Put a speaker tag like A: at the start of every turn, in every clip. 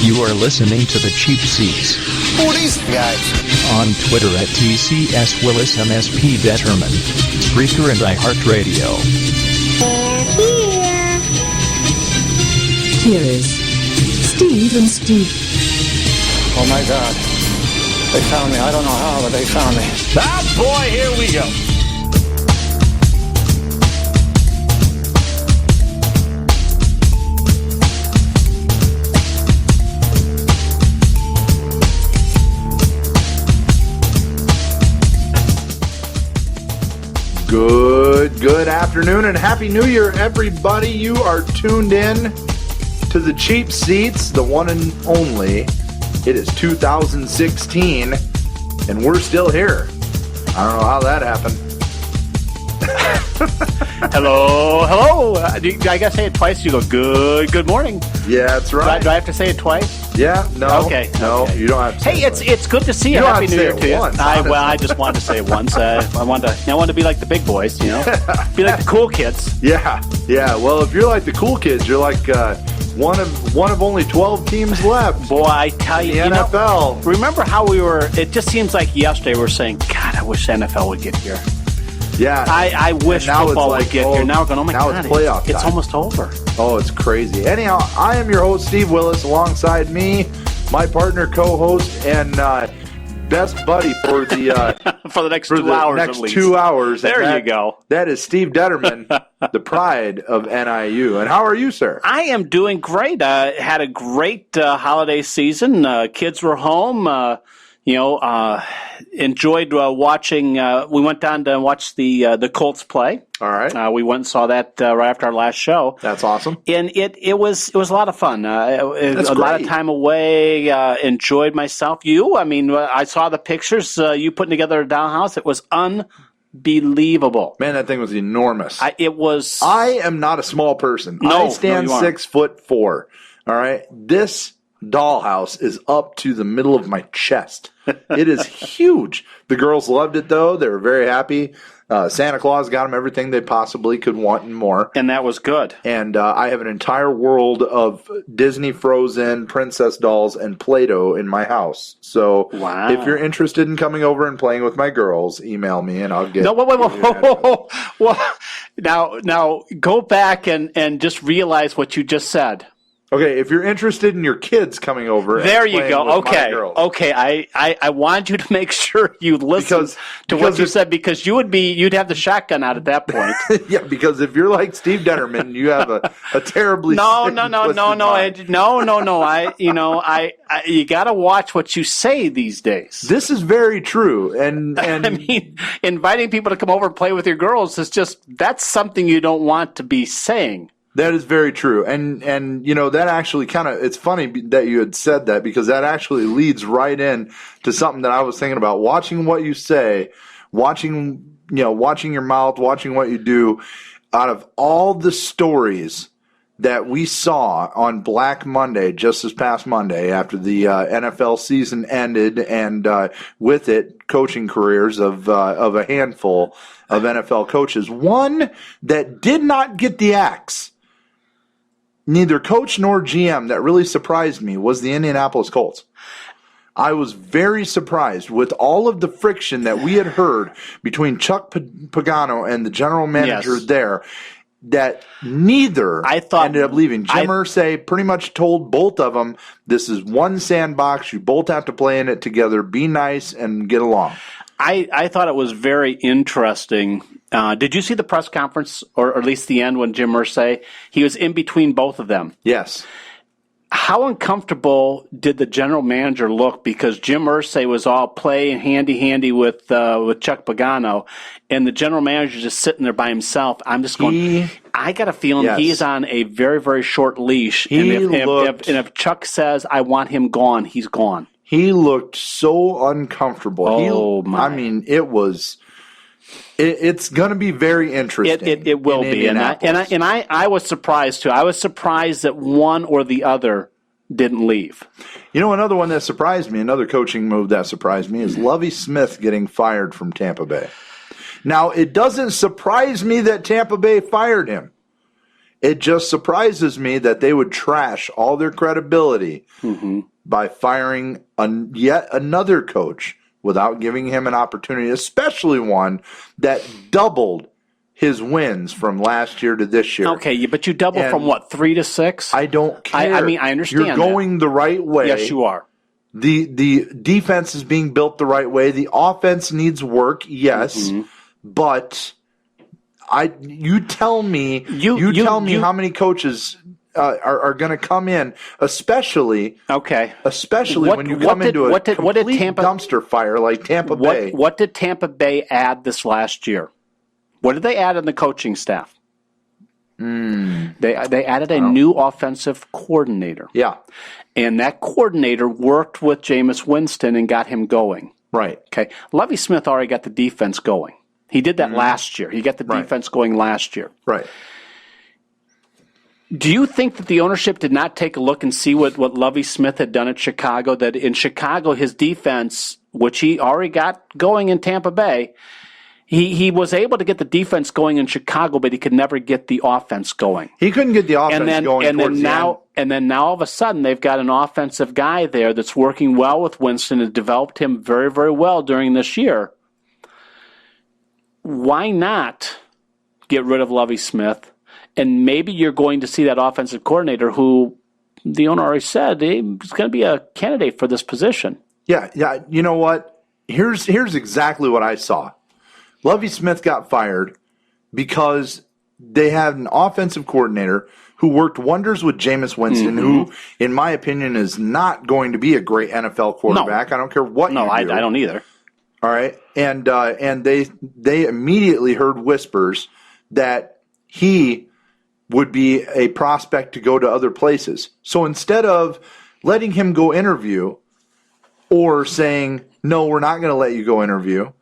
A: You are listening to the Cheap Seats.
B: Who are these guys?
A: On Twitter at TCSWillisMSP Detterman, Spreaker and iHeartRadio.
C: They're here. Here is Steve and Steve.
B: Oh my God. They found me. I don't know how, but they found me.
D: Ah, boy, here we go.
E: Good afternoon and Happy New Year, everybody. You are tuned in to the Cheap Seats, the one and only. It is 2016, and we're still here. I don't know how that happened.
D: Hello. I gotta say it twice. You go, good morning.
E: Yeah, that's right.
D: Do I have to say it twice?
E: Yeah, no.
D: Okay.
E: No, you don't have to say
D: Hey,
E: it.
D: it's good to see you.
E: You don't
D: Happy
E: have to
D: New
E: say
D: Year
E: it
D: to you.
E: once,
D: I just wanted to say it once. I wanted to be like the big boys, you know, be like the cool kids.
E: Yeah. Well, if you're like the cool kids, you're like one of only 12 teams left.
D: Boy, I tell you,
E: in the NFL.
D: Remember how we were? It just seems like yesterday we were saying, God, I wish the NFL would get here.
E: Yeah,
D: I wish football would get here. Now we're going, oh my
E: now
D: God,
E: it's playoff time.
D: It's almost over.
E: Oh, it's crazy. Anyhow, I am your host, Steve Willis. Alongside me, my partner, co-host, and best buddy for the
D: for the next 2 hours.
E: Next
D: at least.
E: 2 hours.
D: There you go.
E: That is Steve Detterman, the pride of NIU. And how are you, sir?
D: I am doing great. Had a great holiday season. Kids were home. Enjoyed watching. We went down to watch the Colts play.
E: All right.
D: We went and saw that right after our last show.
E: That's awesome.
D: And it was a lot of fun. A lot of time away. Enjoyed myself. I saw the pictures. You putting together a dollhouse. It was unbelievable.
E: Man, that thing was enormous.
D: I
E: am not a small person.
D: No,
E: I stand
D: no, you aren't.
E: 6'4". All right. This dollhouse is up to the middle of my chest. It is huge. The girls loved it, though. They were very happy. Santa Claus got them everything they possibly could want and more.
D: And that was good.
E: And I have an entire world of Disney Frozen princess dolls and Play-Doh in my house. So
D: wow.
E: If you're interested in coming over and playing with my girls, email me and I'll get...
D: No, wait. Now, go back and just realize what you just said.
E: Okay, if you're interested in your kids coming over,
D: there
E: and
D: you
E: playing
D: go.
E: with my
D: Okay,
E: girls.
D: okay. I wanted you to make sure you listen to what you said because you'd have the shotgun out at that point.
E: Yeah, because if you're like Steve Detterman, you have a terribly
D: no. You got to watch what you say these days.
E: This is very true, and
D: I mean, inviting people to come over and play with your girls is that's something you don't want to be saying.
E: That is very true. And that actually it's funny that you had said that because that actually leads right in to something that I was thinking about. Watching what you say, watching your mouth, watching what you do. Out of all the stories that we saw on Black Monday, just this past Monday, after the NFL season ended and with it, coaching careers of a handful of NFL coaches, one that did not get the axe, neither coach nor GM, that really surprised me was the Indianapolis Colts. I was very surprised with all of the friction that we had heard between Chuck Pagano and the general manager there, that neither ended up leaving. Jim Irsay pretty much told both of them, this is one sandbox. You both have to play in it together. Be nice and get along.
D: I thought it was very interesting. Did you see the press conference, or at least the end when Jim Irsay, he was in between both of them?
E: Yes.
D: How uncomfortable did the general manager look? Because Jim Irsay was all play and handy with Chuck Pagano, and the general manager just sitting there by himself. I'm just going, I got a feeling he's on a very, very short leash. And if Chuck says, I want him gone, he's gone.
E: He looked so uncomfortable.
D: My.
E: I mean, it was... It's going to be very interesting.
D: It will be, and I was surprised too. I was surprised that one or the other didn't leave.
E: You know, another one that surprised me, another coaching move that surprised me, is Lovie Smith getting fired from Tampa Bay. Now, it doesn't surprise me that Tampa Bay fired him. It just surprises me that they would trash all their credibility by firing yet another coach without giving him an opportunity, especially one that doubled his wins from last year to this year.
D: Okay, but you double from what, 3 to 6?
E: I don't care.
D: I mean, I understand.
E: You're going the right way.
D: Yes, you are.
E: The defense is being built the right way. The offense needs work, yes, but you tell me how many coaches are going to come in, especially when you come into a complete dumpster fire like Tampa Bay.
D: What did Tampa Bay add this last year? What did they add in the coaching staff? They added a new offensive coordinator.
E: Yeah.
D: And that coordinator worked with Jameis Winston and got him going.
E: Right.
D: Okay. Lovie Smith already got the defense going. He did that last year. He got the defense going last year.
E: Right.
D: Do you think that the ownership did not take a look and see what Lovie Smith had done at Chicago? That in Chicago, his defense, which he already got going in Tampa Bay, he was able to get the defense going in Chicago, but he could never get the offense going.
E: He couldn't get the offense going.
D: And then now all of a sudden they've got an offensive guy there that's working well with Winston and developed him very, very well during this year. Why not get rid of Lovie Smith? And maybe you're going to see that offensive coordinator who the owner already said he's going to be a candidate for this position.
E: Yeah. You know what? Here's exactly what I saw. Lovie Smith got fired because they had an offensive coordinator who worked wonders with Jameis Winston, who, in my opinion, is not going to be a great NFL quarterback. I don't care what you do.
D: I don't either.
E: All right. And they immediately heard whispers that he would be a prospect to go to other places. So instead of letting him go interview or saying, no, we're not going to let you go interview,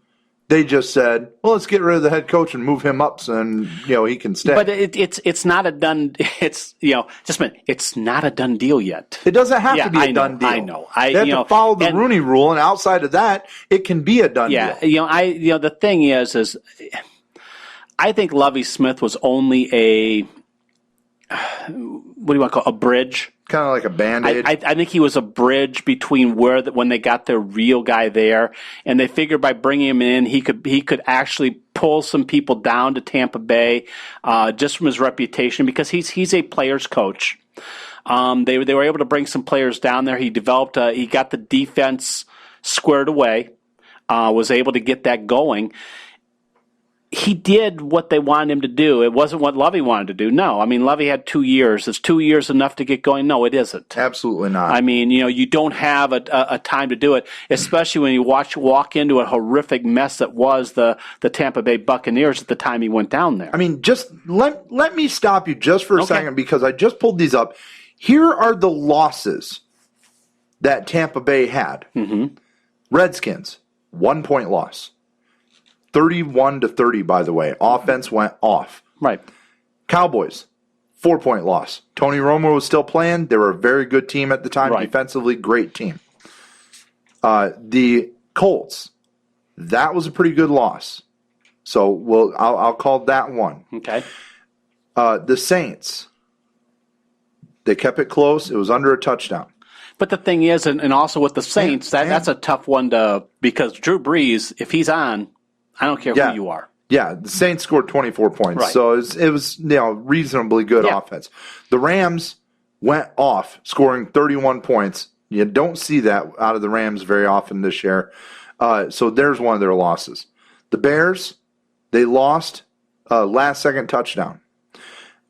E: they just said, well, let's get rid of the head coach and move him up so he can stay.
D: But it's not a done. It's it's not a done deal yet.
E: It doesn't have to be a done deal.
D: I know.
E: They have to follow the Rooney Rule, and outside of that, it can be a done deal.
D: Yeah, the thing is I think Lovie Smith was only a what do you want to call a bridge?
E: Kind of like a Band-Aid.
D: I think he was a bridge between when they got their real guy there, and they figured by bringing him in, he could actually pull some people down to Tampa Bay just from his reputation because he's a player's coach. They were able to bring some players down there. He developed. He got the defense squared away. Was able to get that going. He did what they wanted him to do. It wasn't what Lovie wanted to do. No, I mean, Lovie had 2 years. Is 2 years enough to get going? No, it isn't.
E: Absolutely not.
D: I mean, you don't have a time to do it, especially when you walk into a horrific mess that was the Tampa Bay Buccaneers at the time he went down there.
E: I mean, just let me stop you just for a second because I just pulled these up. Here are the losses that Tampa Bay had. Redskins, 1 point loss. 31-30, by the way. Offense went off.
D: Right.
E: Cowboys, 4 point loss. Tony Romo was still playing. They were a very good team at the time.
D: Right.
E: Defensively, great team. The Colts, that was a pretty good loss. So I'll call that one.
D: Okay.
E: The Saints, they kept it close. It was under a touchdown.
D: But the thing is, and also with the Saints, that's a tough one because Drew Brees, if he's on, I don't care who you are.
E: Yeah, the Saints scored 24 points,
D: right.
E: So it was reasonably good offense. The Rams went off, scoring 31 points. You don't see that out of the Rams very often this year. So there's one of their losses. The Bears, they lost last-second touchdown.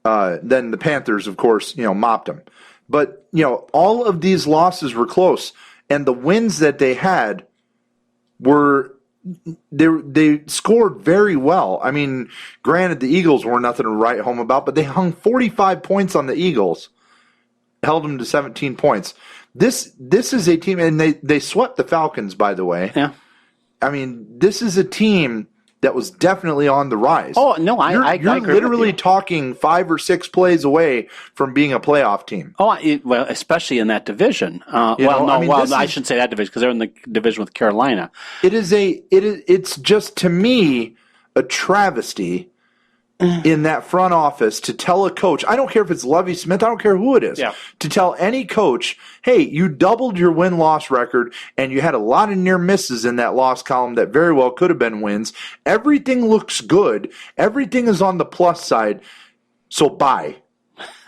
E: Then the Panthers, of course, mopped them. But, all of these losses were close. And the wins that they had were they scored very well. I mean, granted, the Eagles were nothing to write home about, but they hung 45 points on the Eagles, held them to 17 points. This is a team, and they swept the Falcons, by the way.
D: Yeah.
E: I mean, this is a team that was definitely on the rise.
D: Oh, no, I agree
E: You're literally talking 5 or 6 plays away from being a playoff team.
D: Oh, well, especially in that division. I shouldn't say that division because they're in the division with Carolina.
E: It's just, to me, a travesty in that front office to tell a coach, I don't care if it's Lovie Smith, I don't care who it is, to tell any coach, hey, you doubled your win-loss record and you had a lot of near misses in that loss column that very well could have been wins. Everything looks good. Everything is on the plus side. So bye.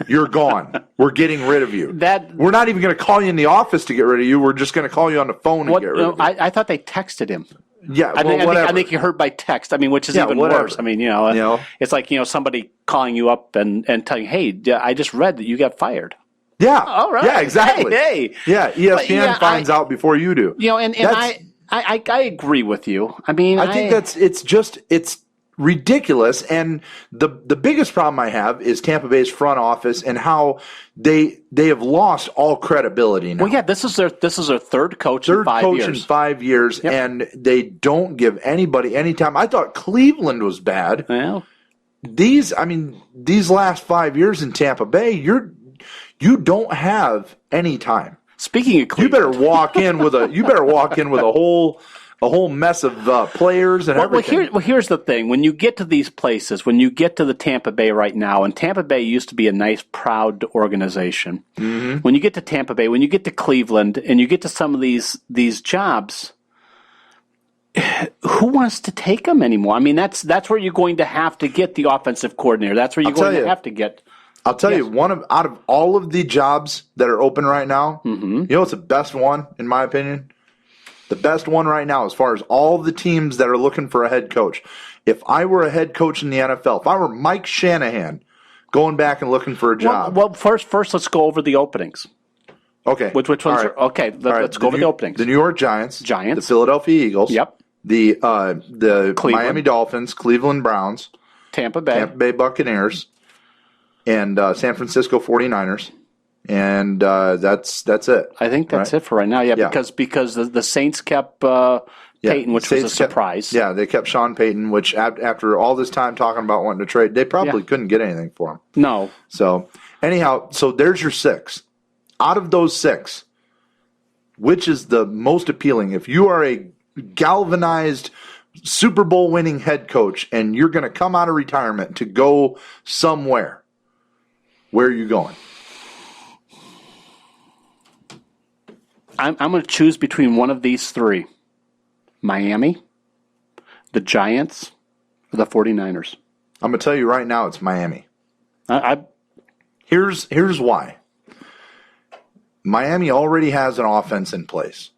E: You're gone. We're getting rid of you. We're not even going to call you in the office to get rid of you. We're just going to call you on the phone and get rid of you.
D: I thought they texted him.
E: Yeah,
D: I think you heard by text. I mean, which is even worse. I mean, it's like somebody calling you up and telling you, "Hey, I just read that you got fired."
E: Yeah.
D: All right.
E: Yeah, exactly.
D: Hey.
E: Yeah, ESPN finds out before you do.
D: And I agree with you. I mean,
E: I think it's ridiculous. And the biggest problem I have is Tampa Bay's front office and how they have lost all credibility now.
D: Well, yeah, this is their third coach in 5 years.
E: In 5 years, and they don't give anybody any time. I thought Cleveland was bad.
D: Well,
E: these last 5 years in Tampa Bay, you don't have any time.
D: Speaking of Cleveland,
E: you better walk in with a whole mess of players and everything.
D: Well, here's the thing. When you get to these places, when you get to the Tampa Bay right now, and Tampa Bay used to be a nice, proud organization. Mm-hmm. When you get to Tampa Bay, when you get to Cleveland, and you get to some of these jobs, who wants to take them anymore? I mean, that's where you're going to have to get the offensive coordinator. That's where you're going to have to get.
E: I'll tell you, out of all of the jobs that are open right now, you know what's the best one, in my opinion? The best one right now, as far as all the teams that are looking for a head coach. If I were a head coach in the NFL, if I were Mike Shanahan going back and looking for a job.
D: Well, first let's go over the openings.
E: Okay.
D: Which ones are? Okay, let's go over the openings.
E: The New York Giants.
D: The
E: Philadelphia Eagles.
D: Yep.
E: The Miami Dolphins, Cleveland Browns.
D: Tampa Bay
E: Buccaneers. And San Francisco 49ers. And that's it.
D: I think that's it for right now. Yeah. Because the Saints kept Payton, which was a surprise.
E: They kept Sean Payton, which after all this time talking about wanting to trade, they probably couldn't get anything for him.
D: No.
E: So anyhow, there's your 6. Out of those 6, which is the most appealing? If you are a galvanized Super Bowl winning head coach and you're going to come out of retirement to go somewhere, where are you going?
D: I'm going to choose between one of these 3. Miami, the Giants, or the 49ers.
E: I'm going to tell you right now it's Miami.
D: Here's
E: why. Miami already has an offense in place.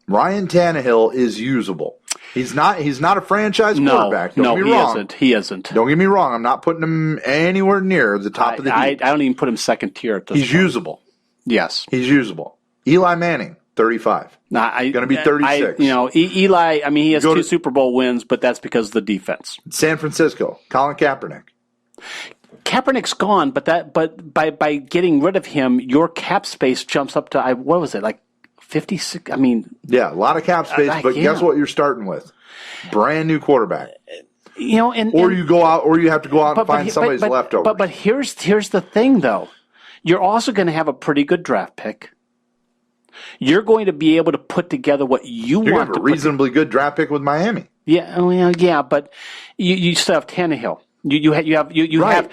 E: Ryan Tannehill is usable. He's not a franchise quarterback. Don't get me wrong.
D: He isn't.
E: Don't get me wrong. I'm not putting him anywhere near the top of the heap.
D: I don't even put him second tier at this point.
E: He's usable.
D: Yes.
E: He's usable. Eli Manning, 35. Going to be 36.
D: Eli, I mean, he has 2 Super Bowl wins, but that's because of the defense.
E: San Francisco, Colin Kaepernick.
D: Kaepernick's gone, but by getting rid of him, your cap space jumps up to, what was it, like 56? I mean.
E: Yeah, a lot of cap space, but guess what you're starting with? Brand new quarterback. Or you go out, or you have to go out and find somebody's leftovers.
D: But here's the thing, though. You're also going to have a pretty good draft pick. You're going to be able to put together what you want.
E: You're going to have a reasonably good draft pick with Miami.
D: Yeah, but you still have Tannehill. You have.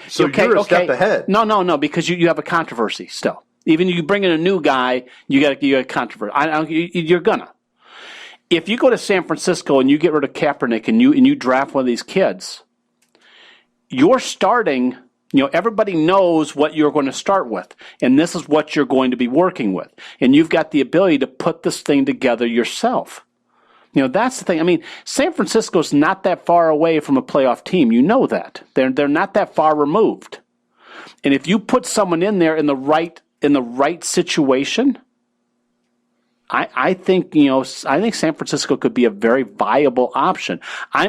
E: So you're a step ahead.
D: No, because you have a controversy still. Even you bring in a new guy, you got a controversy. You're gonna. If you go to San Francisco and you get rid of Kaepernick and you draft one of these kids, you're starting. Everybody knows what you're going to start with, and this is what you're going to be working with. And you've got the ability to put this thing together yourself. That's the thing. I mean, San Francisco's not that far away from a playoff team. You know that. They're not that far removed. And if you put someone in there in the right situation, I think San Francisco could be a very viable option. I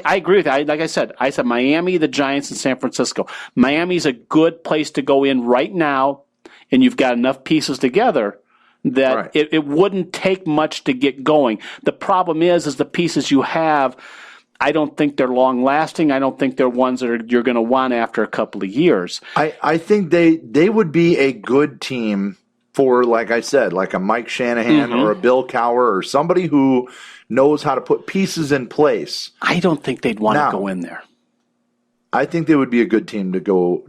D: agree with you. Like I said Miami, the Giants, and San Francisco. Miami's a good place to go in right now, and you've got enough pieces together that it wouldn't take much to get going. The problem is the pieces you have, I don't think they're long lasting. I don't think they're ones that you're going to want after a couple of years.
E: I think they would be a good team for, like I said, like a Mike Shanahan or a Bill Cowher or somebody who knows how to put pieces in place.
D: I don't think they'd want to go in there.
E: I think they would be a good team to go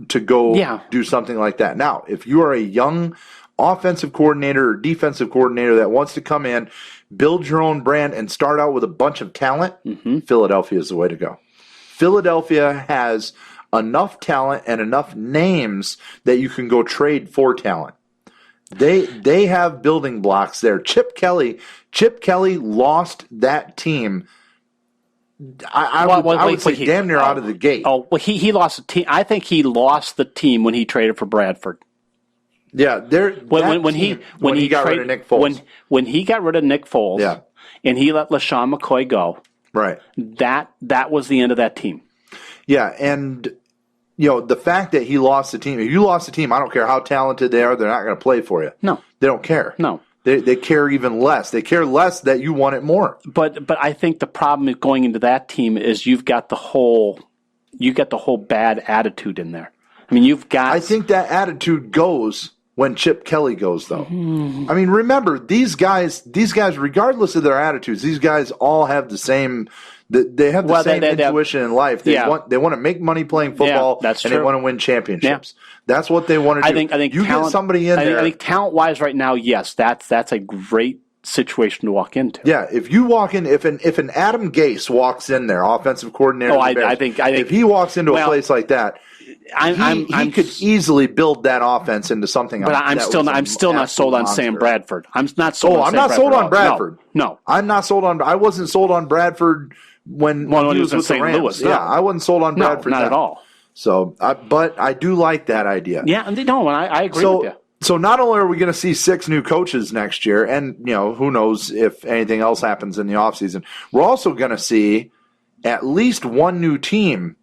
E: do something like that. Now, if you are a young offensive coordinator or defensive coordinator that wants to come in, build your own brand, and start out with a bunch of talent, Philadelphia is the way to go. Philadelphia has enough talent and enough names that you can go trade for talent. They have building blocks there. Chip Kelly lost that team. I would say damn near out of the gate.
D: Oh, well, he lost the team. I think he lost the team when he traded for Bradford.
E: Yeah, when he got rid of Nick Foles.
D: When he got rid of Nick Foles, and he let LaShawn McCoy go,
E: right?
D: That was the end of that team.
E: Yeah, and the fact that he lost the team. If you lost the team, I don't care how talented they are, they're not going to play for you.
D: No,
E: they don't care.
D: No.
E: They care even less. They care less that you want it more.
D: But I think the problem with going into that team is you've got the whole bad attitude in there. I mean, I think that attitude goes when Chip Kelly goes, though. I mean, remember, these guys, regardless of their attitudes, these guys all have the same. They have the same intuition in life. They want to make money playing football, that's
E: and
D: true.
E: They want to win championships. Yeah. That's what they want to do.
D: I think
E: you
D: talent,
E: get somebody in there.
D: I think talent-wise, right now, yes, that's a great situation to walk into.
E: Yeah, if you walk in, if an Adam Gase walks in there, offensive coordinator,
D: I think
E: if he walks into a place like that, he could easily build that offense into something.
D: But I'm still not sold on Sam Bradford. I'm not sold.
E: I'm not sold on Bradford.
D: No,
E: I'm not sold on. I wasn't sold on Bradford when he was with the Rams.
D: Louis, no.
E: Yeah, I wasn't sold on Bradford.
D: Not at all.
E: So, but I do like that idea.
D: Yeah, I agree with you.
E: So not only are we going to see 6 new coaches next year, and who knows if anything else happens in the offseason, we're also going to see at least one new team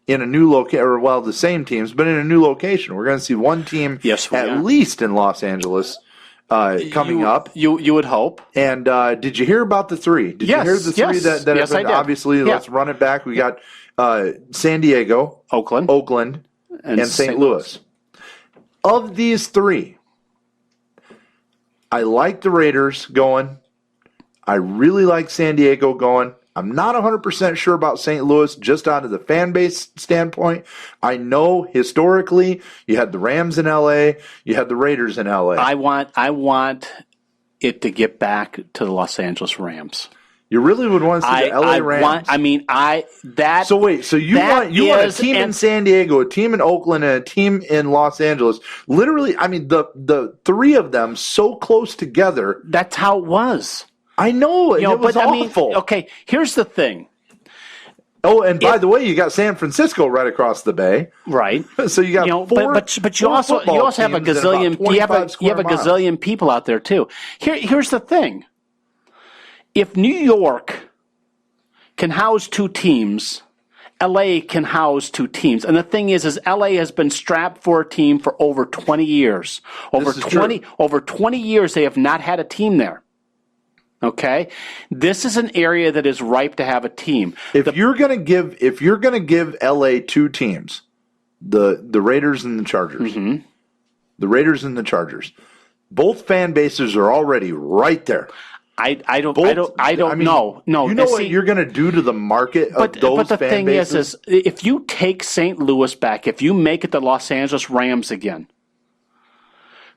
E: in a new location, or the same teams, but in a new location. We're going to see one team at least in Los Angeles coming up.
D: You would hope.
E: And did you hear about the 3? Did you hear the 3 that have been? Obviously, let's run it back. We got San Diego, Oakland, and St. Louis. Of these 3, I like the Raiders going. I really like San Diego going. I'm not 100% sure about St. Louis just out of the fan base standpoint. I know historically you had the Rams in L.A., you had the Raiders in L.A.
D: I want it to get back to the Los Angeles Rams.
E: You really would want to see the L.A. Rams?
D: So
E: you want a team in San Diego, a team in Oakland, and a team in Los Angeles. Literally, I mean, the 3 of them so close together.
D: That's how it was.
E: I know, and it was awful.
D: Okay, here's the thing.
E: Oh, and by the way, you got San Francisco right across the bay,
D: right?
E: So you got 4.
D: But you also have a gazillion. You have a gazillion people out there too. Here's the thing. If New York can house 2 teams, LA can house 2 teams. And the thing is LA has been strapped for a team for over 20 years. Over 20 years they have not had a team there. Okay? This is an area that is ripe to have a team.
E: If you're going to give LA 2 teams, the Raiders and the Chargers. Mm-hmm. The Raiders and the Chargers. Both fan bases are already right there.
D: I don't know. No,
E: you know what you're going to do to the market of those
D: but the
E: fan
D: thing
E: bases?
D: is, if you take St. Louis back, if you make it the Los Angeles Rams again,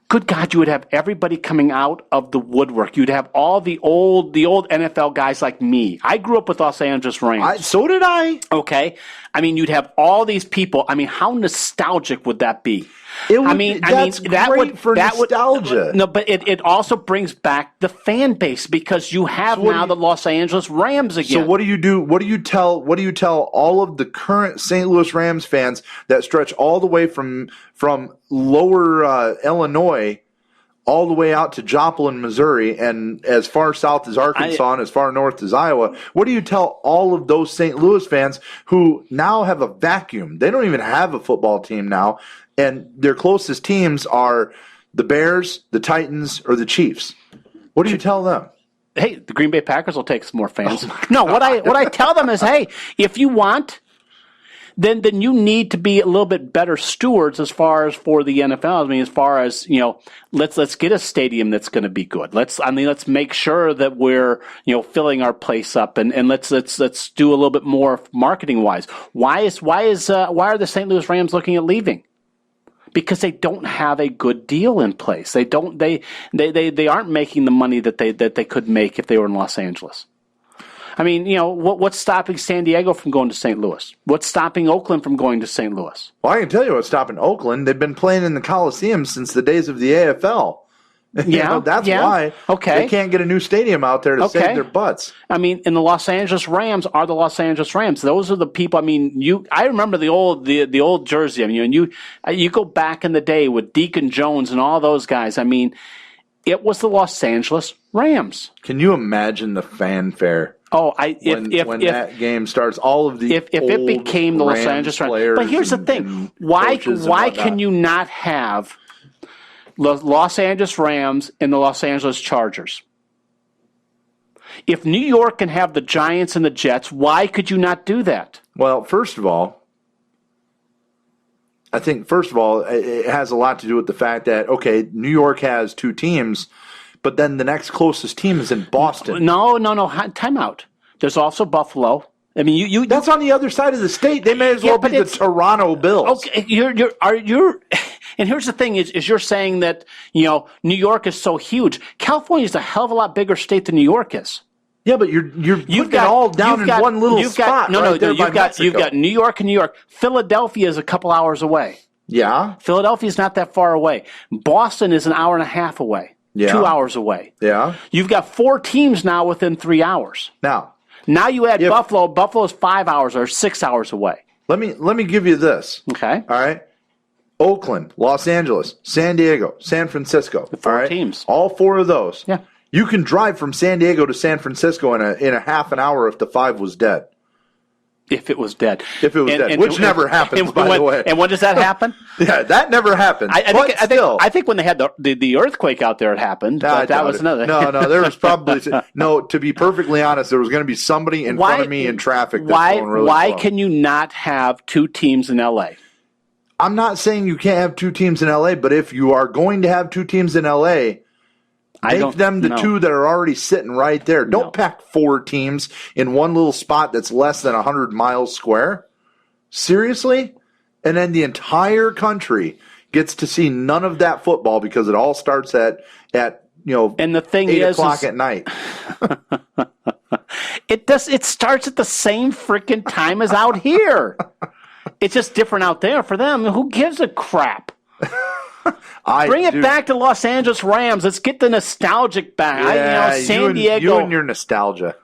D: good God, you would have everybody coming out of the woodwork. You'd have all the old NFL guys like me. I grew up with Los Angeles Rams.
E: So did I.
D: Okay. I mean, you'd have all these people. I mean, how nostalgic would that be?
E: That would nostalgia.
D: No, but it also brings back the fan base because you have the Los Angeles Rams again.
E: So what do you do? What do you tell all of the current St. Louis Rams fans that stretch all the way from lower Illinois all the way out to Joplin, Missouri, and as far south as Arkansas and as far north as Iowa? What do you tell all of those St. Louis fans who now have a vacuum? They don't even have a football team now, and their closest teams are the Bears, the Titans, or the Chiefs. What do you tell them?
D: Hey, the Green Bay Packers will take some more fans. No, what I tell them is, hey, if you want, then you need to be a little bit better stewards as far as for the NFL. I mean, as far as, let's get a stadium that's going to be good. Let's make sure that we're, filling our place up, and let's do a little bit more marketing wise. Why are the St. Louis Rams looking at leaving? Because they don't have a good deal in place. They aren't making the money that they could make if they were in Los Angeles. I mean, what's stopping San Diego from going to St. Louis? What's stopping Oakland from going to St. Louis?
E: Well, I can tell you what's stopping Oakland. They've been playing in the Coliseum since the days of the AFL. That's why they can't get a new stadium out there to save their butts.
D: I mean, and the Los Angeles Rams are the Los Angeles Rams. Those are the people. I mean, I remember the old jersey. I mean, you go back in the day with Deacon Jones and all those guys. I mean, it was the Los Angeles Rams.
E: Can you imagine the fanfare?
D: Oh,
E: when that game starts, all of the
D: if it became the Los Angeles Rams. But here's the thing: why can you not have the Los Angeles Rams and the Los Angeles Chargers? If New York can have the Giants and the Jets, why could you not do that?
E: Well, first of all, I think it has a lot to do with the fact that New York has two teams. But then the next closest team is in Boston.
D: No. Time out. There's also Buffalo. I mean,
E: that's on the other side of the state. They may as well be the Toronto Bills.
D: Okay, and here's the thing: is you're saying that New York is so huge. California is a hell of a lot bigger state than New York is.
E: Yeah, but you've got it all down in one little spot.
D: You've got New York and New York. Philadelphia is a couple hours away.
E: Yeah,
D: Philadelphia is not that far away. Boston is an hour and a half away.
E: Yeah.
D: 2 hours away.
E: Yeah.
D: You've got 4 teams now within 3 hours. Now you add Buffalo. Buffalo's 5 hours or 6 hours away.
E: Let me give you this.
D: Okay.
E: All right. Oakland, Los Angeles, San Diego, San Francisco.
D: The 4 teams.
E: All 4 of those.
D: Yeah.
E: You can drive from San Diego to San Francisco in a half an hour if the 5 was dead.
D: If it was dead.
E: Which never happens, by the way.
D: And when does that happen?
E: Yeah, that never happens.
D: I think when they had the earthquake out there, it happened. But that was another.
E: No, there was probably to be perfectly honest, there was going to be somebody in front of me in traffic. Going really slow.
D: Can you not have 2 teams in LA?
E: I'm not saying you can't have 2 teams in LA, but if you are going to have 2 teams in LA, make them the 2 that are already sitting right there. Don't pack 4 teams in one little spot that's less than 100 miles square. Seriously? And then the entire country gets to see none of that football because it all starts at
D: and the thing
E: 8 o'clock at night.
D: It starts at the same freaking time as out here. It's just different out there for them. Who gives a crap? Bring it back to Los Angeles Rams. Let's get the nostalgic back.
E: Yeah,
D: San Diego.
E: You and your nostalgia.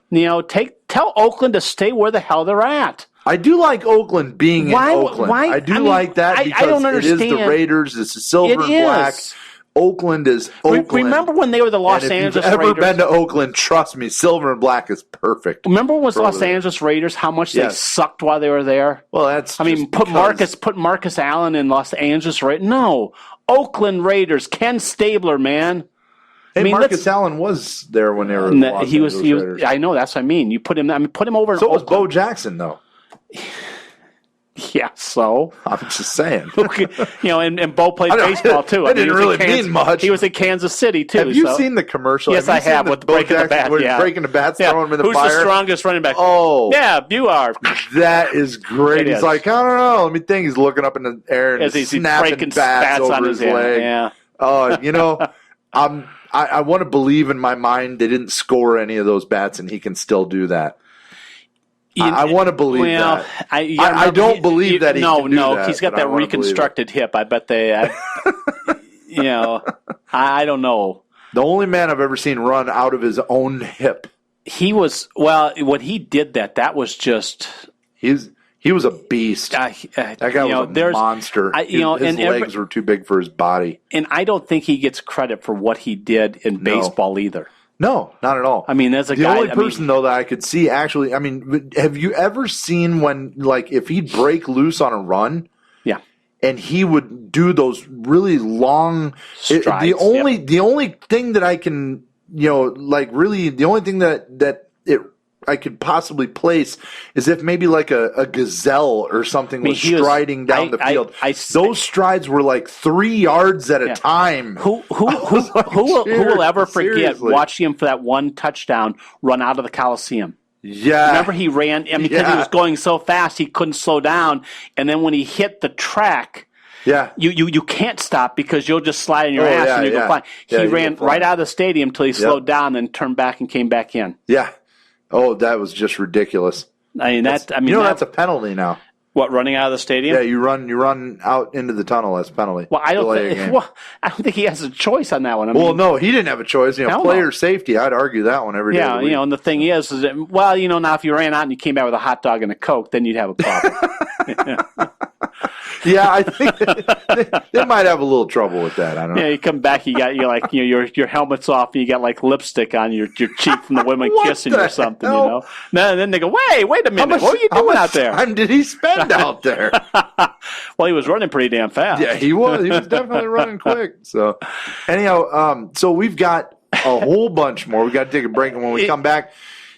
D: Tell Oakland to stay where the hell they're at.
E: I do like Oakland being in Oakland. I like that because
D: I don't understand.
E: It is the Raiders. It's the silver and black. Oakland is Oakland.
D: Remember when they were the Los Angeles Raiders?
E: If you've ever been to Oakland, trust me, silver and black is perfect.
D: Remember when it was Los Angeles Raiders, how much they sucked while they were there?
E: Well,
D: put Marcus Allen in Los Angeles Raiders. No. Oakland Raiders, Ken Stabler, man.
E: Marcus Allen was there when they were the Los Angeles Raiders.
D: I know, that's what I mean. You put him over in
E: So
D: Oakland.
E: was Bo Jackson, though.
D: Yeah, so
E: I'm just saying.
D: And Bo played baseball too.
E: I didn't really mean much.
D: He was in Kansas City too.
E: Have you seen the commercial?
D: Yes, I have. With breaking the bat,
E: breaking the bats, throwing him in the
D: fire.
E: fire.
D: Who's the strongest running back?
E: Oh,
D: yeah, you are.
E: That is great. He's like, I don't know. Let me think. He's looking up in the air and he's snapping bats over his leg.
D: Yeah.
E: I want to believe in my mind they didn't score any of those bats, and he can still do that. I want to believe that. I don't believe that he can do that.
D: He's got that reconstructed hip. I bet they, I don't know.
E: The only man I've ever seen run out of his own hip.
D: When he did that was just...
E: He was a beast. That guy was a monster. His legs were too big for his body.
D: And I don't think he gets credit for what he did in baseball either.
E: No, not at all.
D: I mean, there's
E: the only person though that I could see actually. I mean, have you ever seen when if he'd break loose on a run?
D: Yeah,
E: and he would do those really long strides. The only thing that I can the only thing that it I could possibly place is if maybe like a gazelle or something was striding down the field. Those strides were like 3 yards at a time.
D: Who will ever forget watching him for that one touchdown run out of the Coliseum?
E: Yeah.
D: Remember he ran, because he was going so fast he couldn't slow down, and then when he hit the track, you can't stop because you'll just slide in your ass and you go flying. He ran right out of the stadium until he slowed down, then turned back and came back in.
E: Yeah. Oh, that was just ridiculous.
D: That's
E: a penalty now.
D: What, running out of the stadium?
E: Yeah, you run out into the tunnel as a penalty.
D: Well, I don't think he has a choice on that one.
E: No, he didn't have a choice. Player safety, I'd argue that one every day.
D: Yeah, and the thing is that, now if you ran out and you came out with a hot dog and a Coke, then you'd have a problem.
E: Yeah, I think they might have a little trouble with that. I don't know.
D: Yeah, you come back, you got your helmet's off, and you got like lipstick on your cheek from the women kissing you or something. Hell? And then they go, wait a minute, what are you doing out there?
E: How much time did he spend out there?
D: Well, he was running pretty damn fast.
E: Yeah, he was. He was definitely running quick. So, anyhow, so we've got a whole bunch more. We got to take a break, and when we come back,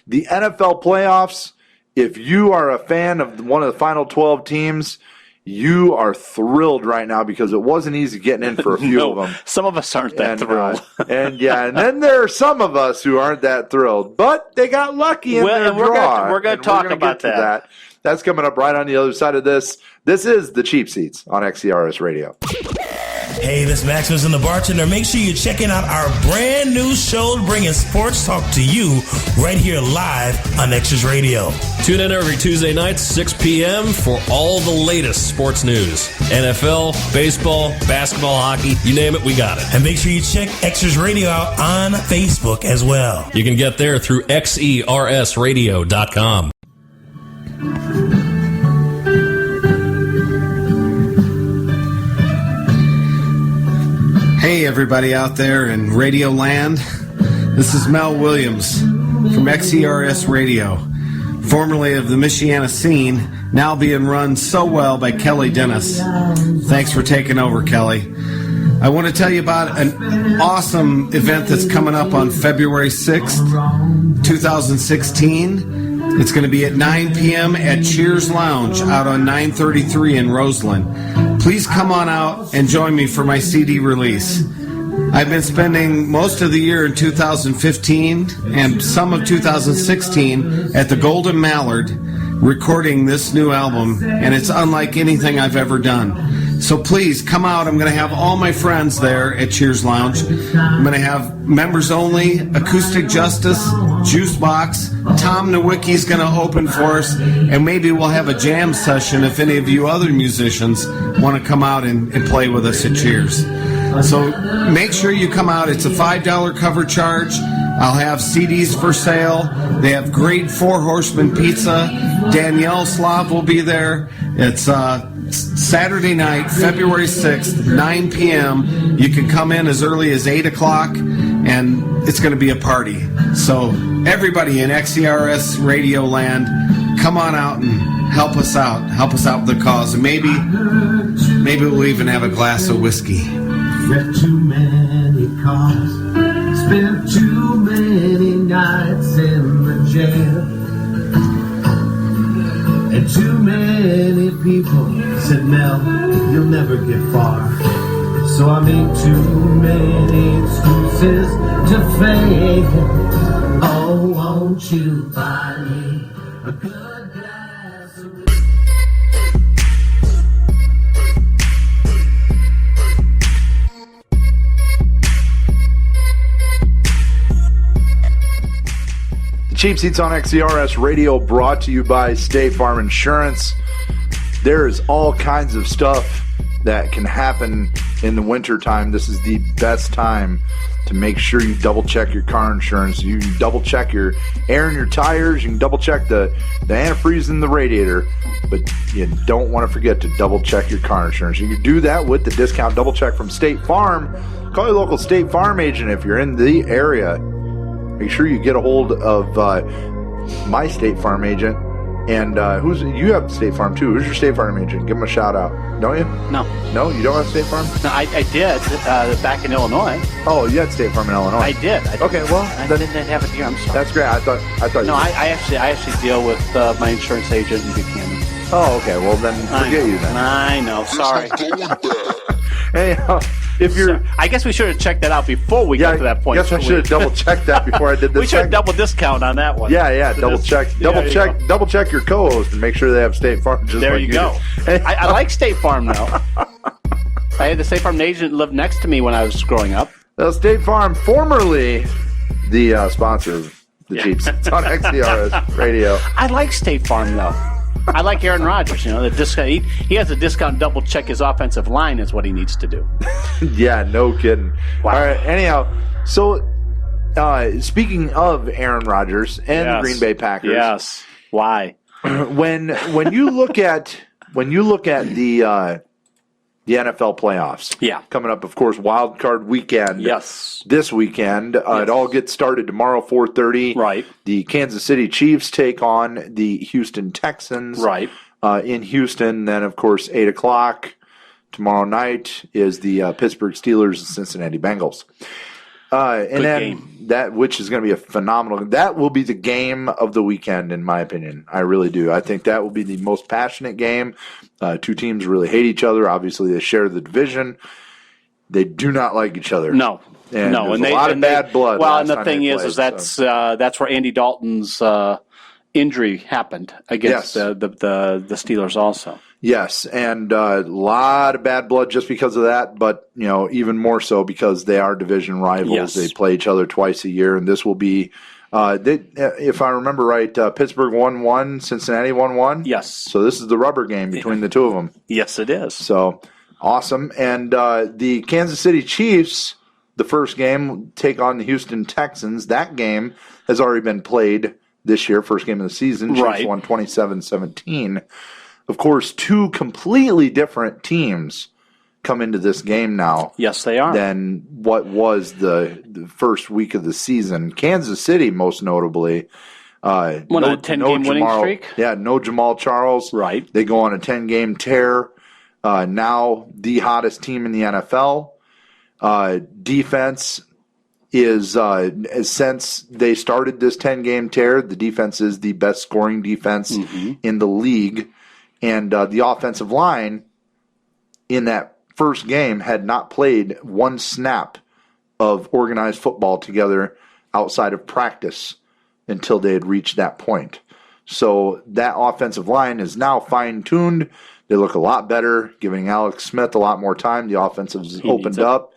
E: the NFL playoffs. If you are a fan of one of the final 12 teams, you are thrilled right now because it wasn't easy getting in for a few of them.
D: Some of us aren't that thrilled.
E: And then there are some of us who aren't that thrilled, but they got lucky in their draw.
D: We're going to talk about that.
E: That's coming up right on the other side of this. This is the Cheap Seats on XCRS Radio.
F: Hey, this is Maximus and the Bartender. Make sure you're checking out our brand new show bringing sports talk to you right here live on Extras Radio.
G: Tune in every Tuesday night, 6 p.m. for all the latest sports news. NFL, baseball, basketball, hockey, you name it, we got it.
F: And make sure you check Extras Radio out on Facebook as well.
G: You can get there through XERSradio.com.
H: Hey, everybody out there in Radio Land. This is Mel Williams from XERS Radio, formerly of the Michiana Scene, now being run so well by Kelly Dennis. Thanks for taking over, Kelly. I want to tell you about an awesome event that's coming up on February 6th, 2016. It's going to be at 9 p.m. at Cheers Lounge out on 933 in Roseland. Please come on out and join me for my CD release. I've been spending most of the year in 2015 and some of 2016 at the Golden Mallard recording this new album, and it's unlike anything I've ever done. So please come out. I'm going to have all my friends there at Cheers Lounge. I'm going to have members only, Acoustic Justice, Juice Box. Tom Nowicki's going to open for us, and maybe we'll have a jam session if any of you other musicians want to come out and play with us at Cheers. So make sure you come out. It's a $5 cover charge. I'll have CDs for sale. They have great Four Horsemen pizza. Danielle Slav will be there. It's Saturday night, February 6th, 9 p.m. You can come in as early as 8 o'clock, and it's going to be a party. So everybody in XERS Radio Land, come on out and help us out. Help us out with the cause. And maybe we'll even have a glass of whiskey.
I: Read too many cars, spent too many nights in the jail, and too many people said, Mel, you'll never get far. So I made too many excuses to fail. Oh, won't you buy me a good glass of whiskey?
E: Cheap Seats on XCRS Radio, brought to you by State Farm Insurance. There is all kinds of stuff that can happen in the wintertime. This is the best time to make sure you double check your car insurance. You can double check your air in your tires. You can double check the antifreeze in the radiator. But you don't want to forget to double check your car insurance. You can do that with the discount double check from State Farm. Call your local State Farm agent if you're in the area. Make sure you get a hold of my State Farm agent, And you have State Farm too. Who's your State Farm agent? Give him a shout out. Don't you?
D: No.
E: No, you don't have State Farm?
D: No, I did back in Illinois.
E: Oh, you had State Farm in Illinois.
D: I did.
E: Okay, well,
D: I didn't have it here. I'm sorry.
E: That's great. I thought.
D: No, I actually deal with my insurance agent in Buchanan.
E: Oh, okay. Well, then forget you then.
D: I know. Sorry.
E: Hey, if you're,
D: I guess we should have checked that out before we got to that point.
E: Guess I should have double checked that before I did this.
D: We should have double discount on that one.
E: Yeah. Double check your co-host and make sure they have State Farm. Just
D: there
E: like
D: you go. I like State Farm though. I had the State Farm agent live next to me when I was growing up.
E: Well, State Farm, formerly the sponsor of the Chiefs, it's on XCRS Radio.
D: I like State Farm though. I like Aaron Rodgers. You know, the discount. He has a discount. Double check his offensive line is what he needs to do.
E: Yeah, no kidding.
D: Wow.
E: All right. Anyhow, so speaking of Aaron Rodgers and the Green Bay Packers,
D: yes. Why?
E: When you look at the NFL playoffs, coming up, of course, Wild Card Weekend.
D: Yes,
E: this weekend. It all gets started tomorrow, 4:30.
D: Right.
E: The Kansas City Chiefs take on the Houston Texans.
D: Right.
E: In Houston, then of course 8 o'clock tomorrow night is the Pittsburgh Steelers and Cincinnati Bengals. And
D: Good
E: then
D: game.
E: that, which is going to be a phenomenal. That will be the game of the weekend, in my opinion. I really do. I think that will be the most passionate game. Two teams really hate each other. Obviously, they share the division. They do not like each other.
D: No,
E: and
D: no,
E: there's a lot of bad blood.
D: Well, and the thing is that's where Andy Dalton's injury happened against the Steelers also.
E: Yes, and a lot of bad blood just because of that, but even more so because they are division rivals.
D: Yes.
E: They play each other twice a year, and this will be, if I remember right, Pittsburgh won 1, Cincinnati won 1.
D: Yes.
E: So this is the rubber game between the two of them.
D: Yes, it is.
E: So awesome. And the Kansas City Chiefs, the first game, take on the Houston Texans. That game has already been played this year, first game of the season. Chiefs won 27-17. Of course, two completely different teams come into this game now.
D: Yes, they are.
E: Than what was the first week of the season. Kansas City, most notably.
D: On a 10-game winning streak?
E: Yeah, no Jamal Charles.
D: Right.
E: They go on a 10-game tear. Now the hottest team in the NFL. Defense is, since they started this 10-game tear, the defense is the best scoring defense in the league. And the offensive line in that first game had not played one snap of organized football together outside of practice until they had reached that point. So that offensive line is now fine-tuned. They look a lot better, giving Alex Smith a lot more time. The offense has opened up.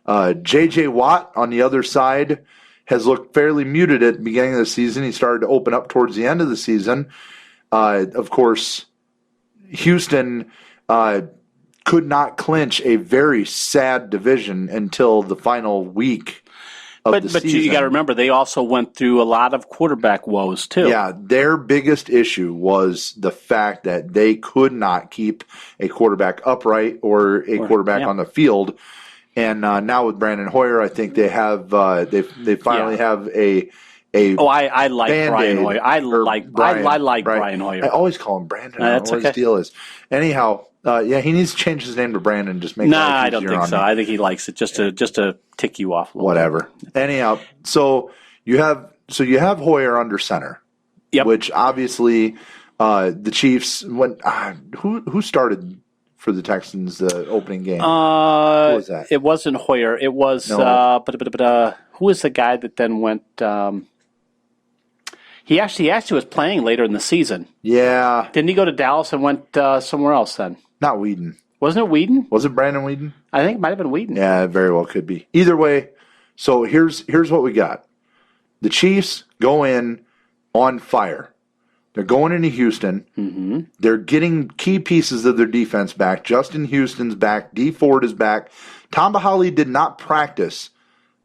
E: J.J. Watt on the other side has looked fairly muted at the beginning of the season. He started to open up towards the end of the season. Of course, Houston could not clinch a very sad division until the final week of the season. But
D: you got to remember, they also went through a lot of quarterback woes, too.
E: Yeah, their biggest issue was the fact that they could not keep a quarterback upright or a quarterback on the field. And now with Brandon Hoyer, I think they have they finally have a
D: I like Brian Hoyer. I like Brian Hoyer.
E: I always call him Brandon. I don't know what his deal is. Anyhow, he needs to change his name to Brandon. Just make.
D: I don't think so. I think he likes it just to tick you off a little
E: Whatever.
D: bit.
E: Anyhow, so you have Hoyer under center.
D: Yep.
E: Which obviously the Chiefs who started for the Texans the opening game? Who was that?
D: It wasn't Hoyer. It was who was the guy that then went? He actually was playing later in the season.
E: Yeah.
D: Didn't he go to Dallas and went somewhere else then?
E: Not Whedon.
D: Wasn't it Whedon?
E: Was it Brandon Whedon?
D: I think it might have been Whedon.
E: Yeah, it very well could be. Either way, so here's what we got. The Chiefs go in on fire. They're going into Houston. Mm-hmm. They're getting key pieces of their defense back. Justin Houston's back. Dee Ford is back. Tom Bahali did not practice,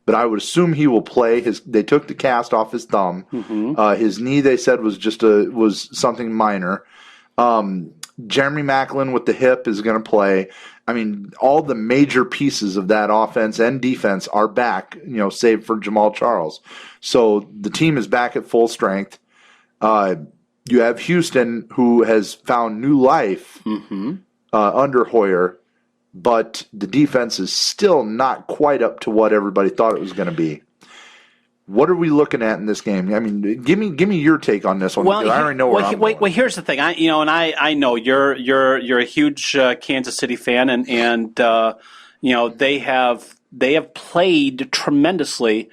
E: but I would assume he will play. They took the cast off his thumb. Mm-hmm. His knee, they said, was something minor. Jeremy Maclin with the hip is going to play. I mean, all the major pieces of that offense and defense are back, save for Jamal Charles. So the team is back at full strength. You have Houston, who has found new life under Hoyer, but the defense is still not quite up to what everybody thought it was going to be. What are we looking at in this game? I mean, give me your take on this one.
D: Well,
E: I already know where I'm going.
D: Well, here's the thing. I know you're a huge Kansas City fan, and they have played tremendously,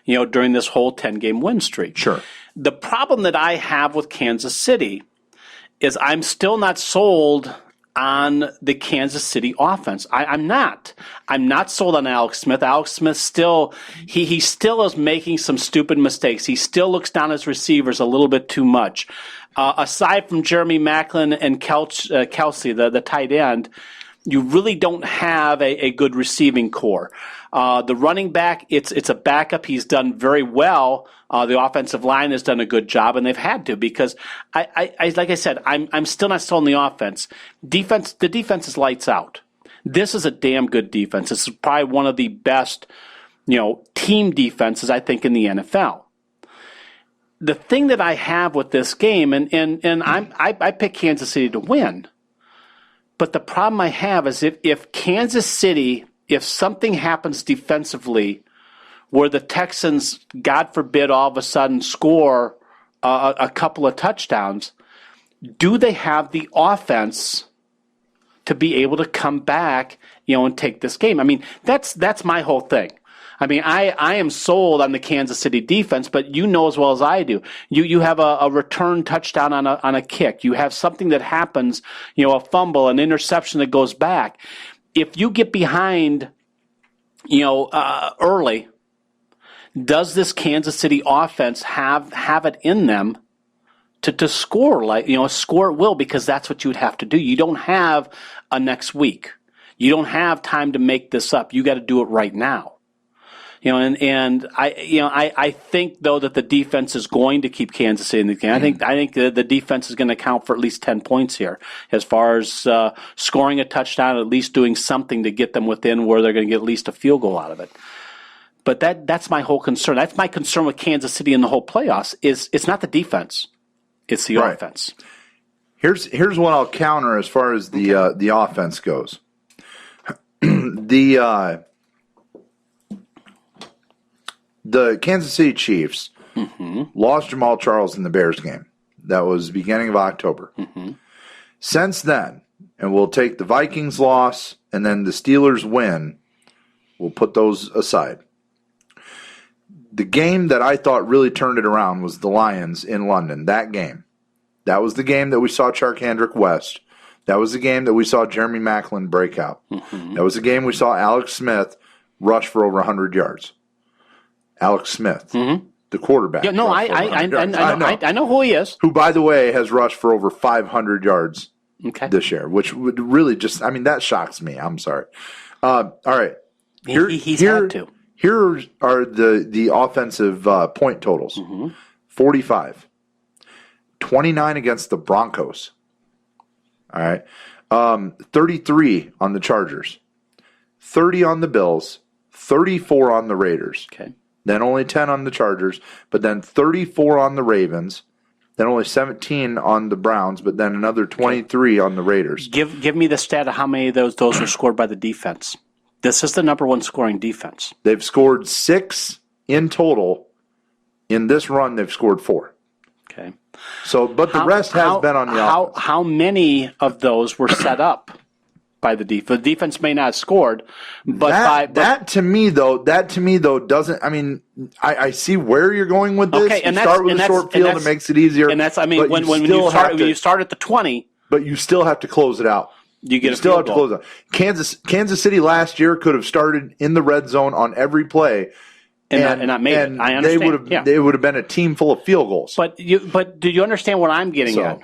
D: during this whole 10-game win streak.
E: Sure.
D: The problem that I have with Kansas City is I'm still not sold on the Kansas City offense. I'm not. I'm not sold on Alex Smith. Alex Smith still he still is making some stupid mistakes. He still looks down his receivers a little bit too much. Aside from Jeremy Maclin and Kelsey, the tight end, you really don't have a good receiving core. The running back, it's a backup. He's done very well. The offensive line has done a good job, and they've had to because I like I said, I'm still not sold on the offense. The defense is lights out. This is a damn good defense. This is probably one of the best, team defenses I think in the NFL. The thing that I have with this game, and I pick Kansas City to win, but the problem I have is if Kansas City, if something happens defensively where the Texans, God forbid, all of a sudden score a couple of touchdowns, do they have the offense to be able to come back, and take this game? I mean, that's my whole thing. I mean, I am sold on the Kansas City defense, but you know as well as I do. You have a return touchdown on a kick. You have something that happens, a fumble, an interception that goes back. If you get behind, early, does this Kansas City offense have it in them to score? Score at will, because that's what you would have to do. You don't have a next week. You don't have time to make this up. You got to do it right now. I think though that the defense is going to keep Kansas City in the game. I think the defense is going to account for at least 10 points here, as far as scoring a touchdown, at least doing something to get them within where they're going to get at least a field goal out of it. But that's my whole concern. That's my concern with Kansas City in the whole playoffs. Is it's not the defense, it's the offense.
E: Here's what I'll counter as far as the offense goes. The Kansas City Chiefs lost Jamal Charles in the Bears game. That was beginning of October. Since then, and we'll take the Vikings loss and then the Steelers win, we'll put those aside. The game that I thought really turned it around was the Lions in London, that game. That was the game that we saw Charkandrick West. That was the game that we saw Jeremy Maclin break out. That was the game we saw Alex Smith rush for over 100 yards. Alex Smith, the quarterback.
D: Yeah, no, I know who he is.
E: Who, by the way, has rushed for over 500 yards this year, which would really that shocks me. I'm sorry. All right.
D: He's had to.
E: Here are the offensive point totals. 45. 29 against the Broncos. All right. 33 on the Chargers. 30 on the Bills. 34 on the Raiders.
D: Okay.
E: Then only 10 on the Chargers, but then 34 on the Ravens, then only 17 on the Browns, but then another 23 on the Raiders.
D: Give me the stat of how many of those were scored by the defense. This is the number one scoring defense.
E: They've scored 6 in total. In this run, they've scored 4.
D: Okay.
E: So, but the rest has been on the offense.
D: How many of those were set up by the defense? The defense may not have scored, but
E: that to me though doesn't. I mean, I see where you're going with this.
D: Okay, and
E: you start with a short field, it makes it easier.
D: And that's when you start at the 20,
E: but you still have to close it out.
D: You still have to close
E: it out. Kansas City last year could have started in the red zone on every play.
D: And not made it. I understand.
E: They would have been a team full of field goals.
D: But do you understand what I'm getting at?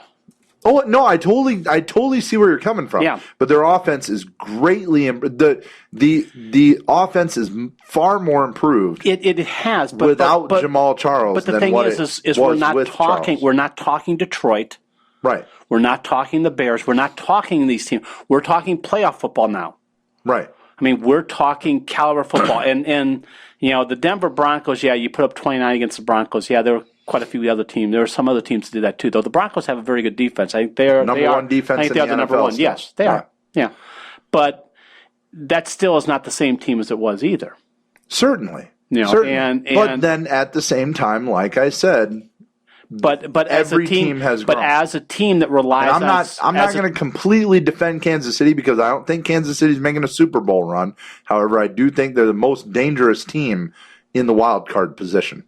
E: Oh no, I totally see where you're coming from.
D: Yeah.
E: But their offense is greatly the offense is far more improved.
D: It has, but
E: without Jamal Charles.
D: But the thing is we're not talking. Charles. We're not talking Detroit.
E: Right.
D: We're not talking the Bears. We're not talking these teams. We're talking playoff football now.
E: Right.
D: I mean, we're talking caliber football, and the Denver Broncos. Yeah, you put up 29 against the Broncos. Yeah, they were quite a few other teams. There are some other teams that do that too, though. The Broncos have a very good defense. I think they are
E: number one defense.
D: I think they are the number one.
E: Still.
D: Yes, they are. Yeah, but that still is not the same team as it was either.
E: Certainly.
D: Certainly.
E: But then at the same time, like I said,
D: but as
E: every
D: a team
E: has
D: but
E: grown.
D: as a team that relies
E: and I'm not going to completely defend Kansas City because I don't think Kansas City's making a Super Bowl run. However, I do think they're the most dangerous team in the wild card position.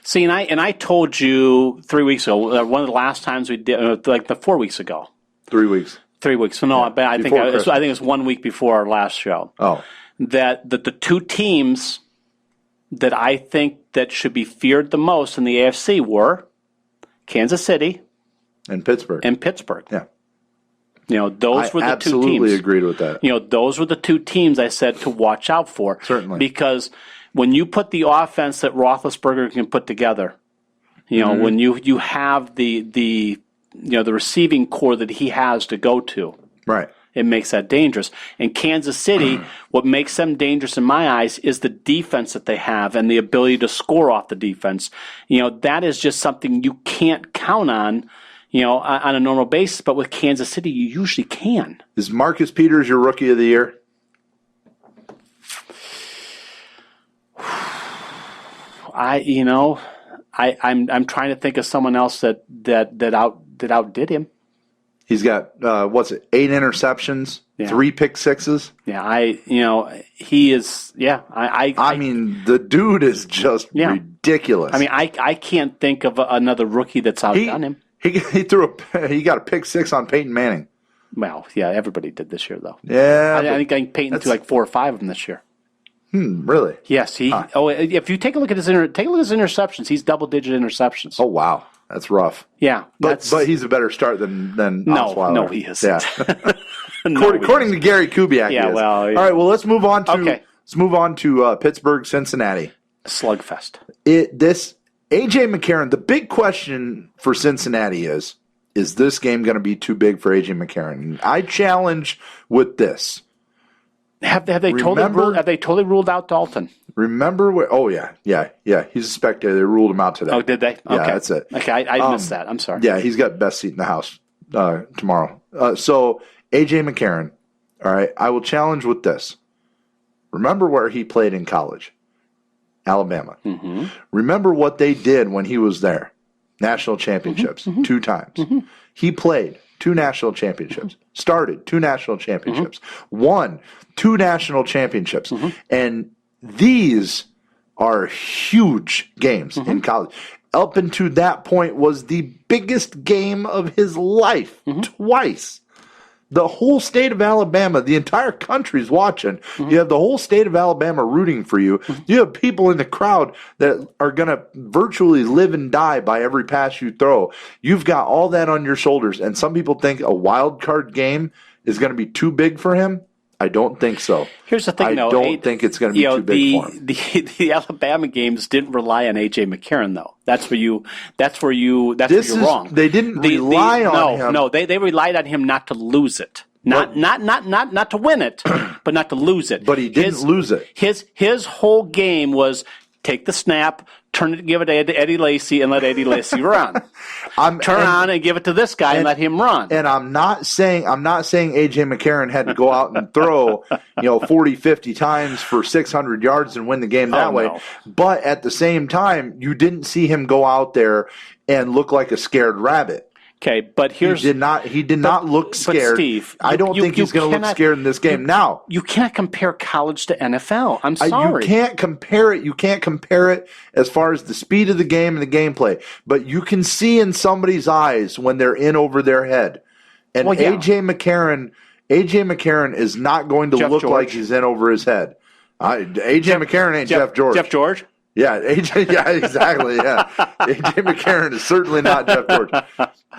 D: See, and I told you 3 weeks ago, one of the last times we did, like 4 weeks ago.
E: 3 weeks.
D: 3 weeks. So no, I think it was 1 week before our last show.
E: Oh.
D: That the two teams that I think that should be feared the most in the AFC were Kansas City
E: and Pittsburgh.
D: Yeah. Those were the two teams. I
E: absolutely agreed with that.
D: Those were the two teams I said to watch out for.
E: Certainly.
D: Because when you put the offense that Roethlisberger can put together, when you have the receiving core that he has to go to.
E: Right.
D: It makes that dangerous. And Kansas City, what makes them dangerous in my eyes is the defense that they have and the ability to score off the defense. That is just something you can't count on, on a normal basis. But with Kansas City, you usually can.
E: Is Marcus Peters your Rookie of the Year?
D: I'm trying to think of someone else that outdid him.
E: He's got 8 interceptions, 3 pick sixes.
D: Yeah, he is. Yeah,
E: I mean, the dude is just ridiculous.
D: I mean, I can't think of another rookie that's outdone him.
E: He got a pick six on Peyton Manning.
D: Well, yeah, everybody did this year though.
E: Yeah,
D: I think Peyton threw like 4 or 5 of them this year.
E: Really?
D: Yes. If you take a look at his interceptions, he's double-digit interceptions.
E: Oh wow. That's rough.
D: Yeah,
E: but he's a better start than Osweiler.
D: No, he isn't.
E: Yeah. According to Gary Kubiak.
D: Yeah, well.
E: All right. Well, let's move on to Pittsburgh, Cincinnati.
D: Slugfest.
E: This AJ McCarron. The big question for Cincinnati is this game going to be too big for AJ McCarron? I challenge with this.
D: Have they totally ruled out Dalton?
E: Remember where? Oh yeah. He's a spectator. They ruled him out today.
D: Oh, did they? Okay.
E: Yeah, that's it.
D: Okay, I missed that. I'm sorry.
E: Yeah, he's got best seat in the house tomorrow. So AJ McCarron. All right, I will challenge with this. Remember where he played in college, Alabama. Mm-hmm. Remember what they did when he was there, national championships 2 times. Mm-hmm. He played 2 national championships, started 2 national championships, won 2 national championships. And these are huge games in college. Up until that point was the biggest game of his life twice. The whole state of Alabama, the entire country's watching. You have the whole state of Alabama rooting for you. You have people in the crowd that are going to virtually live and die by every pass you throw. You've got all that on your shoulders. And some people think a wild card game is going to be too big for him. I don't think so.
D: Here's the thing, though.
E: I don't think it's going to be too big for him.
D: The Alabama games didn't rely on A.J. McCarron, though. That's where you're wrong.
E: They didn't rely on him.
D: No, they relied on him not to lose it. Not to win it, but not to lose it.
E: But he didn't lose it.
D: His whole game was take the snap, give it to Eddie Lacy, and let Eddie Lacy run. Turn on and give it to this guy and let him run.
E: And I'm not saying A.J. McCarron had to go out and throw 40, 50 times for 600 yards and win the game that way.
D: No.
E: But at the same time, you didn't see him go out there and look like a scared rabbit.
D: Okay, but he
E: did not look scared.
D: But Steve,
E: I don't think he's going to look scared in this game. Now,
D: you can't compare college to NFL. I'm sorry.
E: You can't compare it. You can't compare it as far as the speed of the game and the gameplay. But you can see in somebody's eyes when they're in over their head. And A.J. McCarron is not going to look like he's in over his head. A.J. McCarron ain't Jeff George.
D: Jeff George?
E: Yeah, AJ. Yeah, exactly. Yeah, AJ McCarron is certainly not Jeff George.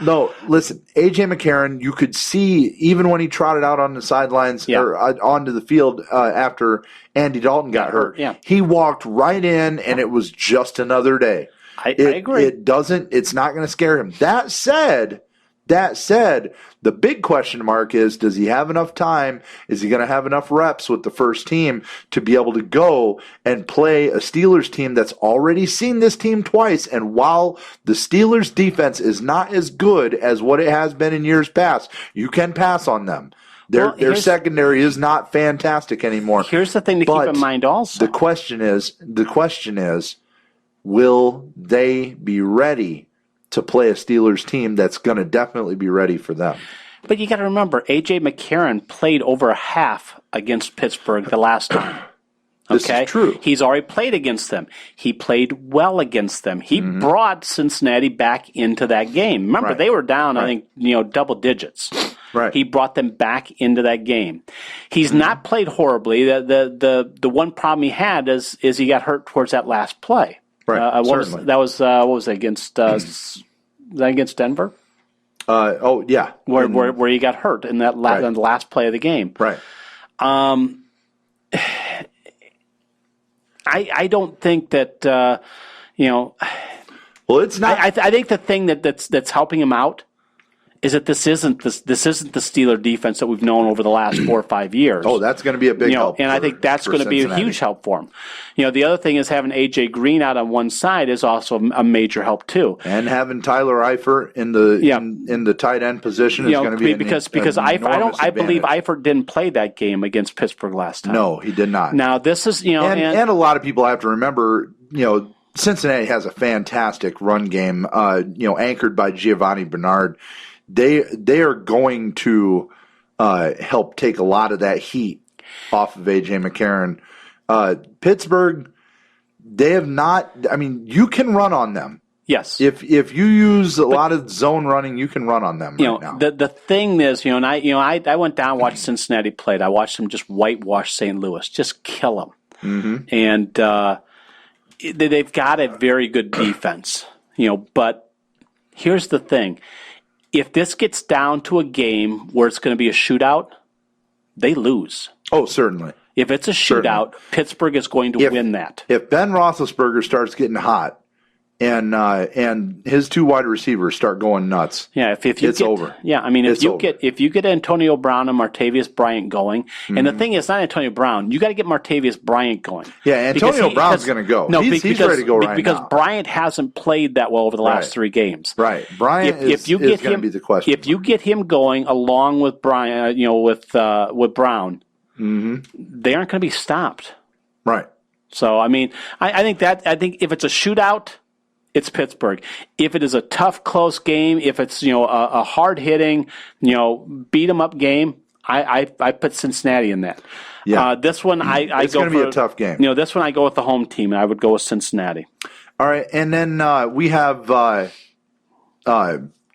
E: No, listen, AJ McCarron. You could see even when he trotted out on the sidelines or onto the field after Andy Dalton got hurt.
D: Yeah.
E: He walked right in, and it was just another day.
D: I agree.
E: It's not going to scare him. That said, That said, the big question mark is, does he have enough time? Is he going to have enough reps with the first team to be able to go and play a Steelers team that's already seen this team twice? And while the Steelers defense is not as good as what it has been in years past, you can pass on them. Their secondary is not fantastic anymore.
D: Here's the thing to keep in mind also.
E: The question is, will they be ready to play a Steelers team that's going to definitely be ready for them?
D: But you got to remember, A.J. McCarron played over a half against Pittsburgh the last time.
E: This is true.
D: He's already played against them. He played well against them. He brought Cincinnati back into that game. Remember, they were down, I think, double digits.
E: Right.
D: He brought them back into that game. He's not played horribly. The one problem he had is he got hurt towards that last play.
E: Right.
D: What was it against? Was that against Denver?
E: Yeah.
D: Where he got hurt in that in the last play of the game.
E: Right.
D: I don't think that
E: Well, it's not.
D: I think the thing that's helping him out is that this isn't the Steeler defense that we've known over the last 4 or 5 years.
E: Oh, that's going to be a big help.
D: And I think that's going to be a huge help for him. The other thing is having A.J. Green out on one side is also a major help too.
E: And having Tyler Eifert in the tight end position is going to be
D: because Eifert, I believe Eifert didn't play that game against Pittsburgh last time.
E: No, he did not.
D: Now this is
E: and a lot of people have to remember Cincinnati has a fantastic run game anchored by Giovanni Bernard. They are going to help take a lot of that heat off of A.J. McCarron. Pittsburgh, they have not. I mean, you can run on them.
D: Yes.
E: If you use a lot of zone running, you can run on them right now.
D: The thing is, I went down and watched Cincinnati play. I watched them just whitewash St. Louis, just kill them, and they've got a very good defense. But here's the thing. If this gets down to a game where it's going to be a shootout, they lose.
E: Oh, certainly.
D: If it's a shootout, Pittsburgh is going to win that.
E: If Ben Roethlisberger starts getting hot and his two wide receivers start going nuts, it's over.
D: Yeah, I mean, if you get Antonio Brown and Martavius Bryant going, and the thing is, not Antonio Brown, you got to get Martavius Bryant going.
E: Yeah, Antonio Brown's going to go. No, he's ready to go right now.
D: Because Bryant hasn't played that well over the last 3 games.
E: Right, Bryant is going to be the question.
D: If you get him going along with Bryant, with Brown, they aren't going to be stopped.
E: Right.
D: So I mean, I think if it's a shootout, it's Pittsburgh. If it is a tough, close game, if it's a hard hitting, beat 'em up game, I put Cincinnati in that.
E: Yeah.
D: This one
E: it's going to be a tough game.
D: This one I go with the home team, and I would go with Cincinnati.
E: All right, and then we have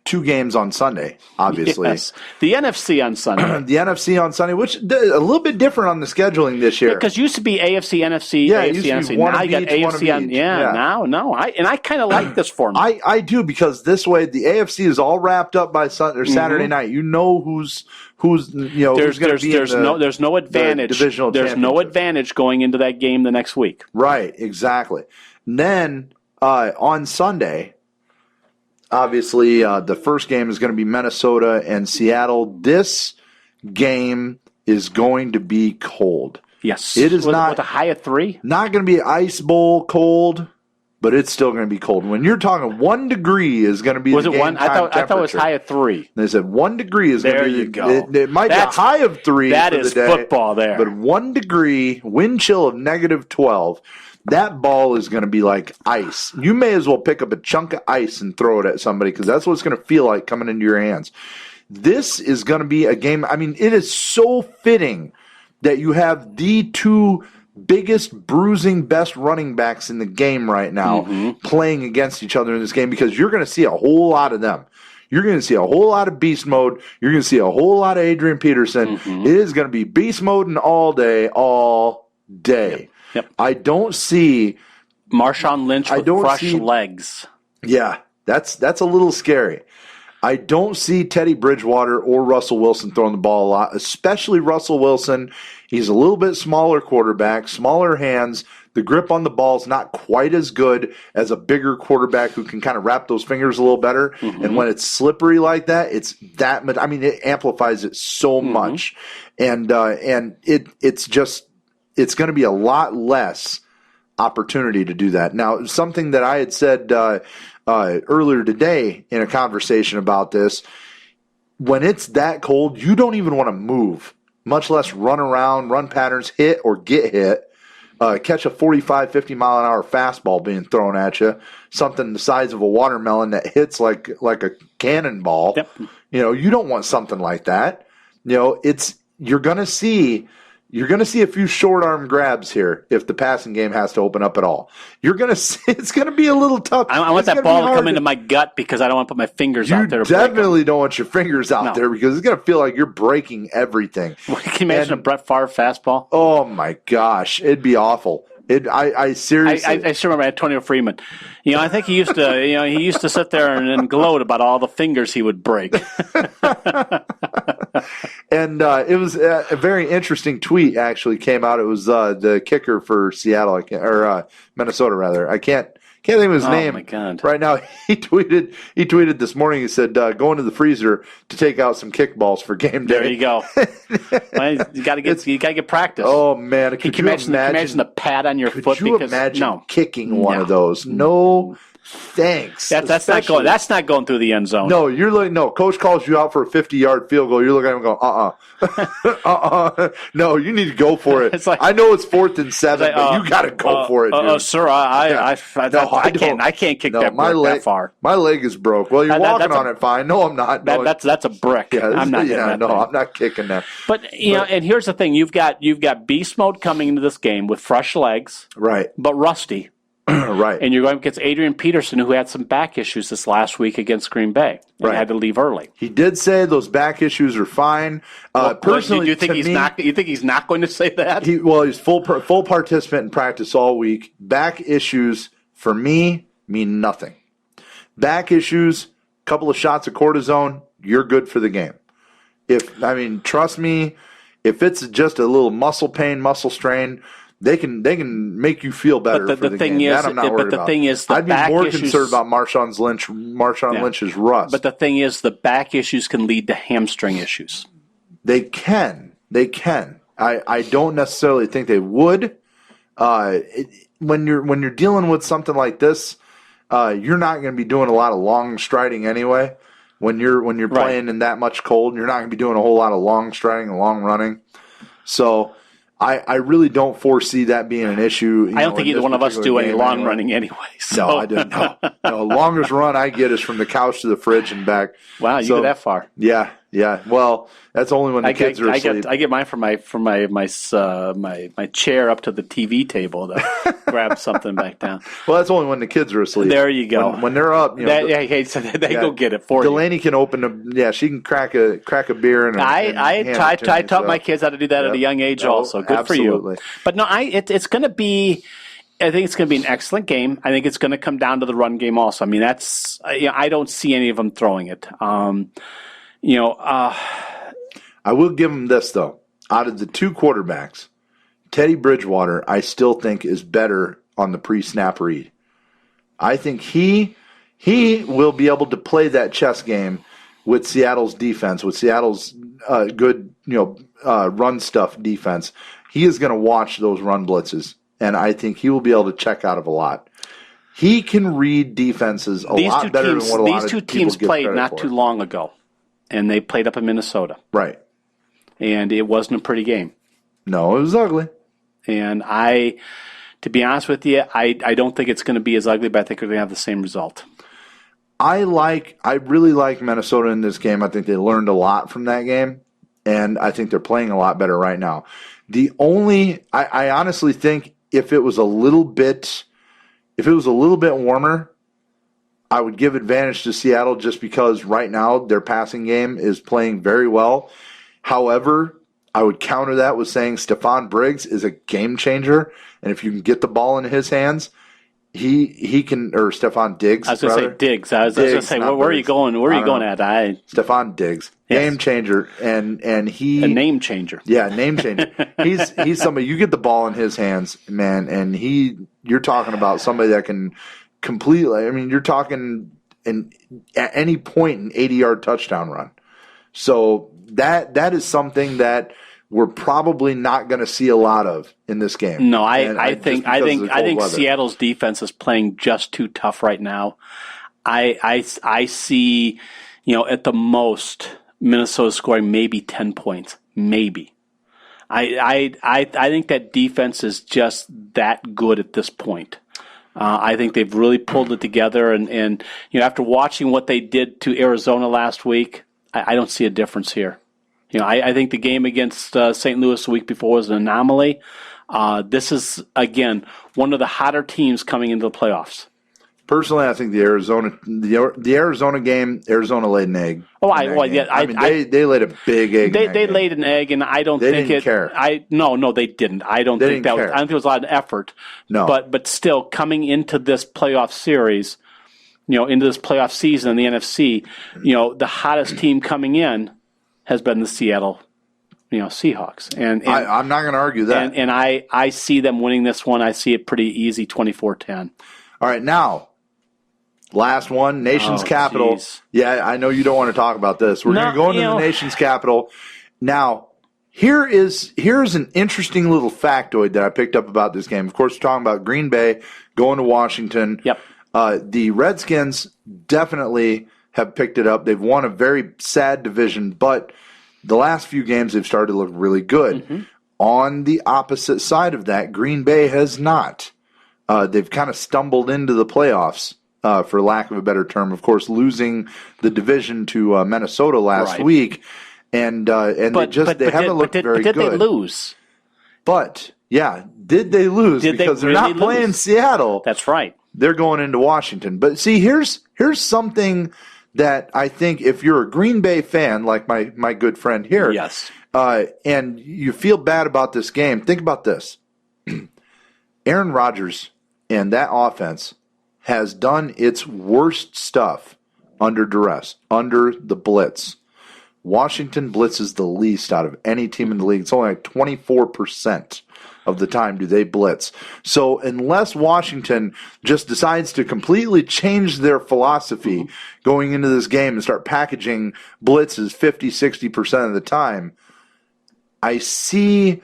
E: 2 games on Sunday, obviously.
D: Yes. The NFC on Sunday.
E: The NFC on Sunday, which a little bit different on the scheduling this year.
D: Because used to be AFC, NFC, AFC, NFC. Now you got AFC on. I kind of like this format.
E: I do, because this way the AFC is all wrapped up by Saturday night. You know who's who's going to be
D: there's no advantage.
E: Divisional
D: there's no advantage going into that game the next week.
E: Right, exactly. And then on Sunday, obviously, the first game is going to be Minnesota and Seattle. This game is going to be cold.
D: Yes.
E: It is not
D: with a high of 3.
E: Not going to be ice bowl cold, but it's still going to be cold. When you're talking 1 degree is going to be
D: was the game it 1? I thought it was high of 3.
E: They said 1 degree is going to be.
D: There you go.
E: It might be a high of 3.
D: That
E: for
D: is
E: the day,
D: football there.
E: But 1 degree, wind chill of -12. That ball is going to be like ice. You may as well pick up a chunk of ice and throw it at somebody, because that's what it's going to feel like coming into your hands. This is going to be a game. I mean, it is so fitting that you have the 2 biggest bruising, best running backs in the game right now playing against each other in this game, because you're going to see a whole lot of them. You're going to see a whole lot of beast mode. You're going to see a whole lot of Adrian Peterson. It is going to be beast mode and all day.
D: Yep.
E: I don't see
D: Marshawn Lynch with fresh legs.
E: Yeah, that's a little scary. I don't see Teddy Bridgewater or Russell Wilson throwing the ball a lot, especially Russell Wilson. He's a little bit smaller quarterback, smaller hands. The grip on the ball is not quite as good as a bigger quarterback who can kind of wrap those fingers a little better. Mm-hmm. And when it's slippery like that, it's that much. I mean, it amplifies it so much, and it's going to be a lot less opportunity to do that. Now, something that I had said earlier today in a conversation about this, when it's that cold, you don't even want to move, much less run around, run patterns, hit or get hit, catch a 45, 50 mile an hour fastball being thrown at you, something the size of a watermelon that hits like a cannonball.
D: Yep.
E: You don't want something like that. You're going to see a few short arm grabs here if the passing game has to open up at all. You're going to see it's going to be a little tough.
D: I want that ball to come into my gut because I don't want to put my fingers out there.
E: You definitely don't want your fingers out there because it's going to feel like you're breaking everything.
D: Can you imagine a Brett Favre fastball?
E: Oh my gosh, it'd be awful. I seriously.
D: I still remember Antonio Freeman. I think he used to sit there and gloat about all the fingers he would break.
E: And it was a very interesting tweet actually came out. It was the kicker for Seattle or Minnesota rather. I can't think of his name.
D: Oh my God.
E: Right now. He tweeted this morning. He said, "Go into the freezer to take out some kickballs for game day."
D: There you go. Well, you got to get practice.
E: Oh man,
D: Can you imagine the pad on your foot?
E: Could you imagine kicking one of those? No. Thanks.
D: That's not going through the end zone.
E: No, you're like coach calls you out for a 50-yard field goal. You're looking at him going, No, you need to go for it.
D: It's like,
E: I know it's 4th and 7, but you got to go for it, dude.
D: Sir, I can't kick that that far.
E: My leg is broke. Well, you're walking on it fine. No, I'm not. No,
D: that's a brick.
E: Yeah,
D: I'm not.
E: I'm not kicking that.
D: But and here's the thing: you've got beast mode coming into this game with fresh legs,
E: right?
D: But rusty.
E: Right.
D: And you're going against Adrian Peterson, who had some back issues this last week against Green Bay and had to leave early.
E: He did say those back issues are fine. Personally,
D: do you think he's not going to say that?
E: He's full participant in practice all week. Back issues for me mean nothing. Back issues, couple of shots of cortisone, you're good for the game. Trust me, if it's just a little muscle pain, muscle strain, they can make you feel better for the game. That I'm not worried about. I'd be more concerned about Marshawn Lynch's rust.
D: But the thing is, the back issues can lead to hamstring issues.
E: They can. I don't necessarily think they would. When you're dealing with something like this, you're not going to be doing a lot of long striding anyway. When you're playing in that much cold, you're not going to be doing a whole lot of long striding and long running. So I really don't foresee that being an issue.
D: I don't think either one of us do any long running anyway. So.
E: No, I didn't. No. The longest run I get is from the couch to the fridge and back.
D: Wow, you go that far?
E: Yeah. Well, that's only when the kids are asleep.
D: I get mine from my chair up to the TV table to grab something back down.
E: Well, that's only when the kids are asleep.
D: There you go.
E: When they're up,
D: so they go get it for
E: Delaney can open she can crack a beer and
D: I taught my kids how to do that at a young age also. Good
E: absolutely.
D: for you. But no, it's going to be. I think it's going to be an excellent game. I think it's going to come down to the run game also. I mean, I don't see any of them throwing it.
E: I will give him this, though. Out of the two quarterbacks, Teddy Bridgewater, I still think, is better on the pre-snap read. I think he will be able to play that chess game with Seattle's defense, with Seattle's good run stuff defense. He is going to watch those run blitzes, and I think he will be able to check out of a lot. He can read defenses a lot better than what a lot of people give credit for.
D: These two teams played not too long ago. And they played up in Minnesota.
E: Right.
D: And it wasn't a pretty game.
E: No, it was ugly.
D: And to be honest with you, I don't think it's going to be as ugly, but I think we're going to have the same result.
E: I really like Minnesota in this game. I think they learned a lot from that game. And I think they're playing a lot better right now. I honestly think if it was a little bit warmer, I would give advantage to Seattle just because right now their passing game is playing very well. However, I would counter that with saying Stephon Diggs is a game changer, and if you can get the ball in his hands, he can, or Stephon Diggs.
D: I was going to say Diggs. I was going to say, where are you going? Where are you going at?
E: Stephon Diggs, game changer, and he
D: a name changer.
E: Yeah, name changer. he's somebody, you get the ball in his hands, man, and you're talking about somebody that can completely. I mean, you're talking at any point an 80-yard touchdown run. So that is something that we're probably not going to see a lot of in this game.
D: No, I think Seattle's defense is playing just too tough right now. I see, at the most Minnesota scoring maybe 10 points, maybe. I think that defense is just that good at this point. I think they've really pulled it together, and after watching what they did to Arizona last week, I don't see a difference here. I think the game against St. Louis the week before was an anomaly. This is, again, one of the hotter teams coming into the playoffs.
E: Personally, I think the Arizona game, Arizona laid an egg. They laid a big egg.
D: They laid an egg, and I don't think
E: didn't care.
D: No, they didn't. I don't think that was. I don't think it was a lot of effort.
E: No,
D: but still, coming into this playoff series, into this playoff season in the NFC, the hottest team coming in has been the Seattle, Seahawks. And
E: I'm not going to argue that.
D: And I see them winning this one. I see it pretty easy, 24-10.
E: All right, now, last one, nation's capital.
D: Geez.
E: Yeah, I know you don't want to talk about this. We're going to go into the nation's capital. Now, here's an interesting little factoid that I picked up about this game. Of course, we're talking about Green Bay going to Washington.
D: Yep.
E: The Redskins definitely have picked it up. They've won a very sad division, but the last few games they've started to look really good. Mm-hmm. On the opposite side of that, Green Bay has not. They've kind of stumbled into the playoffs, for lack of a better term. Of course, losing the division to Minnesota last week, and they haven't looked very good.
D: Did they lose?
E: But yeah, did they lose? Because they're not playing Seattle.
D: That's right.
E: They're going into Washington. But see, here's something that I think if you're a Green Bay fan, like my good friend here,
D: yes,
E: and you feel bad about this game, think about this. Aaron Rodgers and that offense has done its worst stuff under duress, under the blitz. Washington blitzes the least out of any team in the league. It's only like 24% of the time do they blitz. So unless Washington just decides to completely change their philosophy going into this game and start packaging blitzes 50, 60% of the time, I see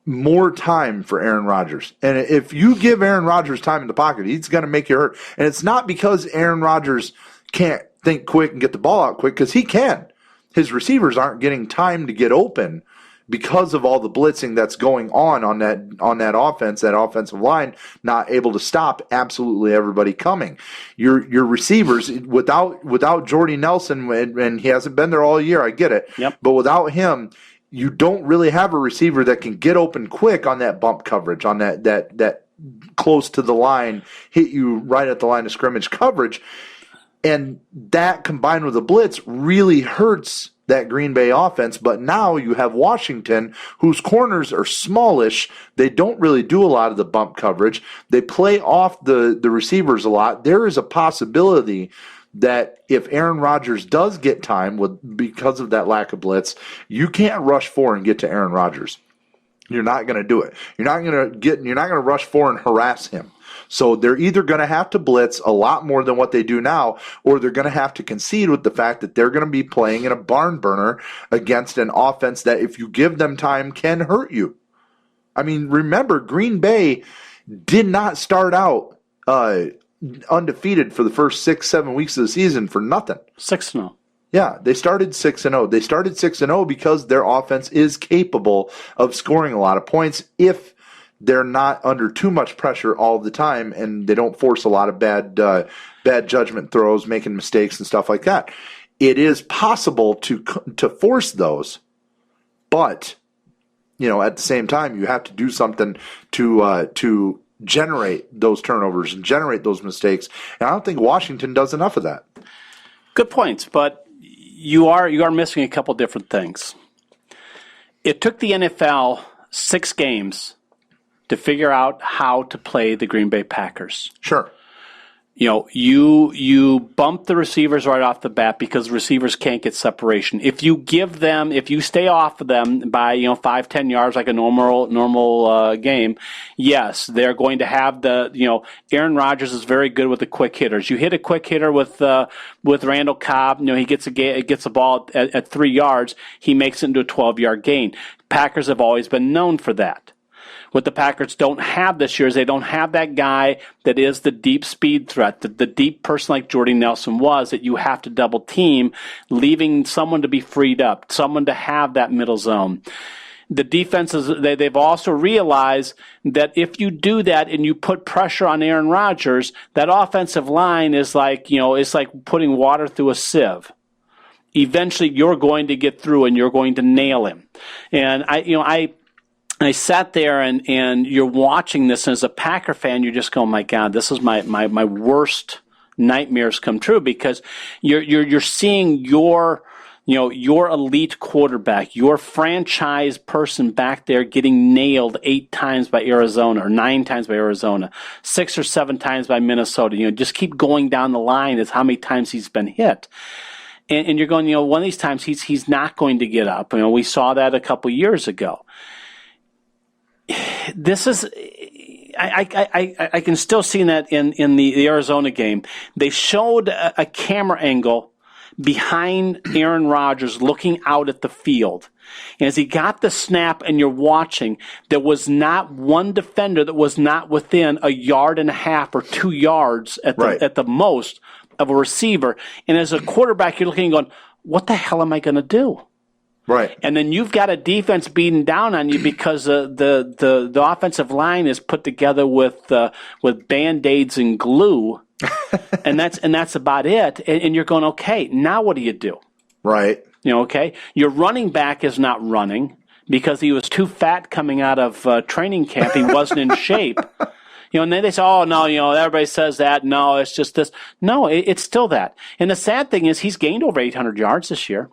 E: more time for Aaron Rodgers. And if you give Aaron Rodgers time in the pocket, he's going to make you hurt. And it's not because Aaron Rodgers can't think quick and get the ball out quick, because he can. His receivers aren't getting time to get open because of all the blitzing that's going on that offense, that offensive line, not able to stop absolutely everybody coming. Your receivers, without Jordy Nelson, and he hasn't been there all year, I get it.
D: Yep.
E: But without him, you don't really have a receiver that can get open quick on that bump coverage, on that close to the line, hit you right at the line of scrimmage coverage. And that combined with the blitz really hurts that Green Bay offense. But now you have Washington, whose corners are smallish. They don't really do a lot of the bump coverage. They play off the receivers a lot. There is a possibility that if Aaron Rodgers does get time because of that lack of blitz, you can't rush for and get to Aaron Rodgers. You're not going to do it. You're not going to rush for and harass him. So they're either going to have to blitz a lot more than what they do now, or they're going to have to concede with the fact that they're going to be playing in a barn burner against an offense that, if you give them time, can hurt you. I mean, remember, Green Bay did not start out undefeated for the first 6-7 weeks of the season for nothing.
D: 6-0.
E: Yeah, they started 6-0. They started 6-0 because their offense is capable of scoring a lot of points if they're not under too much pressure all the time, and they don't force a lot of bad judgment throws, making mistakes and stuff like that. It is possible to force those, but at the same time, you have to do something to generate those turnovers and generate those mistakes. And I don't think Washington does enough of that.
D: Good points, but you are missing a couple different things. It took the NFL 6 games to figure out how to play the Green Bay Packers.
E: Sure.
D: You know, you bump the receivers right off the bat because receivers can't get separation. If you stay off of them by 5-10 yards like a normal game, yes, they're going to have Aaron Rodgers is very good with the quick hitters. You hit a quick hitter with Randall Cobb, he gets a ball at 3 yards, he makes it into a 12-yard gain. Packers have always been known for that. What the Packers don't have this year is they don't have that guy that is the deep speed threat, the deep person like Jordy Nelson was that you have to double team, leaving someone to be freed up, someone to have that middle zone. The defenses, they've also realized that if you do that and you put pressure on Aaron Rodgers, that offensive line is like putting water through a sieve. Eventually you're going to get through and you're going to nail him. And I sat there and you're watching this, and as a Packer fan, you're just going, my God, this is my worst nightmares come true, because you're seeing your elite quarterback, your franchise person back there getting nailed 8 times by Arizona or 9 times by Arizona, 6 or 7 times by Minnesota. Just keep going down the line as how many times he's been hit. And you're going, one of these times he's not going to get up. We saw that a couple years ago. This is, I can still see that in the Arizona game. They showed a camera angle behind Aaron Rodgers looking out at the field. And as he got the snap and you're watching, there was not one defender that was not within 1.5 yards or 2 yards at the most of a receiver. And as a quarterback, you're looking and going, what the hell am I going to do?
E: Right.
D: And then you've got a defense beating down on you because the offensive line is put together with Band-Aids and glue, and that's about it. And you're going, okay, now what do you do?
E: Right.
D: Okay, your running back is not running because he was too fat coming out of training camp. He wasn't in shape. And then they say, oh, no, everybody says that. No, it's just this. No, it's still that. And the sad thing is he's gained over 800 yards this year.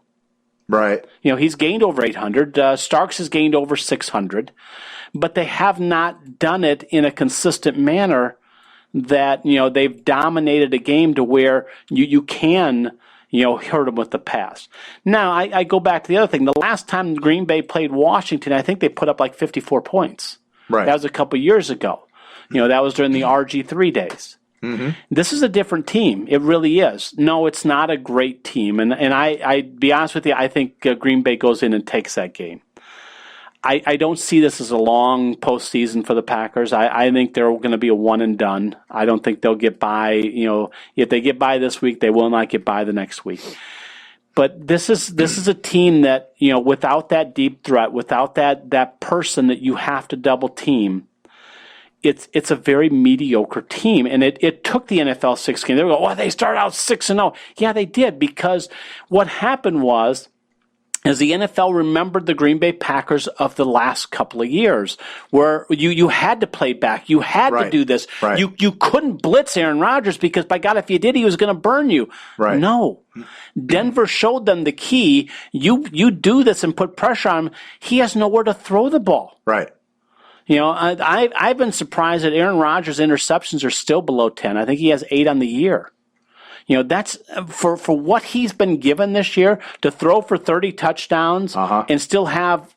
E: Right.
D: He's gained over 800. Starks has gained over 600. But they have not done it in a consistent manner that, they've dominated a game to where you can, hurt them with the pass. Now, I go back to the other thing. The last time Green Bay played Washington, I think they put up like 54 points. Right. That was a couple years ago. That was during the RG3 days. Mm-hmm. This is a different team. It really is. No, it's not a great team. And I be honest with you, I think Green Bay goes in and takes that game. I don't see this as a long postseason for the Packers. I think they're going to be a one and done. I don't think they'll get by. If they get by this week, they will not get by the next week. But this is a team that, without that deep threat, without that person that you have to double team, it's a very mediocre team. And it took the NFL 6 games. They go, oh, they started out 6-0. Yeah, they did, because what happened was, as the NFL remembered the Green Bay Packers of the last couple of years, where you had to play back. You had to do this.
E: Right.
D: You couldn't blitz Aaron Rodgers because, by God, if you did, he was going to burn you.
E: Right.
D: No. Denver showed them the key. You do this and put pressure on him. He has nowhere to throw the ball.
E: Right.
D: I've been surprised that Aaron Rodgers' interceptions are still below 10. I think he has 8 on the year. That's for what he's been given this year, to throw for 30 touchdowns and still have,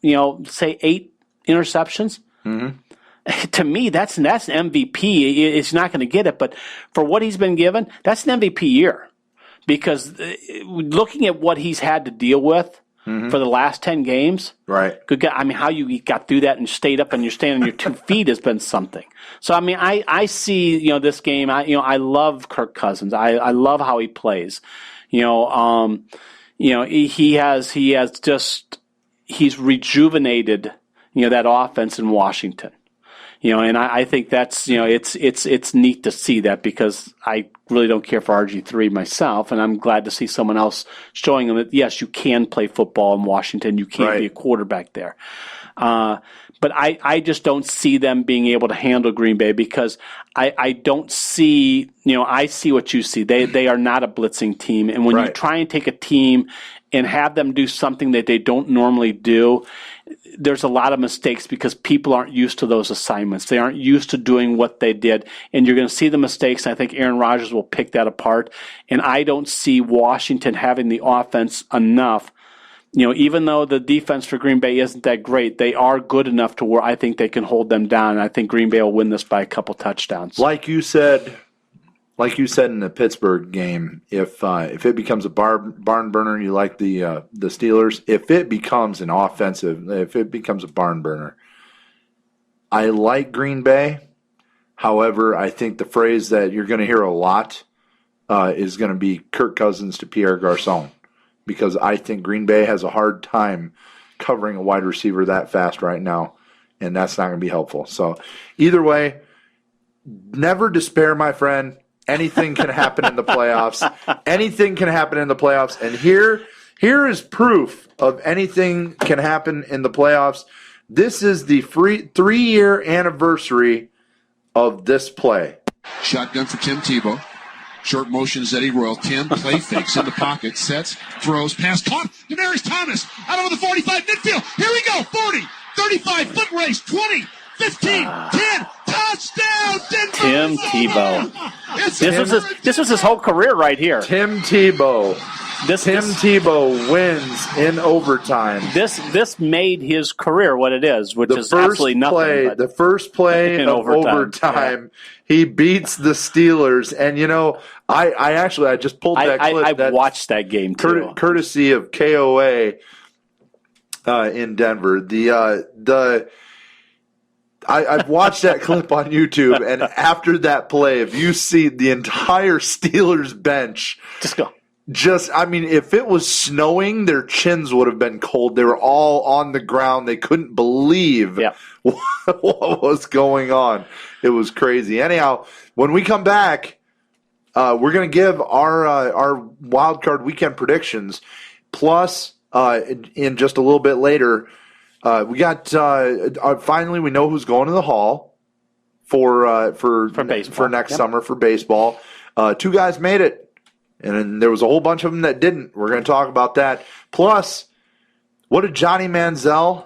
D: say 8 interceptions. Mm-hmm. To me, that's an MVP. It's not going to get it, but for what he's been given, that's an MVP year. Because looking at what he's had to deal with for the last 10 games, good God, how you got through that and stayed up and you're standing on your 2 feet has been something. So I see this game. I love Kirk Cousins. I love how he plays. He he's rejuvenated that offense in Washington. And I think that's it's neat to see that, because I really don't care for RG3 myself, and I'm glad to see someone else showing them that yes, you can play football in Washington, you can be a quarterback there. But I just don't see them being able to handle Green Bay, because I don't see I see what you see. They are not a blitzing team, and when you try and take a team and have them do something that they don't normally do, there's a lot of mistakes because people aren't used to those assignments. They aren't used to doing what they did. And you're going to see the mistakes. And I think Aaron Rodgers will pick that apart. And I don't see Washington having the offense enough. Even though the defense for Green Bay isn't that great, they are good enough to where I think they can hold them down. And I think Green Bay will win this by a couple touchdowns.
E: Like you said in the Pittsburgh game, if it becomes a barn burner, you like the Steelers. If it becomes a barn burner, I like Green Bay. However, I think the phrase that you're going to hear a lot is going to be Kirk Cousins to Pierre Garçon, because I think Green Bay has a hard time covering a wide receiver that fast right now, and that's not going to be helpful. So either way, never despair, my friend. Anything can happen in the playoffs. Anything can happen in the playoffs. And here is proof of anything can happen in the playoffs. This is the 3-year anniversary of this play.
J: Shotgun for Tim Tebow. Short motion is Eddie Royal. Tim play fakes in the pocket. Sets, throws, pass caught. Demaryius Thomas out over the 45 midfield. Here we go. 40, 35, foot race, 20, 15, 10. Touchdown, Denver!
D: Tim Tebow. This was his whole career right here.
E: Tim Tebow. Tim Tebow wins in overtime.
D: This made his career what it is, which is absolutely nothing.
E: The first play of overtime, he beats the Steelers. And, I just pulled that clip.
D: I watched that game, too.
E: Courtesy of KOA in Denver. I've watched that clip on YouTube, and after that play, if you see the entire Steelers bench, if it was snowing, their chins would have been cold. They were all on the ground. They couldn't believe what was going on. It was crazy. Anyhow, when we come back, we're going to give our wild card weekend predictions. Plus, in just a little bit later, we got finally we know who's going to the Hall for next summer for baseball. 2 guys made it, and then there was a whole bunch of them that didn't. We're going to talk about that. Plus, what did Johnny Manziel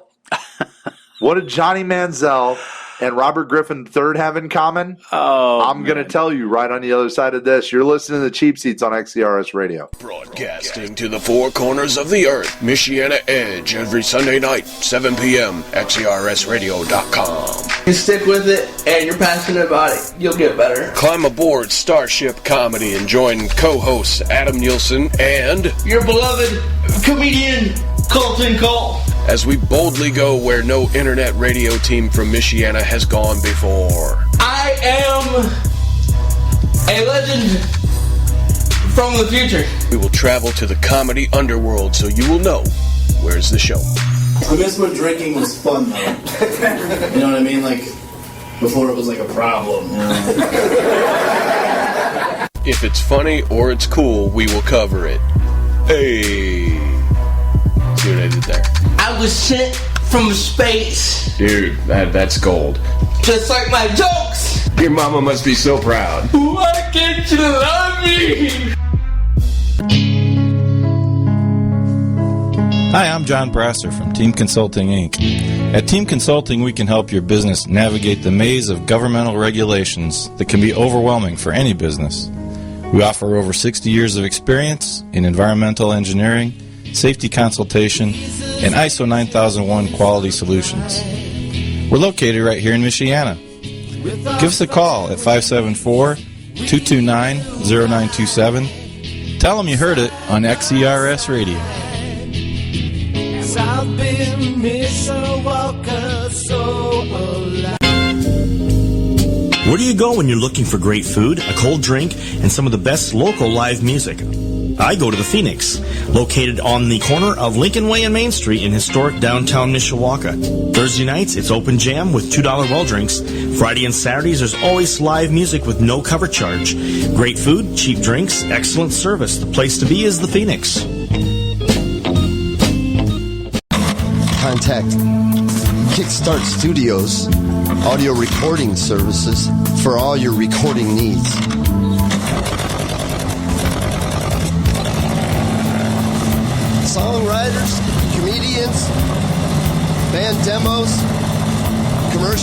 E: and Robert Griffin III have in common? I'm going to tell you right on the other side of this. You're listening to the Cheap Seats on XCRS Radio.
K: Broadcasting to the 4 corners of the earth, Michiana Edge, every Sunday night, 7 p.m., XCRSradio.com.
L: You stick with it, and you're passionate about it, you'll get better.
K: Climb aboard Starship Comedy and join co-hosts Adam Nielsen and
L: your beloved comedian, Colton Cole,
K: as we boldly go where no internet radio team from Michiana has gone before.
L: I am a legend from the future.
K: We will travel to the comedy underworld so you will know where's the show.
M: I miss when drinking was fun, though. You know what I mean? Like, before it was like a problem. You know?
K: If it's funny or it's cool, we will cover it. Hey. See what I did there?
L: I was sent from space.
K: Dude, that's gold.
L: Just like my jokes.
K: Your mama must be so proud.
L: Why can't you love me?
N: Hi, I'm John Brasser from Team Consulting, Inc. At Team Consulting, we can help your business navigate the maze of governmental regulations that can be overwhelming for any business. We offer over 60 years of experience in environmental engineering, safety consultation, and ISO 9001 quality solutions. We're located right here in Michiana. Give us a call at 574-229-0927. Tell them you heard it on XERS Radio.
I: I've been Mishawaka so alive.
O: Where do you go when you're looking for great food, a cold drink, and some of the best local live music? I go to the Phoenix, located on the corner of Lincoln Way and Main Street in historic downtown Mishawaka. Thursday nights, it's open jam with $2 well drinks. Friday and Saturdays, there's always live music with no cover charge. Great food, cheap drinks, excellent service. The place to be is the Phoenix.
P: Contact Kickstart Studios, audio recording services for all your recording needs. Songwriters, comedians, band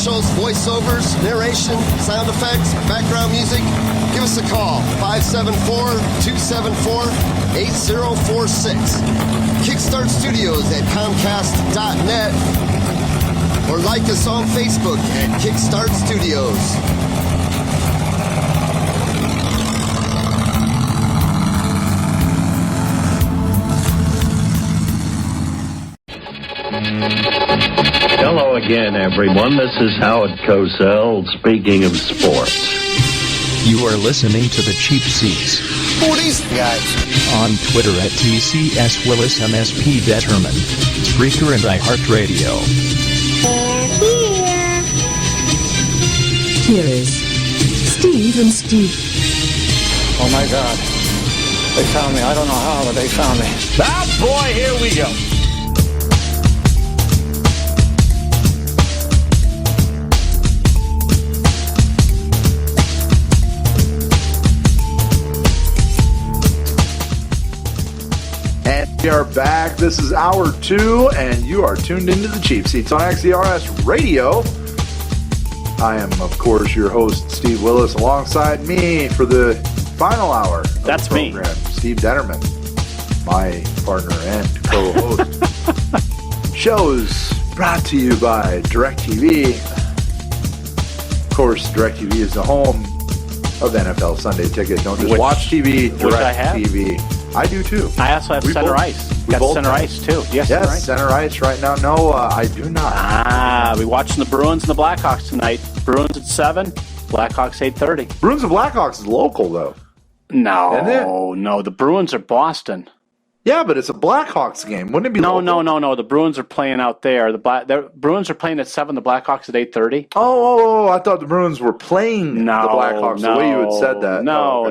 P: commercials, voiceovers, narration, sound effects, background music, give us a call, 574-274-8046. Kickstart Studios at Comcast.net or like us on Facebook at Kickstart Studios.
Q: Hello again, everyone. This is Howard Cosell speaking of sports.
A: You are listening to the Cheap Seats.
P: Who are these guys?
A: On Twitter at TCSWillisMSP Detterman, Spreaker and iHeartRadio.
C: Here is Steve and Steve.
B: Oh my God. They found me. I don't know how, but they found me.
F: Ah, boy, here we go.
E: And we are back. This is hour 2, and you are tuned into the Cheap Seats on XERS Radio. I am, of course, your host, Steve Willis. Alongside me for the final hour of
D: That's
E: the program, Steve Detterman, my partner and co-host. Shows brought to you by DirecTV. Of course, DirecTV is the home of NFL Sunday Ticket. Don't just watch TV, DirecTV. I do too.
D: I also have Center Ice. Got Center Ice too. Yes,
E: Center Ice right now. No, I do not.
D: We watching the Bruins and the Blackhawks tonight. Bruins at 7, Blackhawks 8:30.
E: Bruins and Blackhawks is local though.
D: No. The Bruins are Boston.
E: Yeah, but it's a Blackhawks game. Wouldn't it be
D: No.
E: local?
D: The Bruins are playing out there. The Bruins are playing at 7. The Blackhawks at 8:30.
E: Oh! I thought the Bruins were playing the Blackhawks. The way you had said that.
D: No.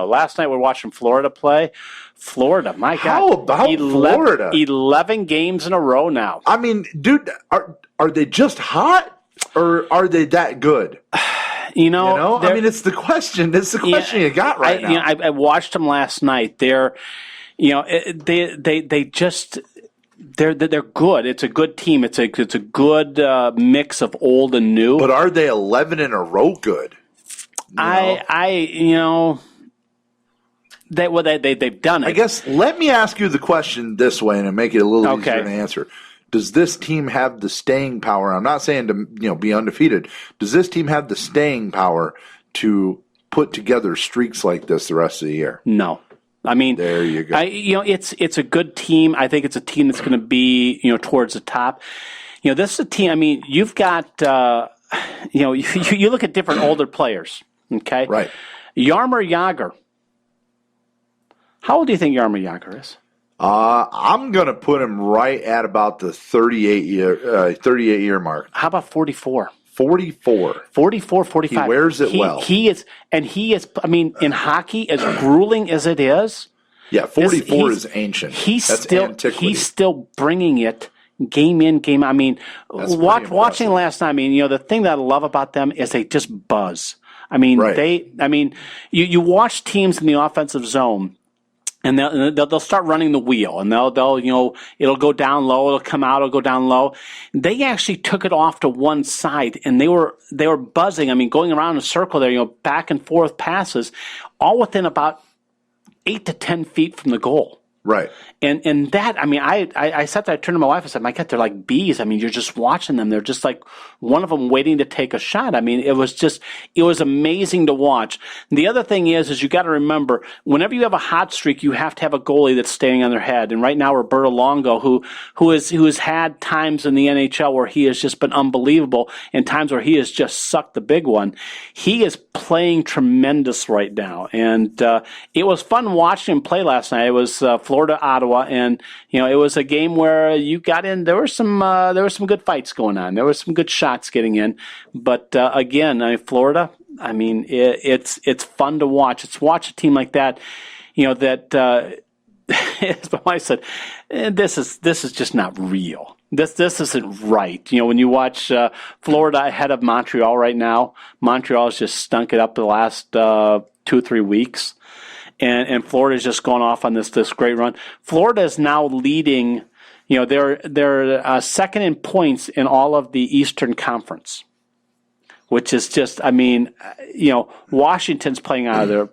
D: Last night we were watching Florida play. Florida, my God!
E: How about Florida?
D: 11 games in a row now.
E: I mean, dude, are they just hot, or are they that good? I mean, it's the question. It's the question you got right now.
D: I watched them last night. They're good. It's a good team. It's a good mix of old and new.
E: But are they 11 in a row good?
D: They've done it.
E: I guess let me ask you the question this way and make it a little easier to answer. Does this team have the staying power? I'm not saying to be undefeated. Does this team have the staying power to put together streaks like this the rest of the year?
D: No. I mean,
E: there you go.
D: It's a good team. I think it's a team that's going to be towards the top. This is a team. I mean, you've got you look at different older players. Okay,
E: right.
D: Jaromir Jagr. How old do you think Jaromir Jagr is?
E: I'm going to put him right at about the 38 year mark.
D: How about 44?
E: 44.
D: 44, 45.
E: He wears it well.
D: He is, I mean, in hockey, as grueling as it is.
E: Yeah, 44 is ancient. That's antiquity.
D: He's still bringing it game in, game out. I mean, watching last night, I mean, the thing that I love about them is they just buzz. I mean, you watch teams in the offensive zone, and they'll start running the wheel, and they'll it'll go down low, it'll come out, it'll go down low. They actually took it off to one side, and they were buzzing. I mean, going around in a circle there, back and forth passes, all within about 8 to 10 feet from the goal.
E: Right.
D: And that, I mean, I sat there, I turned to my wife and said, my God, they're like bees. I mean, you're just watching them. They're just like one of them waiting to take a shot. I mean, it was amazing to watch. And the other thing is you got to remember, whenever you have a hot streak, you have to have a goalie that's staying on their head. And right now, Roberto Longo, who has had times in the NHL where he has just been unbelievable and times where he has just sucked the big one. He is playing tremendous right now. And it was fun watching him play last night. It was Florida, Ottawa, and it was a game where you got in. There were some good fights going on. There were some good shots getting in, but again, Florida. I mean, it's fun to watch. It's watch a team like that. That as my wife said, this is just not real. This isn't right. When you watch Florida ahead of Montreal right now, Montreal's just stunk it up the last 2-3 weeks. And Florida's just gone off on this great run. Florida is now leading. They're second in points in all of the Eastern Conference. which is just, Washington's playing out of their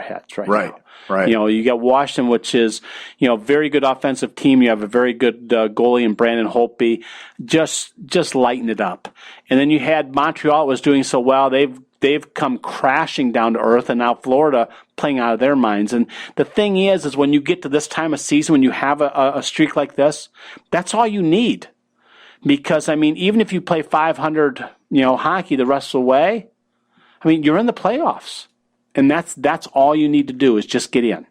D: heads right now.
E: Right.
D: You got Washington, which is, very good offensive team. You have a very good goalie in Brandon Holtby. Just lighten it up. And then you had Montreal was doing so well. They've come crashing down to earth, and now Florida playing out of their minds. And the thing is when you get to this time of season, when you have a streak like this, that's all you need. Because, even if you play 500, hockey the rest of the way, you're in the playoffs. And that's all you need to do is just get in.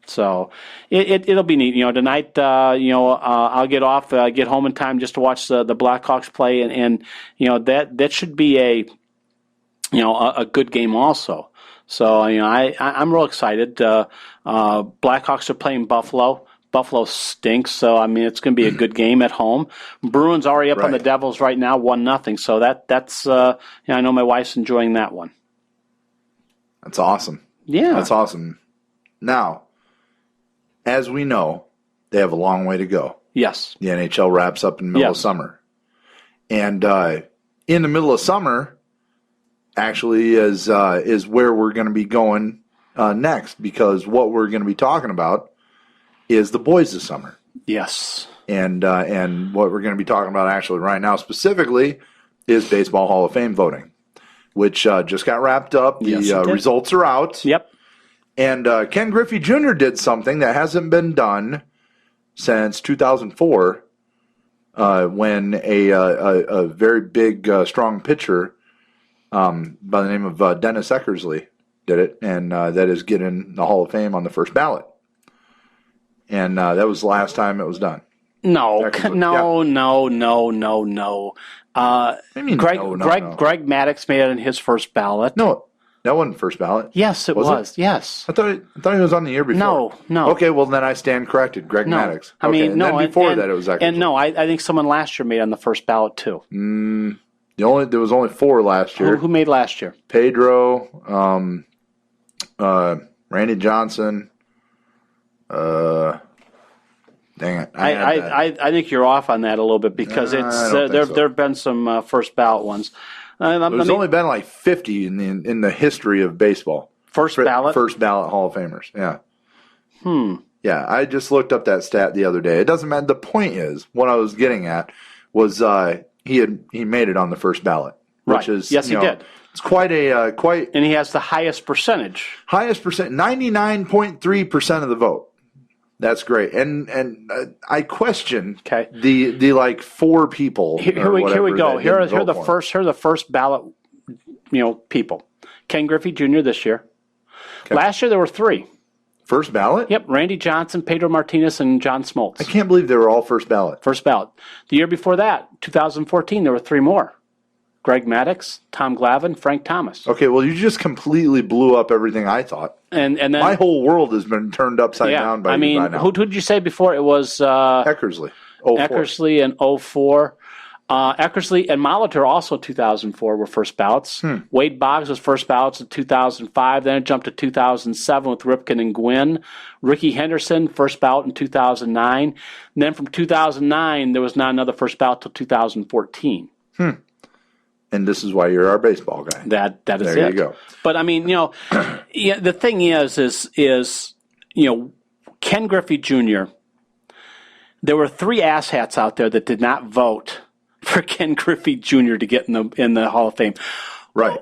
D: So it'll be neat. Tonight, I'll get off, get home in time just to watch the Blackhawks play, and that should be a good game also. So I'm real excited. Blackhawks are playing Buffalo. Buffalo stinks, so it's going to be a good game at home. Bruins already up on the Devils right now, 1-0. So that's I know my wife's enjoying that one.
E: That's awesome.
D: Yeah.
E: That's awesome. Now, as we know, they have a long way to go.
D: Yes.
E: The NHL wraps up in the middle of summer. And in the middle of summer, actually, is where we're going to be going next, because what we're going to be talking about is the boys this summer.
D: Yes.
E: And what we're going to be talking about actually right now specifically is Baseball Hall of Fame voting, which just got wrapped up. The results are out.
D: Yep.
E: And Ken Griffey Jr. did something that hasn't been done since 2004, when a very big, strong pitcher by the name of Dennis Eckersley did it, and that is getting the Hall of Fame on the first ballot. And that was the last time it was done.
D: No. Greg Maddux made it on his first ballot.
E: No, that wasn't first ballot.
D: Yes, it was. Yes.
E: I thought he was on the year before.
D: No.
E: Okay, well then I stand corrected. Greg Maddux. Okay, and then before that it was Eckersley.
D: And no, I think someone last year made it on the first ballot too.
E: There was only 4 last year.
D: Who made last year?
E: Pedro, Randy Johnson. Dang it!
D: I think you're off on that a little bit, because there have been some first ballot ones.
E: There's only been like 50 in the history of baseball.
D: First ballot
E: Hall of Famers. Yeah. Yeah, I just looked up that stat the other day. It doesn't matter. The point is, what I was getting at was he made it on the first ballot, which is
D: he did.
E: It's quite
D: and he has the highest percentage.
E: 99.3% of the vote. That's great, and I question the like 4 people.
D: Here we go. Here are the first ballot, people. Ken Griffey Jr. this year. Okay. Last year there were 3.
E: First ballot?
D: Yep. Randy Johnson, Pedro Martinez, and John Smoltz.
E: I can't believe they were all first ballot.
D: First ballot. The year before that, 2014, there were 3 more. Greg Maddux, Tom Glavine, Frank Thomas.
E: Okay, well, you just completely blew up everything I thought.
D: And then
E: my whole world has been turned upside down by you by now.
D: Who did you say before? It was
E: Eckersley. 04.
D: Eckersley in 04. Eckersley and Molitor also 2004 were first ballots. Wade Boggs was first ballots in 2005. Then it jumped to 2007 with Ripken and Gwynn. Ricky Henderson, first ballot in 2009. And then from 2009, there was not another first ballot till 2014.
E: And this is why you're our baseball guy.
D: That is
E: there
D: it.
E: You go.
D: But I mean, the thing is Ken Griffey Jr. There were 3 asshats out there that did not vote for Ken Griffey Jr. to get in the Hall of Fame.
E: Right.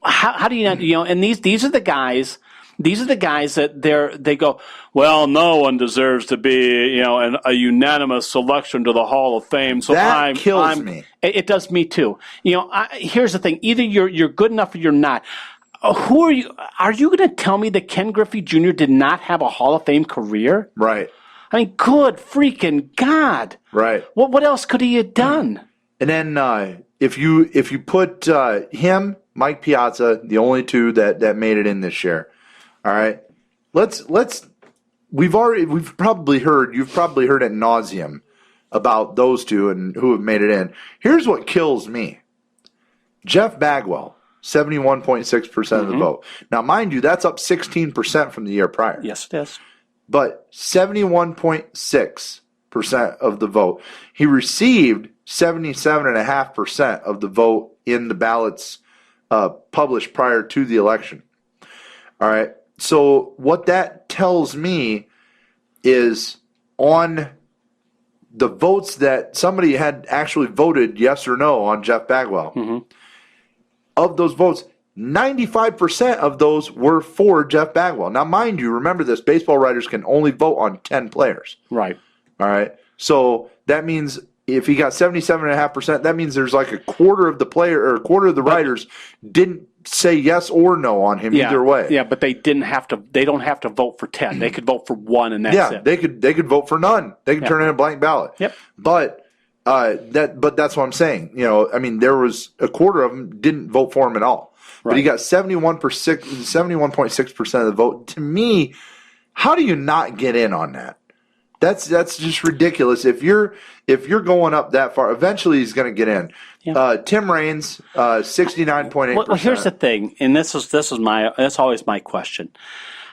D: How do you not? And these are the guys. These are the guys that they go, well, no one deserves to be, a unanimous selection to the Hall of Fame. So
E: that kills me.
D: It does me too. Here's the thing: either you're good enough or you're not. Who are you? Are you going to tell me that Ken Griffey Jr. did not have a Hall of Fame career?
E: Right.
D: I mean, good freaking God.
E: Right.
D: What else could he have done?
E: And then if you put him, Mike Piazza, the only 2 that made it in this year. All right, you've probably heard ad nauseum about those 2 and who have made it in. Here's what kills me. Jeff Bagwell, 71.6% of the vote. Now, mind you, that's up 16% from the year prior.
D: Yes, it is.
E: But 71.6% of the vote. He received 77.5% of the vote in the ballots published prior to the election. All right. So what that tells me is on the votes that somebody had actually voted yes or no on Jeff Bagwell, of those votes, 95% of those were for Jeff Bagwell. Now, mind you, remember this, baseball writers can only vote on 10 players.
D: Right.
E: All right. So that means if he got 77.5%, that means there's like a quarter of the writers didn't say yes or no on him either way.
D: Yeah, but they don't have to vote for 10. They could vote for 1 and that's it.
E: They could vote for none. They could turn in a blank ballot.
D: Yep.
E: But that's what I'm saying. I mean, there was a quarter of them didn't vote for him at all. Right. But he got 71.6% of the vote. To me, how do you not get in on that? That's just ridiculous. If you're going up that far, eventually he's going to get in. Yeah. Tim Raines, 69.8%.
D: Well, here's the thing, and that's always my question.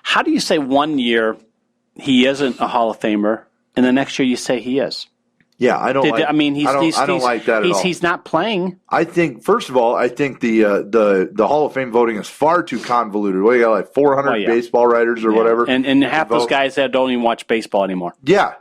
D: How do you say one year he isn't a Hall of Famer, and the next year you say he is?
E: Yeah, I don't like that at all.
D: He's not playing.
E: I think, first of all, the Hall of Fame voting is far too convoluted. What, you got like 400 baseball writers or whatever?
D: And half those guys that don't even watch baseball anymore.
E: Yeah.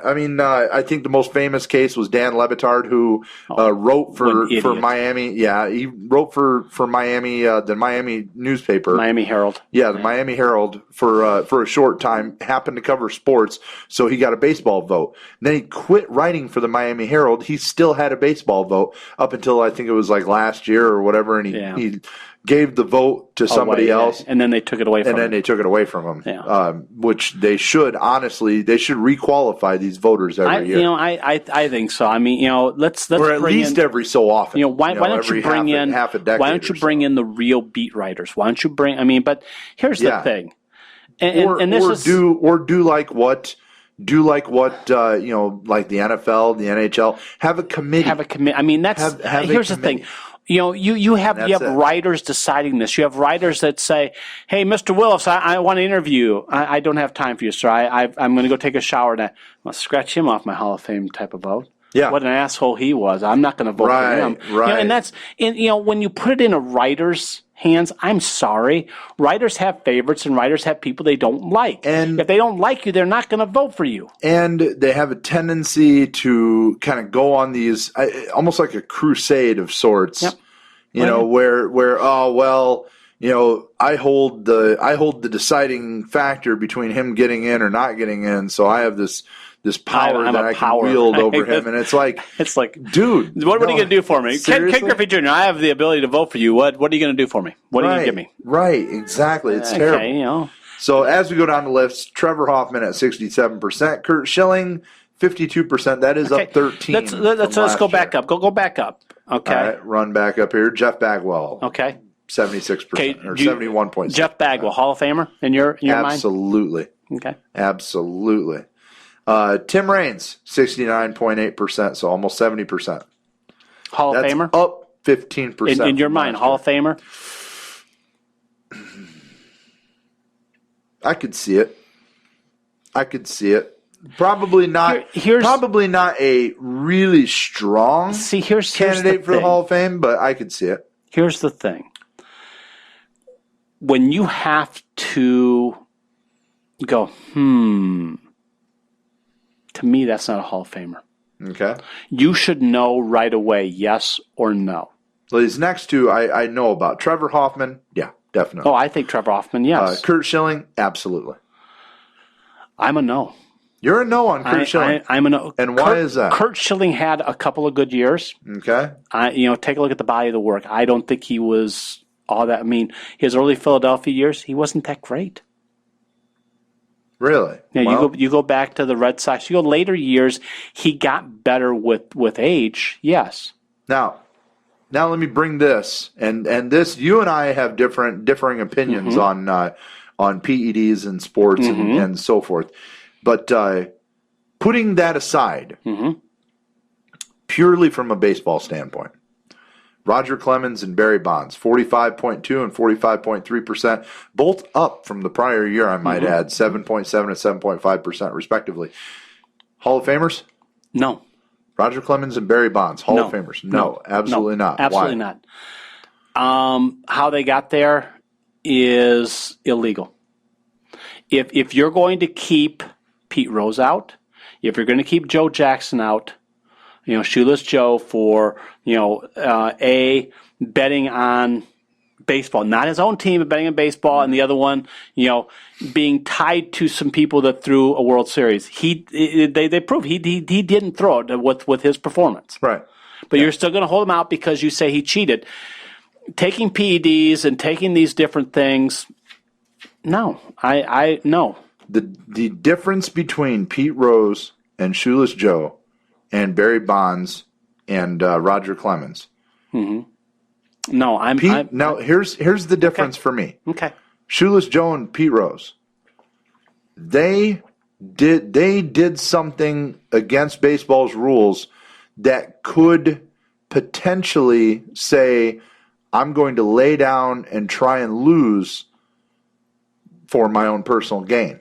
E: I mean, I think the most famous case was Dan Levitard, who wrote for Miami. Yeah, he wrote for Miami, the Miami newspaper.
D: Miami Herald.
E: Yeah, the Miami Herald for a short time, happened to cover sports, so he got a baseball vote. And then he quit writing for the Miami Herald. He still had a baseball vote up until I think it was like last year or whatever, and he gave the vote to somebody else.
D: And then they took it away from him.
E: And then they took it away from him, which they should, honestly, they should requalify these voters every year.
D: I think so. I mean, let's
E: or at least every so often.
D: Why don't you bring in
E: half a decade?
D: Why don't you bring in the real beat writers? Why don't you bring? I mean, but here's the thing,
E: do like what like the NFL, the NHL, have a committee.
D: I mean, here's the thing. You have writers deciding this. You have writers that say, "Hey, Mr. Willis, I want to interview you. I don't have time for you, sir. I'm going to go take a shower now." Well, scratch him off my Hall of Fame type of vote.
E: Yeah,
D: what an asshole he was. I'm not going to vote for him.
E: Right.
D: And that's when you put it in a writer's hands, I'm sorry. Writers have favorites and writers have people they don't like. And if they don't like you, they're not going to vote for you.
E: And they have a tendency to kind of go on these almost like a crusade of sorts. Yep. Where I hold the deciding factor between him getting in or not getting in, so I have this power that I can wield over him, and it's like, dude,
D: what are you going to do for me? Ken Griffey Jr., I have the ability to vote for you. What are you going to do for me? What are you going to give me?
E: Right, exactly. It's terrible. So as we go down the list, Trevor Hoffman at 67%, Kurt Schilling 52%. That is up 13.
D: Let's go back up. Go back up. Okay.
E: All right, run back up here. Jeff Bagwell.
D: Okay.
E: 76% or 71.6%.
D: Jeff Bagwell, Hall of Famer in your mind?
E: Absolutely.
D: Okay.
E: Absolutely. Tim Raines, 69.8%, so almost 70%.
D: Hall of Famer?
E: Up 15%.
D: In your mind, Hall of Famer?
E: I could see it. Probably not. Probably not a really strong candidate for the Hall of Fame, but I could see it.
D: Here's the thing: when you have to go, to me, that's not a Hall of Famer.
E: Okay.
D: You should know right away, yes or no.
E: Well, these next two I know about. Trevor Hoffman, yeah, definitely.
D: Oh, I think Trevor Hoffman, yes.
E: Kurt Schilling, absolutely.
D: I'm a no.
E: You're a no on Kurt Schilling.
D: I'm a no.
E: And why is that?
D: Kurt Schilling had a couple of good years.
E: Okay.
D: Take a look at the body of the work. I don't think he was all that. I mean, his early Philadelphia years, he wasn't that great.
E: Really?
D: Yeah, you go back to the Red Sox. You go later years, he got better with age. Yes.
E: Now let me bring this and this. You and I have differing opinions on PEDs and sports and so forth. But putting that aside, purely from a baseball standpoint, Roger Clemens and Barry Bonds, 45.2 and 45.3%, both up from the prior year, I might add, 7.7 and 7.5% respectively. Hall of Famers?
D: No.
E: Roger Clemens and Barry Bonds, Hall
D: No.
E: of Famers? No, absolutely not.
D: Absolutely
E: Why?
D: not. How they got there is illegal. If you're going to keep Pete Rose out, if you're going to keep Joe Jackson out, Shoeless Joe for, betting on baseball, not his own team, but betting on baseball, and the other one, being tied to some people that threw a World Series. They proved he didn't throw it with his performance.
E: Right.
D: But you're still going to hold him out because you say he cheated. Taking PEDs and taking these different things, no. No.
E: The difference between Pete Rose and Shoeless Joe and Barry Bonds and Roger Clemens.
D: Mm-hmm. No,
E: here's the difference for me.
D: Okay.
E: Shoeless Joe and Pete Rose. They did something against baseball's rules that could potentially say, I'm going to lay down and try and lose for my own personal gain.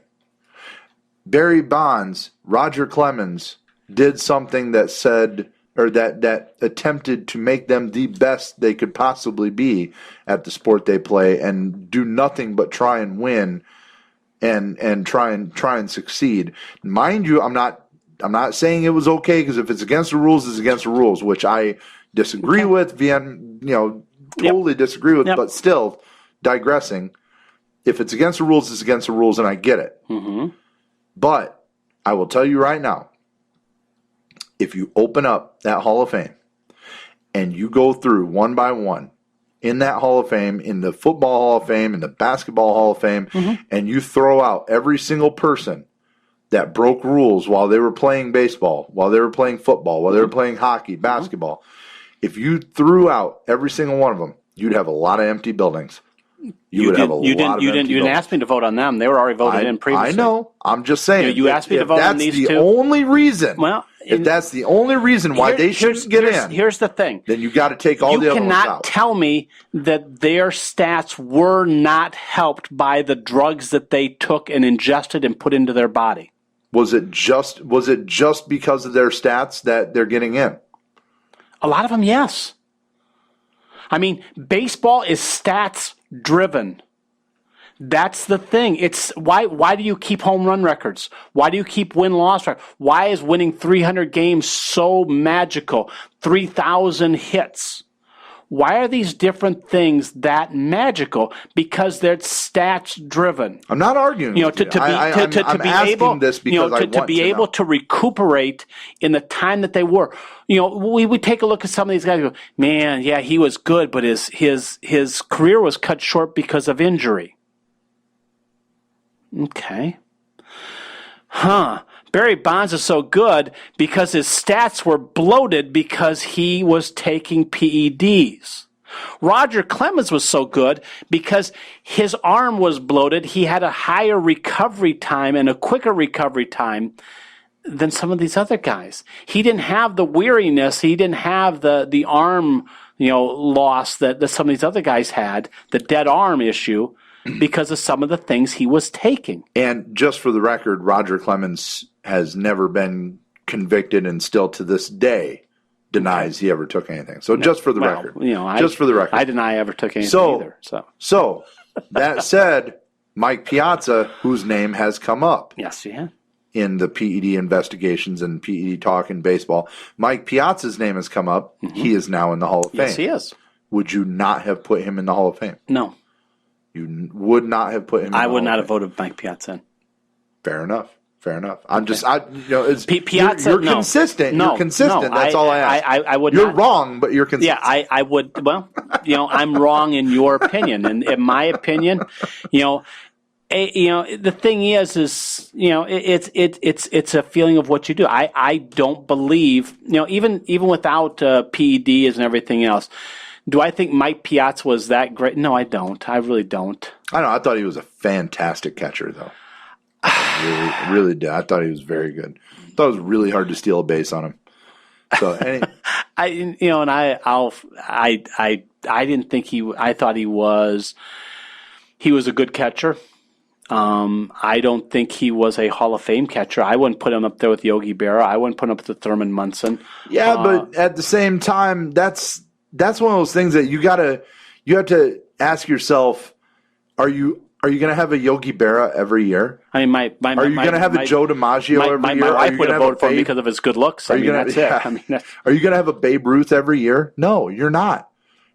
E: Barry Bonds, Roger Clemens did something that said, or that attempted to make them the best they could possibly be at the sport they play and do nothing but try and win and try and succeed. Mind you, I'm not saying it was okay, because if it's against the rules, it's against the rules, which I disagree with, totally disagree with, but still digressing. If it's against the rules, it's against the rules, and I get it.
D: Mm-hmm.
E: But I will tell you right now, if you open up that Hall of Fame and you go through one by one in that Hall of Fame, in the Football Hall of Fame, in the Basketball Hall of Fame, and you throw out every single person that broke rules while they were playing baseball, while they were playing football, while they were playing hockey, basketball, if you threw out every single one of them, you'd have a lot of empty buildings. You didn't
D: ask me to vote on them. They were already voted in previously.
E: I know. I'm just saying.
D: You asked me to vote on these two.
E: If that's the only reason.
D: Well,
E: if that's the only reason why they shouldn't get in.
D: Here's the thing.
E: Then you got to take all the other ones out.
D: You cannot tell me that their stats were not helped by the drugs that they took and ingested and put into their body.
E: Was it just because of their stats that they're getting in?
D: A lot of them, yes. I mean, baseball is stats driven. That's the thing. It's why do you keep home run records? Why do you keep win-loss records? Why is winning 300 games so magical? 3,000 hits. Why are these different things that magical? Because they're stats driven.
E: I'm not arguing.
D: To be able to recuperate in the time that they were. We take a look at some of these guys and go, man, yeah, he was good, but his career was cut short because of injury. Okay. Barry Bonds is so good because his stats were bloated because he was taking PEDs. Roger Clemens was so good because his arm was bloated. He had a higher recovery time and a quicker recovery time than some of these other guys. He didn't have the weariness. He didn't have the arm, loss that some of these other guys had, the dead arm issue, because of some of the things he was taking.
E: And just for the record, Roger Clemens has never been convicted and still to this day denies he ever took anything. So just for the record. Just for the record.
D: I deny I ever took anything either.
E: So that said, Mike Piazza, whose name has come up.
D: Yes, yeah.
E: In the PED investigations and PED talk in baseball, Mike Piazza's name has come up. Mm-hmm. He is now in the Hall of Fame.
D: Yes, he is.
E: Would you not have put him in the Hall of Fame?
D: No.
E: You would not have put him in the Hall of Fame?
D: I would not have voted Mike Piazza in.
E: Fair enough. I'm just,
D: Piazza.
E: You're consistent.
D: No,
E: you're consistent. That's all I ask.
D: I would.
E: You're wrong, but you're consistent.
D: Yeah, I would. Well, I'm wrong in your opinion, and in my opinion, the thing is it's a feeling of what you do. I don't believe, even without PEDs and everything else. Do I think Mike Piazza was that great? No, I don't. I really don't.
E: I know. I thought he was a fantastic catcher, though. really did. I thought he was very good. I thought it was really hard to steal a base on him. So,
D: I didn't think I thought he was a good catcher. I don't think he was a Hall of Fame catcher. I wouldn't put him up there with Yogi Berra. I wouldn't put him up with Thurman Munson.
E: Yeah, but at the same time, that's one of those things that you have to ask yourself: Are you going to have a Yogi Berra every year?
D: I mean,
E: are you going to have a Joe DiMaggio every year?
D: My wife would have voted for him because of his good looks. That's it. I mean,
E: are you going to have a Babe Ruth every year? No, you're not.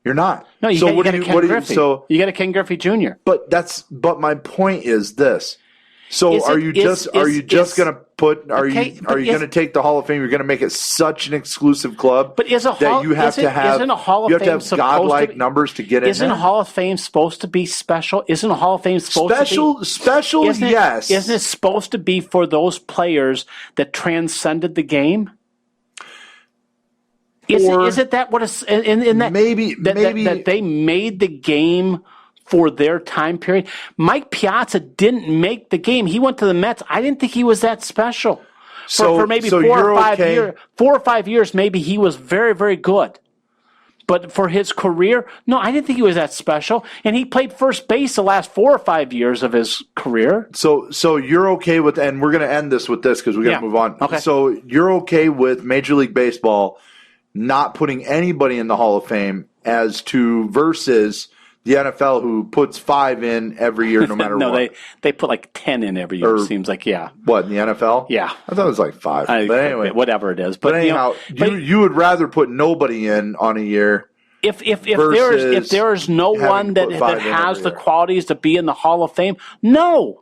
E: You're not.
D: No, you got a Ken Griffey. You got a Ken Griffey Jr.
E: But my point is this. So are you just going to put? Are you going to take the Hall of Fame? You're going to make it such an exclusive club
D: that you have to have. Isn't a Hall of Fame
E: godlike numbers to get in?
D: Isn't a Hall of Fame supposed to be special? Isn't a Hall of Fame supposed to be
E: special? Yes.
D: Isn't it supposed to be for those players that transcended the game? Is it that what is in that
E: maybe
D: that they made the game for their time period? Mike Piazza didn't make the game. He went to the Mets. I didn't think he was that special. For maybe 4 or 5 years, maybe he was very, very good. But for his career, no, I didn't think he was that special. And he played first base the last 4 or 5 years of his career.
E: So you're okay with, and we're going to end this with this because we're going to move on.
D: Okay.
E: So you're okay with Major League Baseball not putting anybody in the Hall of Fame versus the NFL, who puts 5 in every year no matter what.
D: No, they put like 10 in every year, it seems like, yeah.
E: What, in the NFL?
D: Yeah.
E: I thought it was like 5. But anyway.
D: Whatever it is.
E: But anyhow, you would rather put nobody in on a year.
D: If there is no one that has the qualities to be in the Hall of Fame, no.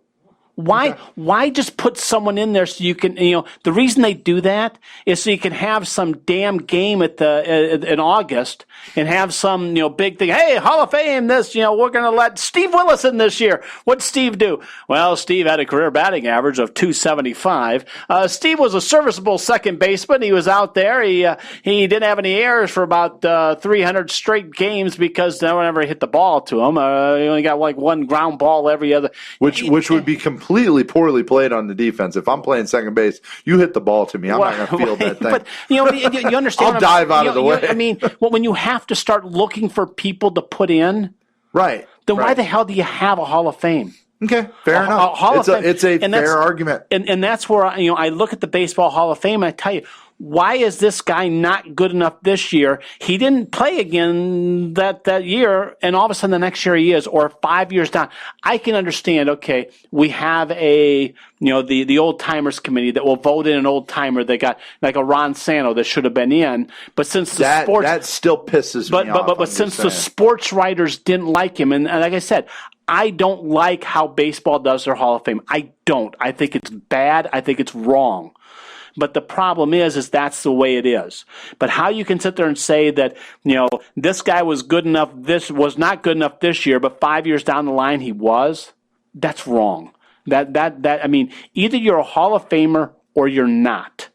D: Why just put someone in there so you can, the reason they do that is so you can have some damn game in August and have some, big thing. Hey, Hall of Fame, we're going to let Steve Willis in this year. What'd Steve do? Well, Steve had a career batting average of .275. Steve was a serviceable second baseman. He was out there. He didn't have any errors for about 300 straight games because no one ever hit the ball to him. He only got like one ground ball every other.
E: Which would be completely poorly played on the defense. If I'm playing second base, you hit the ball to me. I'm not going to field that thing.
D: But you understand.
E: I'll dive out of the way.
D: I mean, when you have to start looking for people to put in,
E: right?
D: Then why the hell do you have a Hall of Fame?
E: Okay, fair enough. It's a fair argument,
D: and that's where I look at the Baseball Hall of Fame. And I tell you, why is this guy not good enough this year? He didn't play again that year, and all of a sudden the next year he is, or 5 years down. I can understand, okay, we have the old timers committee that will vote in an old timer that got like a Ron Santo that should have been in. But since
E: that still pisses me off.
D: But since the sports writers didn't like him, and like I said, I don't like how baseball does their Hall of Fame. I don't. I think it's bad. I think it's wrong. But the problem is that's the way it is. But how you can sit there and say that, this guy was good enough, this was not good enough this year, but 5 years down the line he was, that's wrong. I mean, either you're a Hall of Famer or you're not.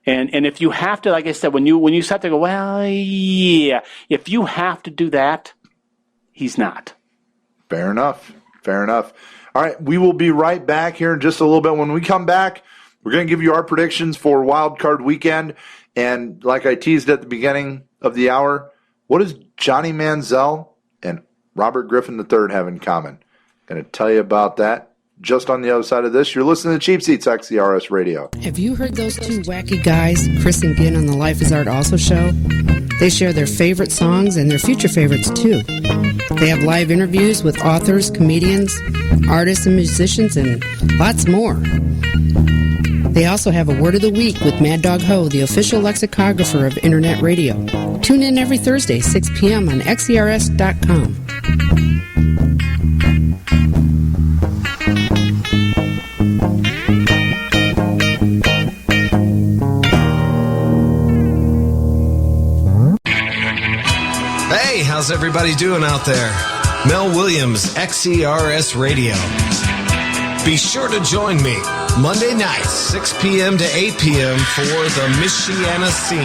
D: And if you have to, like I said, when you sit there and go, well, yeah, if you have to do that, he's not.
E: Fair enough. All right, we will be right back here in just a little bit. When we come back, we're going to give you our predictions for Wild Card Weekend. And like I teased at the beginning of the hour, what does Johnny Manziel and Robert Griffin III have in common? Going to tell you about that just on the other side of this. You're listening to Cheap Seats, XCRS Radio.
R: Have you heard those two wacky guys, Chris and Ginn, on the Life is Art Also show? They share their favorite songs and their future favorites, too. They have live interviews with authors, comedians, artists, and musicians, and lots more. They also have a Word of the Week with Mad Dog Ho, the official lexicographer of Internet Radio. Tune in every Thursday, 6 p.m. on XERS.com.
H: Hey, how's everybody doing out there? Mel Williams, XERS Radio. Be sure to join me Monday nights, 6 p.m. to 8 p.m. for the Michiana Scene.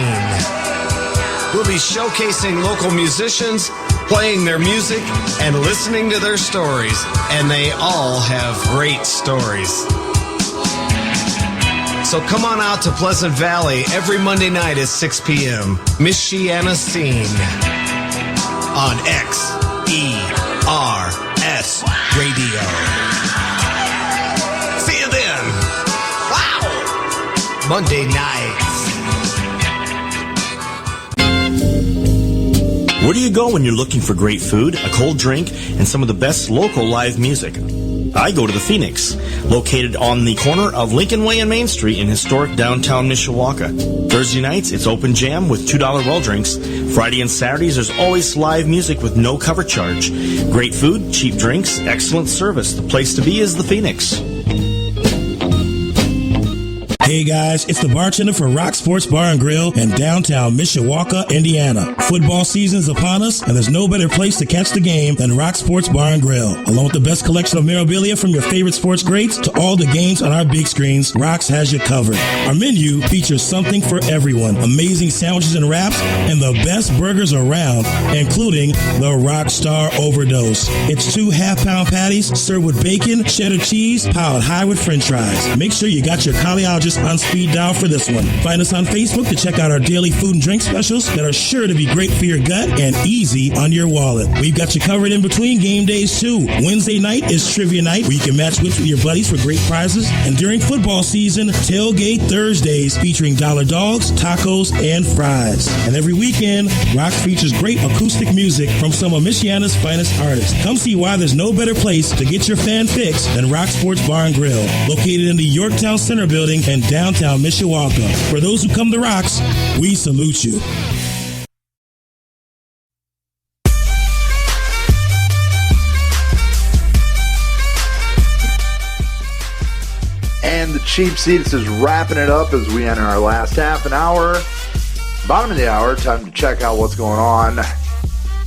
H: We'll be showcasing local musicians, playing their music, and listening to their stories. And they all have great stories. So come on out to Pleasant Valley every Monday night at 6 p.m. Michiana Scene on XERS Radio.
S: Monday nights.
O: Where do you go when you're looking for great food, a cold drink, and some of the best local live music? I go to the Phoenix, located on the corner of Lincoln Way and Main Street in historic downtown Mishawaka. Thursday nights, it's open jam with $2 well drinks. Friday and Saturdays, there's always live music with no cover charge. Great food, cheap drinks, excellent service. The place to be is the Phoenix.
F: Hey guys, it's the bartender for Rock Sports Bar and Grill in downtown Mishawaka, Indiana. Football season's upon us, and there's no better place to catch the game than Rock Sports Bar and Grill. Along with the best collection of memorabilia from your favorite sports greats to all the games on our big screens, Rock's has you covered. Our menu features something for everyone. Amazing sandwiches and wraps, and the best burgers around, including the Rockstar Overdose. It's 2 half-pound patties served with bacon, cheddar cheese, piled high with french fries. Make sure you got your cardiologist on speed dial for this one. Find us on Facebook to check out our daily food and drink specials that are sure to be great for your gut and easy on your wallet. We've got you covered in between game days too. Wednesday night is trivia night where you can match wits with your buddies for great prizes. And during football season, tailgate Thursdays featuring dollar dogs, tacos, and fries. And every weekend, Rock features great acoustic music from some of Michiana's finest artists. Come see why there's no better place to get your fan fix than Rock Sports Bar and Grill, located in the Yorktown Center Building in downtown Mishawaka. For those who come to Rocks, we salute you.
E: And the Cheap Seats is wrapping it up as we enter our last half an hour. Bottom of the hour, time to check out what's going on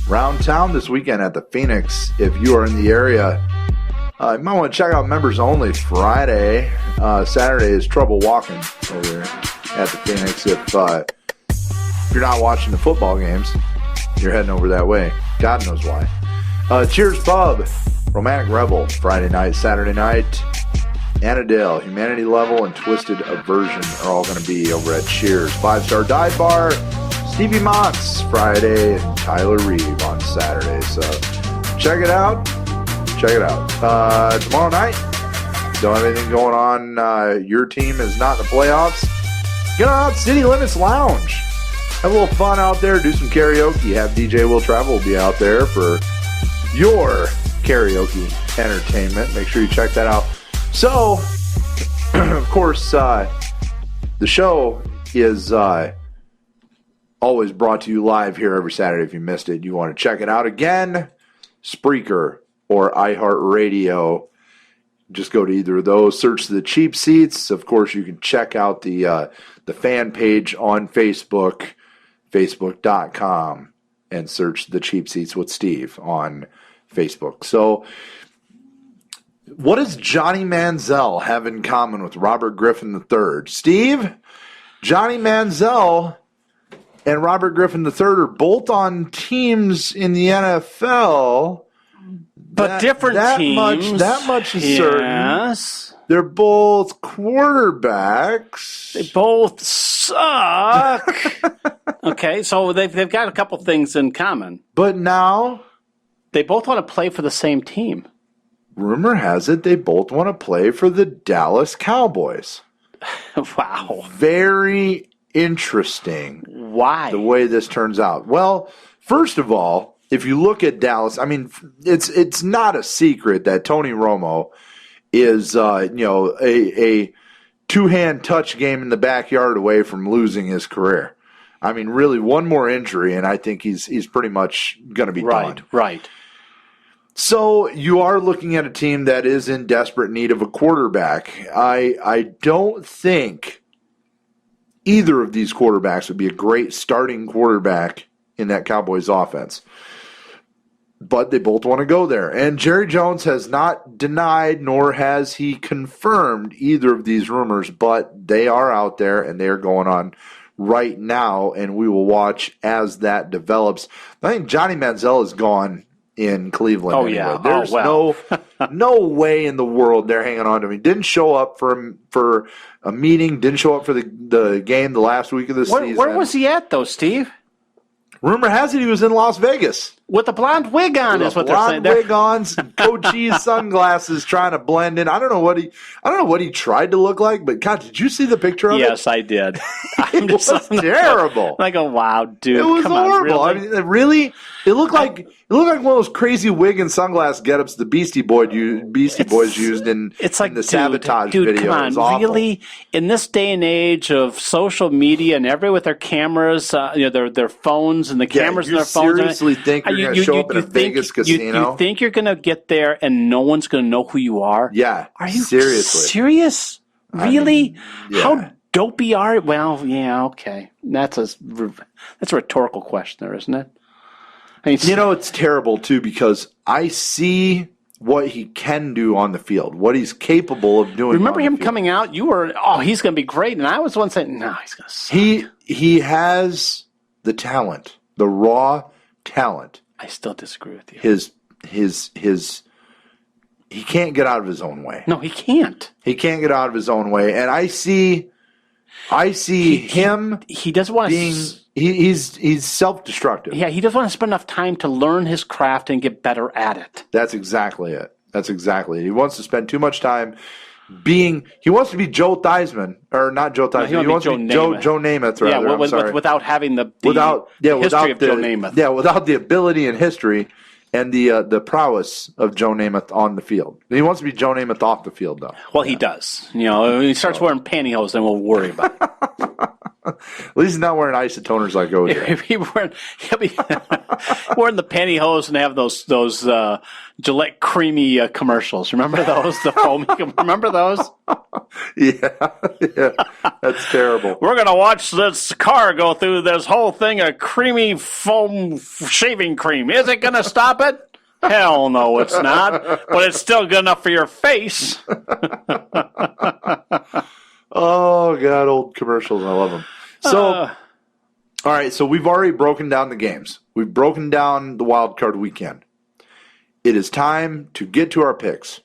E: around town this weekend at the Phoenix. If you are in the area, you might want to check out Members Only Friday. Saturday is Trouble Walking over at the Phoenix. If you're not watching the football games, you're heading over that way. God knows why. Cheers Pub, Romantic Rebel, Friday night, Saturday night. Annadale, Humanity Level, and Twisted Aversion are all going to be over at Cheers. 5-Star Dive Bar, Stevie Motts Friday, and Tyler Reeve on Saturday. So check it out. Check it out. Tomorrow night, don't have anything going on. Your team is not in the playoffs. Get on out City Limits Lounge. Have a little fun out there. Do some karaoke. Have DJ Will Travel be out there for your karaoke entertainment. Make sure you check that out. So, of course, the show is always brought to you live here every Saturday. If you missed it, you want to check it out again, Spreaker or iHeartRadio. Just go to either of those. Search the Cheap Seats. Of course, you can check out the fan page on Facebook, facebook.com, and search the Cheap Seats with Steve on Facebook. So, what does Johnny Manziel have in common with Robert Griffin III? Steve, Johnny Manziel and Robert Griffin III are both on teams in the NFL.
D: But different teams.
E: That much is certain. They're both quarterbacks.
D: They both suck. Okay, so they've got a couple things in common.
E: But now
D: they both want to play for the same team.
E: Rumor has it they both want to play for the Dallas Cowboys.
D: Wow.
E: Very interesting.
D: Why?
E: The way this turns out. Well, first of all, if you look at Dallas, I mean, it's not a secret that Tony Romo is a two-hand touch game in the backyard away from losing his career. I mean, really, one more injury, and I think he's pretty much going to be done.
D: Right.
E: So you are looking at a team that is in desperate need of a quarterback. I don't think either of these quarterbacks would be a great starting quarterback in that Cowboys offense. But they both want to go there. And Jerry Jones has not denied nor has he confirmed either of these rumors, but they are out there and they are going on right now, and we will watch as that develops. I think Johnny Manziel is gone in Cleveland.
D: Oh,
E: anyway.
D: yeah.
E: There's no way in the world they're hanging on to him. Didn't show up for a meeting, didn't show up for the game the last week of the season.
D: Where was he at, though, Steve?
E: Rumor has it he was in Las Vegas.
D: With a blonde wig on
E: with
D: is what
E: a
D: they're saying.
E: blonde wig on, some Cochise sunglasses, trying to blend in. I don't know what he tried to look like, but God, did you see the picture of it?
D: Yes, I did.
E: It was terrible.
D: Like, wow, dude,
E: It was
D: come on,
E: horrible.
D: really?
E: I mean, really, it looked like one of those crazy wig and sunglass getups the Beastie Boys used in the Sabotage
D: dude,
E: video.
D: come
E: It was
D: on,
E: awful.
D: really? In this day and age of social media and everybody with their cameras, their phones and the cameras in
E: you
D: their phones.
E: seriously think you're going to show up in a Vegas casino?
D: You think you're going to get there and no one's going to know who you are?
E: Yeah.
D: Are you
E: seriously
D: serious? Really?
E: yeah.
D: How dopey are? Well, yeah, okay. That's a rhetorical question, there, isn't it? I mean,
E: it's terrible too because I see what he can do on the field, what he's capable of doing.
D: Remember him coming out? You were, he's going to be great, and I was the one saying, no, he's going to suck.
E: He has the talent, the raw talent.
D: I still disagree with you.
E: He can't get out of his own way.
D: No, he can't.
E: He can't get out of his own way, and I see him.
D: He doesn't want
E: being. He's self-destructive.
D: Yeah, he doesn't want to spend enough time to learn his craft and get better at it.
E: That's exactly it. He wants to spend too much time being. He wants to be Joe Theismann, or not Joe Theismann. He wants to be Joe Namath. Rather,
D: without having the
E: history
D: of Joe Namath.
E: Yeah, without the ability and history and the prowess of Joe Namath on the field. He wants to be Joe Namath off the field, though.
D: Well, he does. When he starts wearing pantyhose, then we'll worry about it.
E: At least he's not wearing isotoners like OJ.
D: He'll be wearing the pantyhose and have those Gillette creamy commercials. Remember those? The foamy. Remember those?
E: Yeah, that's terrible.
D: We're gonna watch this car go through this whole thing of creamy foam shaving cream. Is it gonna stop it? Hell no, it's not. But it's still good enough for your face.
E: Oh God, old commercials. I love them. So, all right. So we've already broken down the games. We've broken down the wild card weekend. It is time to get to our picks.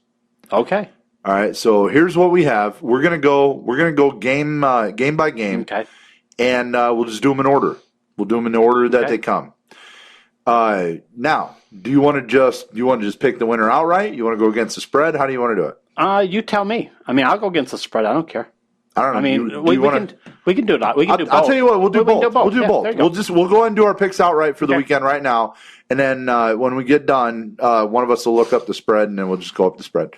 D: Okay.
E: All right. So here's what we have. We're gonna go game by game.
D: Okay.
E: And we'll just do them in order. We'll do them in the order that they come. Now, do you want to just pick the winner outright? You want to go against the spread? How do you want to do it?
D: You tell me. I mean, I'll go against the spread. I don't care.
E: I don't know.
D: I mean, we can do it. We can do both.
E: I'll tell you what. We'll do both. We'll do
D: Yeah,
E: both. We'll go ahead and do our picks outright for the weekend right now, and then when we get done, one of us will look up the spread, and then we'll just go up the spread.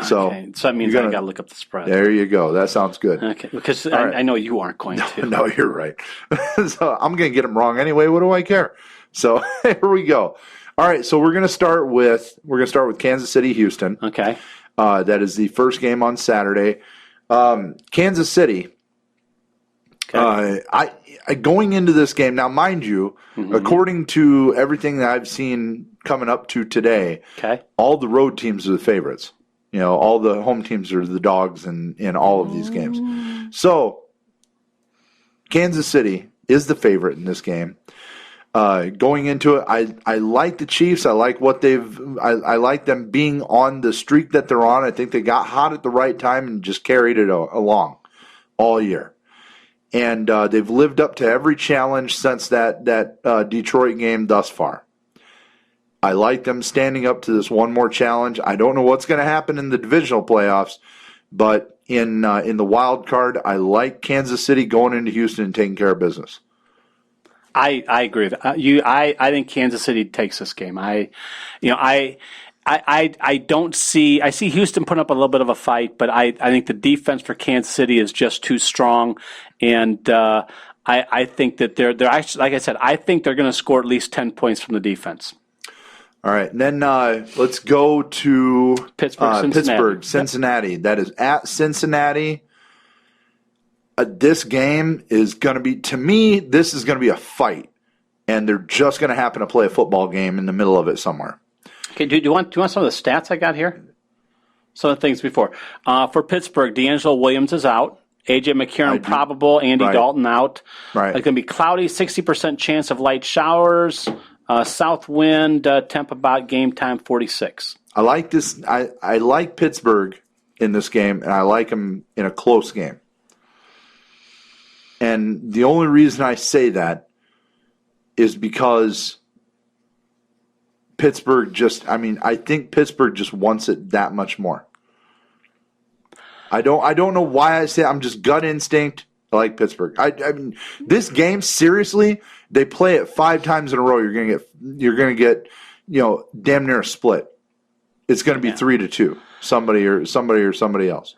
E: So
D: that means I got to look up the spread.
E: There you go. That sounds good.
D: Okay, because I know you aren't going to.
E: No, you're right. So I'm going to get them wrong anyway. What do I care? So here we go. All right. So we're going to start with Kansas City, Houston.
D: Okay.
E: That is the first game on Saturday. Kansas City.
D: Okay.
E: I going into this game now, mind you, according to everything that I've seen coming up to today, all the road teams are the favorites. All the home teams are the dogs in all of these games. So Kansas City is the favorite in this game. Going into it, I like the Chiefs. I like what I like them being on the streak that they're on. I think they got hot at the right time and just carried it along all year. And they've lived up to every challenge since that Detroit game thus far. I like them standing up to this one more challenge. I don't know what's going to happen in the divisional playoffs, but in the wild card, I like Kansas City going into Houston and taking care of business.
D: I agree with you. I think Kansas City takes this game. I don't see. I see Houston putting up a little bit of a fight, but I think the defense for Kansas City is just too strong, and I think that they're actually, like I said, I think they're going to score at least 10 points from the defense.
E: All right, and then let's go to
D: Pittsburgh,
E: Cincinnati. That is at Cincinnati. This game is going to be, to me, this is going to be a fight, and they're just going to happen to play a football game in the middle of it somewhere.
D: Okay, do you want some of the stats I got here? Some of the things before. For Pittsburgh, D'Angelo Williams is out. A.J. McCarron probable. Andy Dalton out.
E: Right.
D: It's going to be cloudy, 60% chance of light showers. South wind, temp about game time 46.
E: I like this. I like Pittsburgh in this game, and I like them in a close game. And the only reason I say that is because Pittsburgh I think Pittsburgh just wants it that much more. I don't know why I say I'm just gut instinct. I like Pittsburgh. I mean, this game, seriously, they play it 5 times in a row. You're gonna get damn near a split. It's gonna be 3-2. Somebody or somebody else.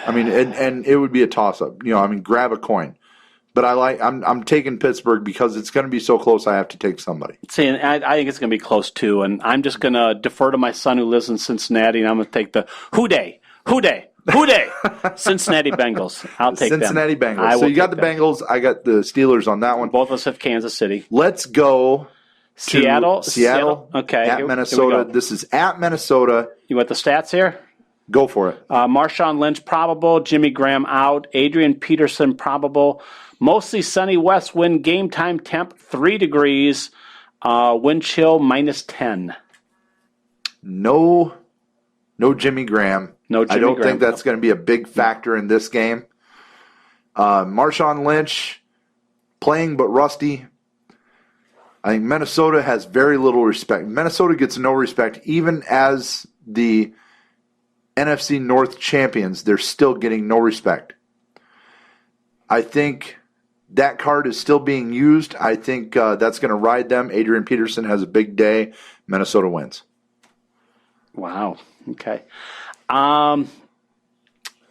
E: I mean, and it would be a toss up. Grab a coin. But I'm taking Pittsburgh because it's going to be so close. I have to take somebody.
D: See, and I think it's going to be close too. And I'm just going to defer to my son who lives in Cincinnati, and I'm going to take the Who Dey, Cincinnati Bengals. I'll take
E: Cincinnati
D: them.
E: Bengals. So you got the Bengals. I got the Steelers on that one.
D: Both of us have Kansas City.
E: Let's go to Seattle.
D: Okay.
E: At Minnesota. This is at Minnesota.
D: You want the stats here?
E: Go for it.
D: Marshawn Lynch probable. Jimmy Graham out. Adrian Peterson probable. Mostly sunny west wind. Game time temp 3 degrees. Wind chill -10.
E: No Jimmy Graham. I don't think that's going to be a big factor in this game. Marshawn Lynch playing but rusty. I think Minnesota has very little respect. Minnesota gets no respect even as the NFC North champions. They're still getting no respect. I think that card is still being used. I think that's going to ride them. Adrian Peterson has a big day. Minnesota wins.
D: Wow. Okay.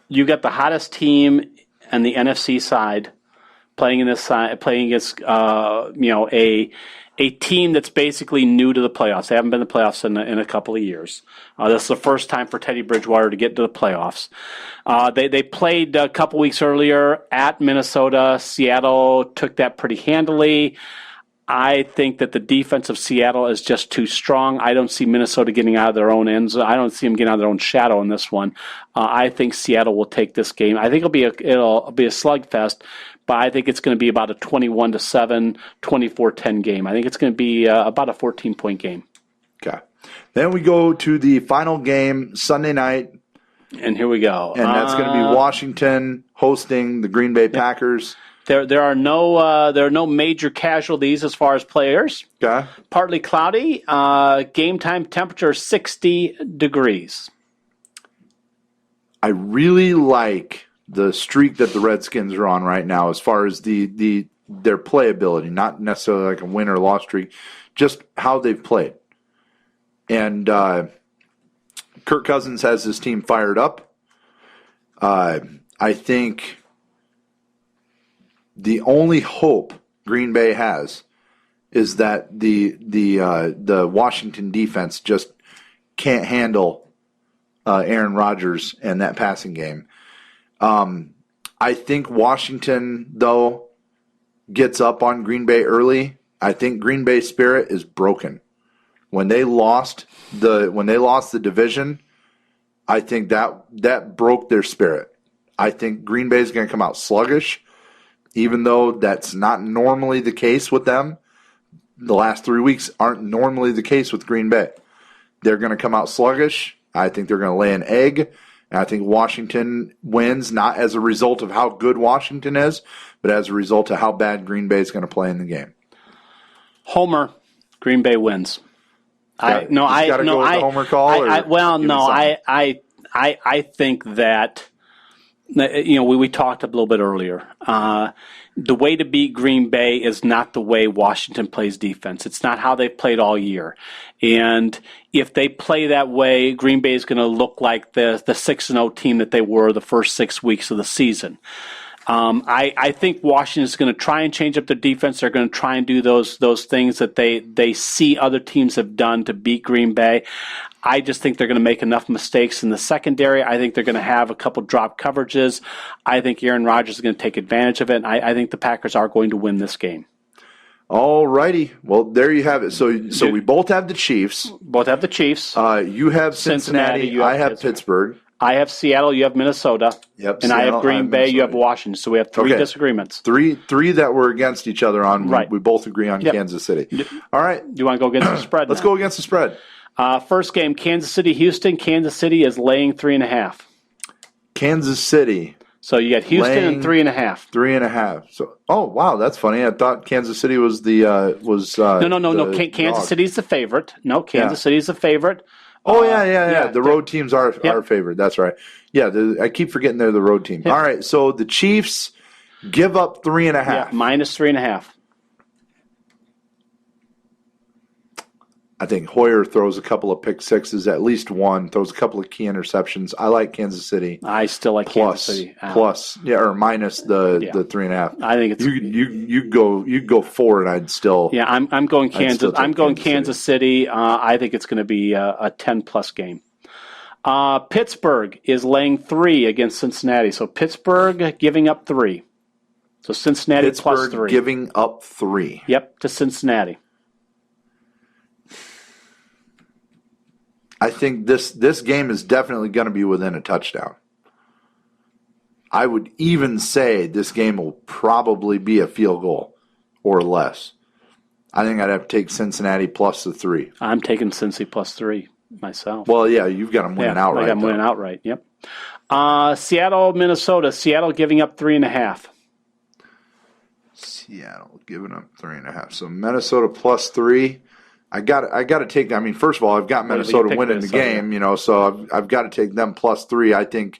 D: You got the hottest team on the NFC side playing against a team that's basically new to the playoffs. They haven't been in the playoffs in a couple of years. This is the first time for Teddy Bridgewater to get to the playoffs. They played a couple weeks earlier at Minnesota. Seattle took that pretty handily. I think that the defense of Seattle is just too strong. I don't see Minnesota getting out of their own ends. I don't see them getting out of their own shadow in this one. I think Seattle will take this game. I think it'll be a slugfest, but I think it's going to be about a 21-7, 24-10 game. I think it's going to be about a 14-point game.
E: Okay. Then we go to the final game Sunday night.
D: And here we go.
E: And that's going to be Washington hosting the Green Bay Packers.
D: There are no major casualties as far as players.
E: Okay.
D: Partly cloudy. Game time temperature 60 degrees.
E: I really like the streak that the Redskins are on right now as far as their playability, not necessarily like a win or loss streak, just how they've played. And Kirk Cousins has his team fired up. I think the only hope Green Bay has is that the Washington defense just can't handle Aaron Rodgers and that passing game. I think Washington, though, gets up on Green Bay early. I think Green Bay's spirit is broken. When they lost the division, I think that broke their spirit. I think Green Bay is going to come out sluggish, even though that's not normally the case with them. The last 3 weeks aren't normally the case with Green Bay. They're going to come out sluggish. I think they're going to lay an egg. And I think Washington wins, not as a result of how good Washington is, but as a result of how bad Green Bay is going to play in the game.
D: Homer, Green Bay wins.
E: I think
D: that we talked a little bit earlier. The way to beat Green Bay is not the way Washington plays defense. It's not how they've played all year. And if they play that way, Green Bay is going to look like the 6-0 team that they were the first 6 weeks of the season. I think Washington is going to try and change up their defense. They're going to try and do those things that they see other teams have done to beat Green Bay. I just think they're going to make enough mistakes in the secondary. I think they're going to have a couple drop coverages. I think Aaron Rodgers is going to take advantage of it. And I think the Packers are going to win this game.
E: All righty. Well, there you have it. So we both have the Chiefs.
D: Both have the Chiefs.
E: You have Cincinnati. I have Pittsburgh.
D: I have Seattle, you have Minnesota.
E: Yep.
D: And
E: Seattle,
D: I have Green Bay, you have Washington. So we have three disagreements.
E: Three that were against each other on.
D: Right.
E: We both agree on Kansas City. All right.
D: Do you want to go against the spread?
E: Let's go against the spread.
D: First game, Kansas City, Houston. Kansas City is laying 3.5.
E: Kansas City.
D: So you got Houston and 3.5.
E: 3.5. So, oh wow, that's funny. I thought Kansas City was the
D: No. Kansas City's the favorite. No, Kansas City's the favorite.
E: Oh yeah. The road teams are our favorite. That's right. Yeah, I keep forgetting they're the road team. All right, so the Chiefs give up 3.5.
D: Yeah, minus 3.5.
E: I think Hoyer throws a couple of pick sixes, at least one, throws a couple of key interceptions. I like Kansas City.
D: I still like Kansas City.
E: Or minus the 3.5.
D: I think it's
E: you go for it. I'd still.
D: Yeah, I'm going Kansas. I'm going Kansas City. I think it's going to be a 10+ game. Pittsburgh is laying 3 against Cincinnati. So Pittsburgh giving up 3. So Cincinnati plus 3.
E: Giving up 3.
D: Yep, to Cincinnati.
E: I think this game is definitely going to be within a touchdown. I would even say this game will probably be a field goal or less. I think I'd have to take Cincinnati plus the 3.
D: I'm taking Cincy plus 3 myself.
E: Well, yeah, you've got them winning outright.
D: I got them winning outright, yep. Seattle, Minnesota. Seattle giving up 3.5.
E: Seattle giving up 3.5. So Minnesota plus 3. I got to take. I mean, first of all, I've got Minnesota winning the game, so I've got to take them plus 3. I think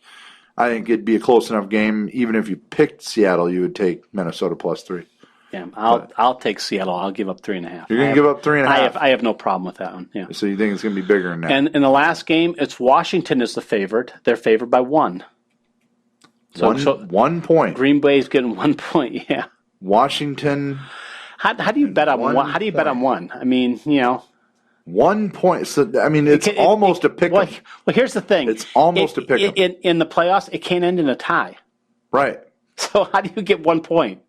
E: it'd be a close enough game. Even if you picked Seattle, you would take Minnesota plus 3.
D: Yeah, I'll take Seattle. I'll give up 3.5.
E: You're going to give up 3.5.
D: I have no problem with that one. Yeah.
E: So you think it's going to be bigger than that?
D: And in the last game, it's Washington is the favorite. They're favored by 1.
E: So 1 point.
D: Green Bay's getting 1 point. Yeah.
E: Washington.
D: How do you bet on 1? How do you bet on 1? I mean,
E: 1 point. So I mean, it's almost a pick.
D: Well, here's the thing.
E: It's almost a pick.
D: In the playoffs, it can't end in a tie.
E: Right.
D: So how do you get 1 point?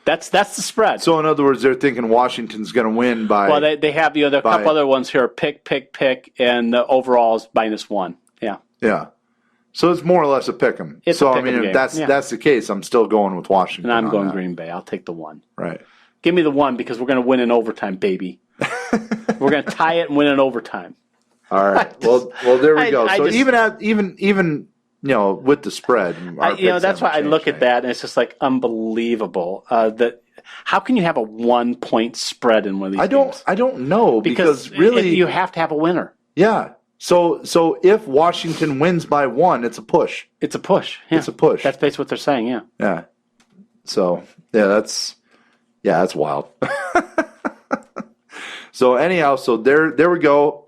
D: That's the spread.
E: So in other words, they're thinking Washington's going to win by.
D: Well, they have there are a couple other ones here. Pick, and the overall is -1. Yeah.
E: Yeah. So it's more or less a pick 'em. So I mean, if that's the case, I'm still going with Washington.
D: And I'm going Green Bay. I'll take the 1.
E: Right.
D: Give me the 1 because we're going to win in overtime, baby. We're going to tie it and win in overtime.
E: All right. Well, there we go. So even with the spread,
D: that's why I look at that and it's just like unbelievable. That how can you have a 1 point spread in one of these games?
E: I don't know because really
D: you have to have a winner.
E: Yeah. So if Washington wins by 1, it's a push.
D: It's a push. Yeah.
E: It's a push.
D: That's basically what they're saying. Yeah.
E: Yeah. So that's wild. So anyhow, so there we go.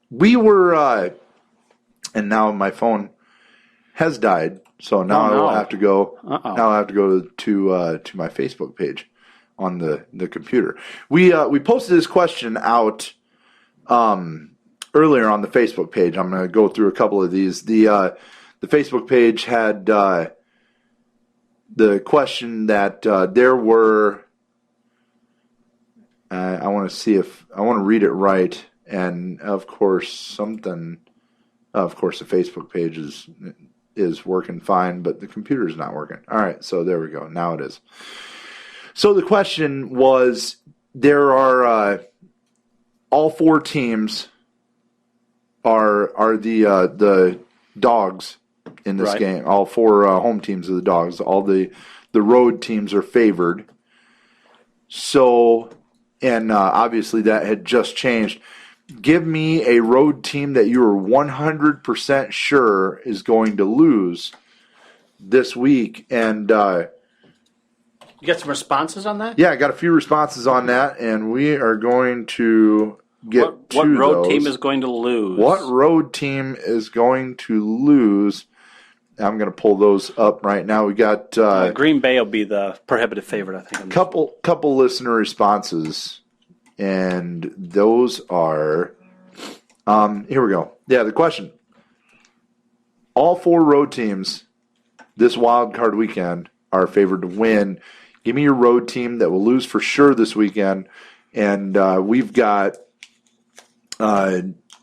E: We were, and now my phone has died. So now I will have to go. Now I have to go to my Facebook page on the computer. We posted this question out earlier on the Facebook page. I'm going to go through a couple of these. The Facebook page had the question that there were. I want to see if I want to read it right, and of course the Facebook page is working fine, but the computer's not working. All right, so there we go. Now it is. So the question was: there are all 4 teams are the dogs in this game. All 4 home teams are the dogs. All the road teams are favored. So, and obviously that had just changed. Give me a road team that you are 100% sure is going to lose this week. And
D: you got some responses on that?
E: Yeah, I got a few responses on that, and we are going to get
D: what road team is going to lose?
E: What road team is going to lose? I'm going to pull those up right now. We got
D: Green Bay will be the prohibitive favorite, I think.
E: Couple listener responses, and those are here we go. Yeah, the question: all 4 road teams this wild card weekend are favored to win. Give me your road team that will lose for sure this weekend, and we've got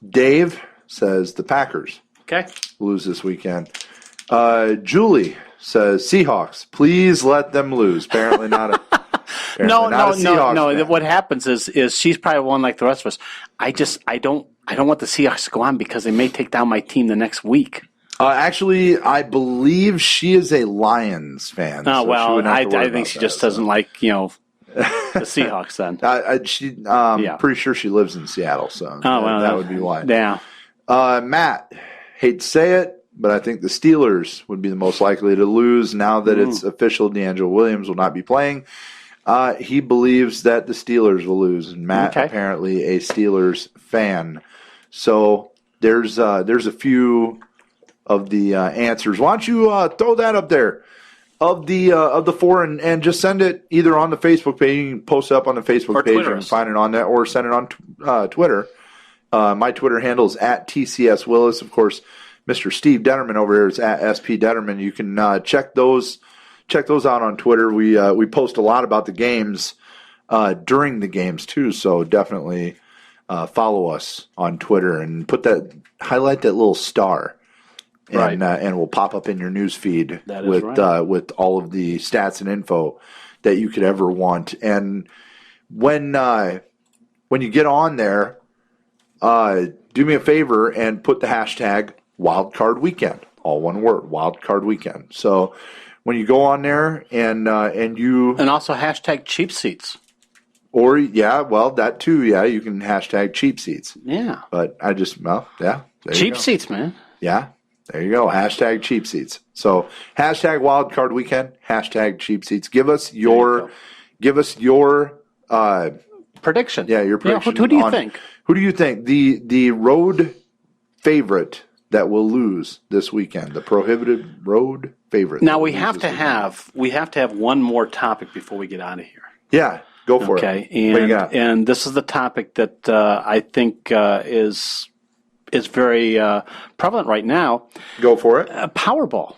E: Dave says the Packers.
D: Okay,
E: lose this weekend. Julie says Seahawks. Please let them lose. Apparently not a.
D: No. What happens is she's probably one like the rest of us. I don't want the Seahawks to go on because they may take down my team the next week.
E: Actually, I believe she is a Lions fan.
D: Oh,
E: so she
D: well,
E: wouldn't have
D: I
E: to worry
D: think
E: about
D: she
E: that,
D: just doesn't like, the Seahawks then.
E: Pretty sure she lives in Seattle, so that would be why.
D: Yeah.
E: Matt, hate to say it, but I think the Steelers would be the most likely to lose now that it's official. D'Angelo Williams will not be playing. He believes that the Steelers will lose, and Matt apparently a Steelers fan. So there's a few of the answers. Why don't you throw that up there of the four and just send it either on the Facebook page. You can post it up on the Facebook page and find it on that, or send it on Twitter. My Twitter handle is at TCS Willis. Of course, Mr. Steve Detterman over here is at SP Detterman. You can check those out on Twitter. We post a lot about the games during the games too. So definitely follow us on Twitter and highlight that little star. And and will pop up in your news feed with all of the stats and info that you could ever want. And when you get on there, do me a favor and put the hashtag Wildcard Weekend, all one word, Wildcard Weekend. So when you go on there and
D: also hashtag cheap seats.
E: Or that too. Yeah, you can hashtag cheap seats.
D: Yeah,
E: but
D: cheap seats, man.
E: Yeah. There you go. Hashtag cheap seats. So hashtag wildcard weekend, hashtag cheap seats. Give us your
D: prediction.
E: Yeah, your prediction.
D: Who do you think?
E: Who do you think the road favorite that will lose this weekend? The prohibited road favorite.
D: Now we have to have one more topic before we get out of here.
E: Yeah, go for it.
D: Okay, and this is the topic that I think is very prevalent right now.
E: Go for it.
D: Powerball,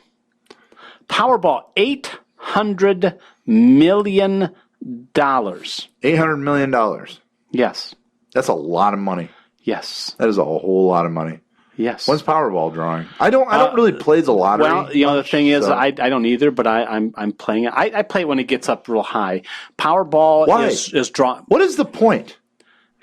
D: $800 million.
E: $800 million.
D: Yes.
E: That's a lot of money.
D: Yes.
E: That is a whole lot of money.
D: Yes.
E: When's Powerball drawing? I don't really play the lottery.
D: Well, the thing is, I don't either, but I'm playing it. I play it when it gets up real high. Powerball is drawn.
E: What is the point?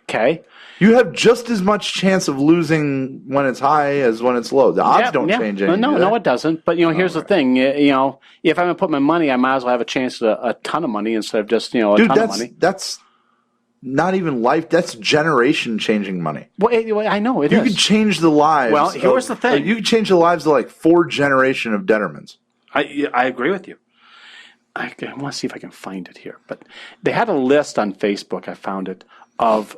D: Okay.
E: You have just as much chance of losing when it's high as when it's low. The odds don't change anything.
D: No, it doesn't. But here's the thing. If I'm going to put my money, I might as well have a chance at a ton of money instead of just a ton of money.
E: That's not even life. That's generation changing money.
D: Well, I know it is.
E: You could change the lives.
D: Well, here's the thing.
E: You could change the lives of like 4 generations of Dettermans.
D: I agree with you. I want to see if I can find it here. But they had a list on Facebook. I found it of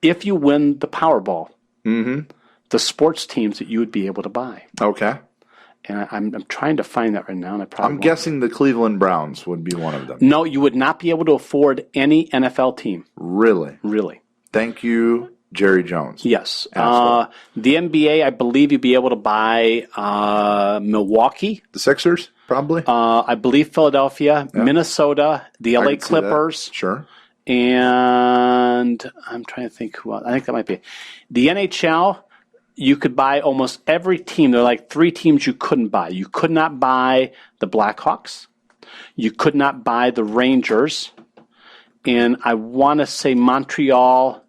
D: if you win the Powerball, the sports teams that you would be able to buy.
E: Okay.
D: And I'm trying to find that right now. And
E: I'm guessing the Cleveland Browns would be one of them.
D: No, you would not be able to afford any NFL team.
E: Really?
D: Really.
E: Thank you, Jerry Jones.
D: Yes. The NBA, I believe you'd be able to buy Milwaukee.
E: The Sixers, probably.
D: I believe Philadelphia, Minnesota, the LA Clippers.
E: Sure.
D: And I'm trying to think who else. I think that might be the NHL. You could buy almost every team. There are like 3 teams you couldn't buy. You could not buy the Blackhawks. You could not buy the Rangers. And I want to say Montreal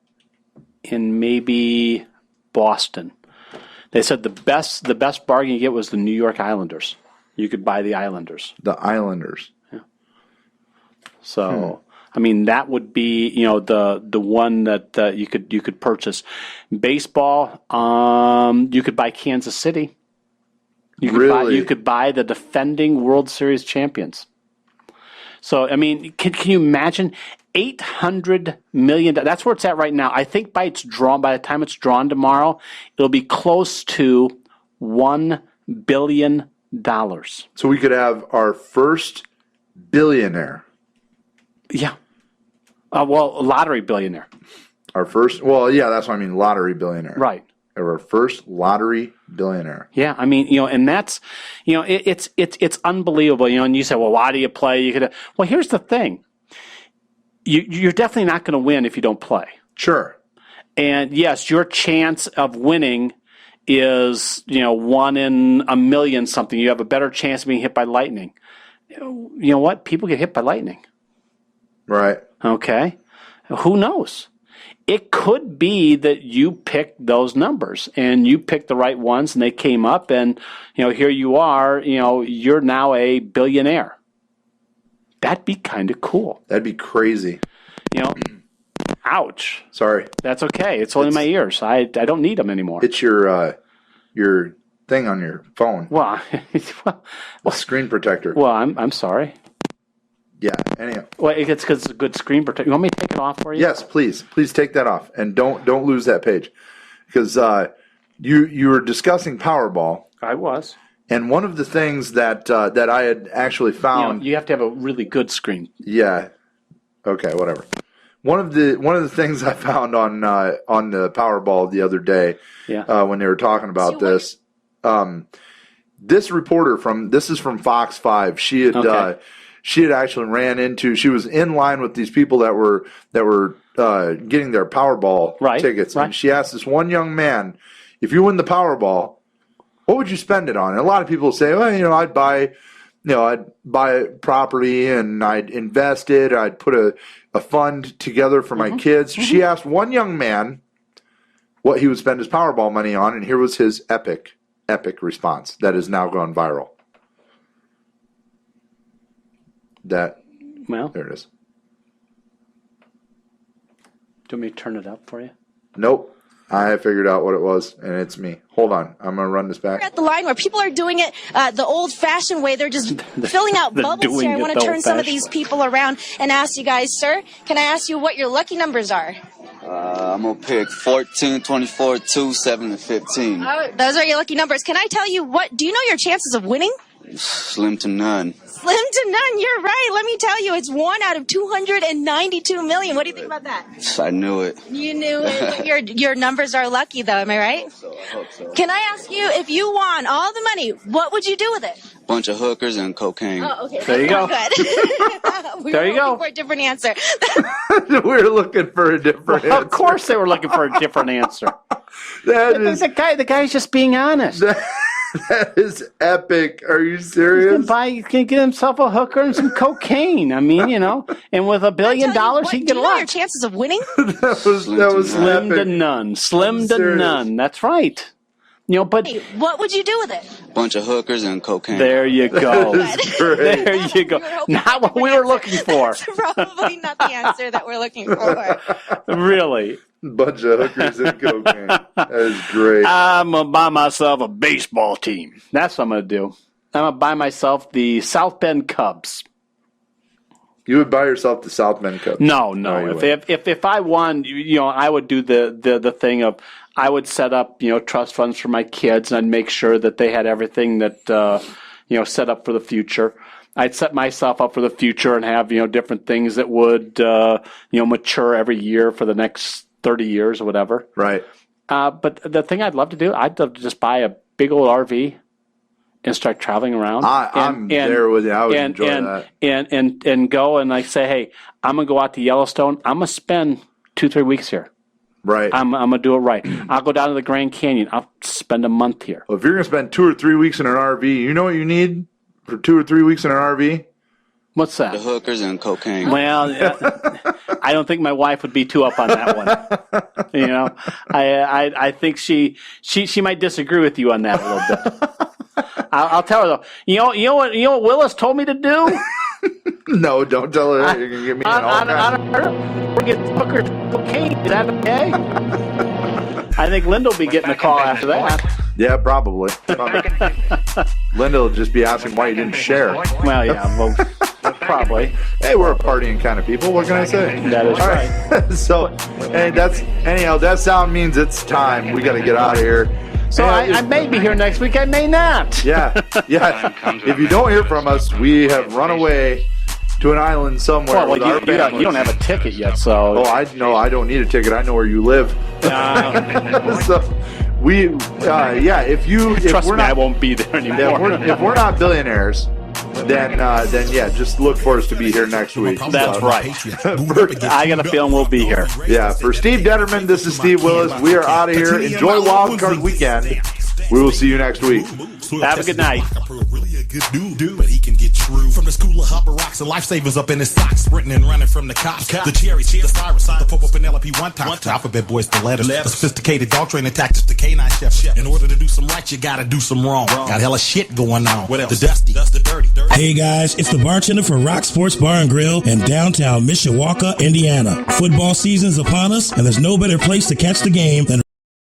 D: and maybe Boston. They said the best bargain you get was the New York Islanders. You could buy the Islanders.
E: The Islanders.
D: Yeah. So. I mean, that would be the one that you could purchase. Baseball, you could buy Kansas City. You could buy the defending World Series champions. So I mean, can you imagine $800 million? That's where it's at right now. I think by the time it's drawn tomorrow, it'll be close to $1 billion.
E: So we could have our first billionaire.
D: Yeah. A lottery billionaire.
E: Our first, that's what I mean, lottery billionaire.
D: Right.
E: Our first lottery billionaire.
D: Yeah, I mean, and that's, it's unbelievable, and you say, well, why do you play? Well, here's the thing. You're definitely not going to win if you don't play.
E: Sure.
D: And yes, your chance of winning is, 1 in a million something. You have a better chance of being hit by lightning. You know what? People get hit by lightning.
E: Right.
D: Okay. Who knows? it could be that you picked those numbers and you picked the right ones and they came up and, here you are, you're now a billionaire. That'd be kind of cool.
E: That'd be crazy.
D: Ouch.
E: Sorry.
D: That's okay. It's only my ears. I don't need them anymore.
E: It's your thing on your phone.
D: Well,
E: the screen protector.
D: Well, I'm sorry.
E: Yeah. Anyhow.
D: Well, it's because it's a good screen protector. You want me to take it off for you?
E: Yes, please. Please take that off, and don't lose that page, because you were discussing Powerball.
D: I was.
E: And one of the things that I had actually found,
D: you have to have a really good screen.
E: Yeah. Okay. Whatever. One of the things I found on the Powerball the other day, when they were talking about this, this reporter this is from Fox 5. She had actually ran into. She was in line with these people that were getting their Powerball tickets, and she asked this one young man, "If you win the Powerball, what would you spend it on?" And a lot of people say, "Well, I'd buy property and I'd invest it. I'd put a fund together for my kids." She asked one young man what he would spend his Powerball money on, and here was his epic response that has now gone viral. There it is.
D: Do you want me to turn it up for you?
E: Nope. I figured out what it was, and it's me. Hold on. I'm going to run this back.
S: We're at the line where people are doing it the old-fashioned way. They're just filling out bubbles here. I want to turn some of these people around and ask you guys, sir, can I ask you what your lucky numbers are?
T: I'm going to pick 14, 24, 2, 7, and 15.
S: Those are your lucky numbers. Can I tell you do you know your chances of winning?
T: Slim to none.
S: Slim to none. You're right. Let me tell you, it's 1 out of 292 million. What do you think about that?
T: I knew it.
S: You knew it. Your numbers are lucky, though. Am I right?
T: I hope so.
S: Can I ask you, if you won all the money, what would you do with it?
T: Bunch of hookers and cocaine.
S: Oh, okay.
D: There you go.
S: Good.
D: There you go.
S: For a different answer.
E: We were looking for a different answer.
D: Of course, they were looking for a different answer. The guy's just being honest.
E: That is epic. Are you serious?
D: He can get himself a hooker and some cocaine. I mean, and with $1 billion, he can get a lot.
S: Do you know your chances of winning?
E: that was
D: slim
E: epic.
D: to none. Slim to none. That's right. But
S: hey, what would you do with it?
T: Bunch of hookers and cocaine.
D: There you go. There you go. Not what we were looking for.
S: That's probably not the answer that we're looking for.
D: Really.
E: Bunch of hookers and cocaine. That is great.
D: I'm going to buy myself a baseball team. That's what I'm going to do. I'm going to buy myself the South Bend Cubs.
E: You would buy yourself the South Bend Cubs?
D: No. If I won, I would do the thing of I would set up trust funds for my kids, and I'd make sure that they had everything that set up for the future. I'd set myself up for the future and have different things that would mature every year for the next 30 years or whatever.
E: Right.
D: But the thing I'd love to do, I'd love to just buy a big old RV and start traveling around.
E: I'm there with you. I would enjoy that.
D: And go and say, hey, I'm going to go out to Yellowstone. I'm going to spend 2-3 weeks here.
E: Right.
D: I'm going to do it right. I'll go down to the Grand Canyon. I'll spend a month here.
E: Well, if you're going to spend 2 or 3 weeks in an RV, you know what you need for 2 or 3 weeks in an RV?
D: What's that?
T: The hookers and cocaine.
D: Well, I don't think my wife would be too up on that one. I think she might disagree with you on that a little bit. I'll tell her though. You know what Willis told me to do?
E: No, don't tell her that. You're gonna get me in all kinds.
D: We're getting hookers and cocaine. Is that okay? I think Linda will be getting a call after that.
E: Yeah, probably. Linda will just be asking why you didn't share.
D: Well, yeah, probably.
E: Hey, we're a partying kind of people. What can I say?
D: That is right.
E: So, that sound means it's time. We got to get out of here.
D: So I may be here next week. I may not.
E: Yeah. If you don't hear from us, we have run away to an island somewhere.
D: Well, you don't have a ticket yet, so.
E: Oh, I don't need a ticket. I know where you live. So
D: Trust me, I won't be there anymore.
E: If we're not billionaires, then just look for us to be here next week.
D: That's right. I got a feeling we'll be here.
E: Yeah. For Steve Detterman, this is Steve Willis. We are out of here. Enjoy Wild Card Weekend. We will see you next week.
D: Have a good night.
U: good dude, but he can get true. From the school of Hubba rocks and lifesavers up in his socks, sprinting and running from the cops. The cherries, the Cyrus, the Popo Penelope one time. The alphabet boys, the letters. The sophisticated dog training tactics, the canine chef. In order to do some right, you gotta do some wrong. Got hella shit going on. What else? The dusty, the dirty.
F: Hey guys, it's the bartender for Rock Sports Bar and Grill in downtown Mishawaka, Indiana. Football season's upon us, and there's no better place to catch the game than